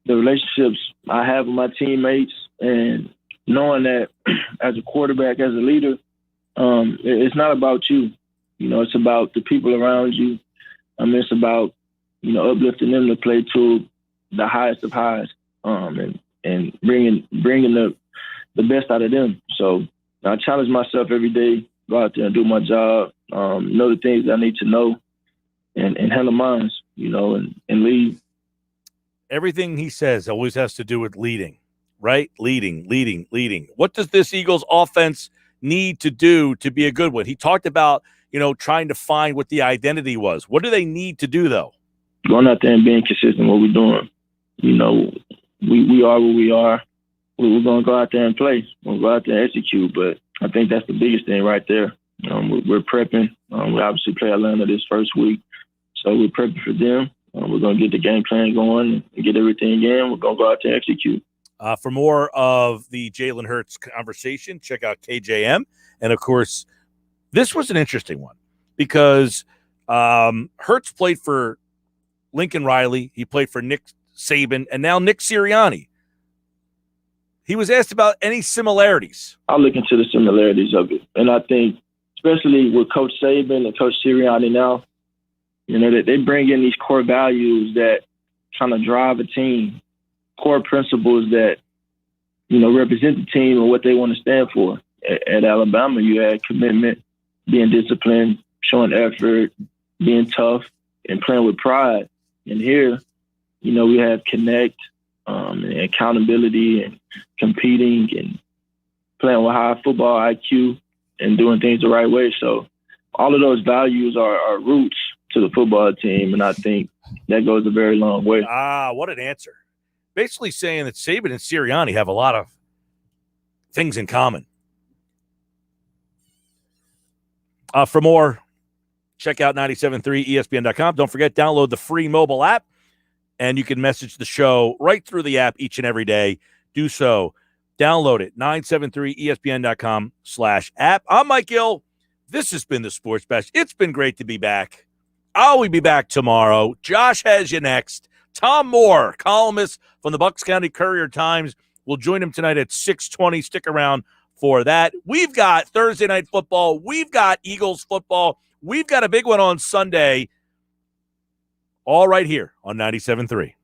S11: the relationships I have with my teammates, and knowing that as a quarterback, as a leader, it's not about you. It's about the people around you. It's about, uplifting them to play to the highest of highs, and bringing the best out of them. So I challenge myself every day, go out there and do my job, know the things I need to know, and handle mine, and lead.
S1: Everything he says always has to do with leading, right? Leading. What does this Eagles offense need to do to be a good one? He talked about, trying to find what the identity was. What do they need to do, though?
S11: Going out there and being consistent what we're doing. We are what we are. We're going to go out there and play. We'll go out there and execute. But I think that's the biggest thing right there. We're prepping. We obviously play Atlanta this first week. So we're prepping for them. We're going to get the game plan going and get everything in. We're going to go out there and execute.
S1: For more of the Jalen Hurts conversation, check out KJM. And, of course, this was an interesting one because Hurts played for Lincoln Riley. He played for Nick Saban and now Nick Sirianni. He was asked about any similarities.
S11: I'll look into the similarities of it. And I think, especially with Coach Saban and Coach Sirianni now, that they bring in these core values that trying to drive a team, core principles that, represent the team and what they want to stand for. At Alabama, you had commitment, being disciplined, showing effort, being tough, and playing with pride. And here, we have connect, and accountability and competing and playing with high football IQ and doing things the right way. So all of those values are roots to the football team, and I think that goes a very long way.
S1: What an answer. Basically saying that Saban and Sirianni have a lot of things in common. For more, check out 973ESPN.com. Don't forget, download the free mobile app, and you can message the show right through the app each and every day. Do so. Download it, 973ESPN.com/app. I'm Mike Gill. This has been the Sports Bash. It's been great to be back. I'll be back tomorrow. Josh has you next. Tom Moore, columnist from the Bucks County Courier-Times, will join him tonight at 6:20. Stick around for that. We've got Thursday Night Football. We've got Eagles football. We've got a big one on Sunday. All right here on 97.3.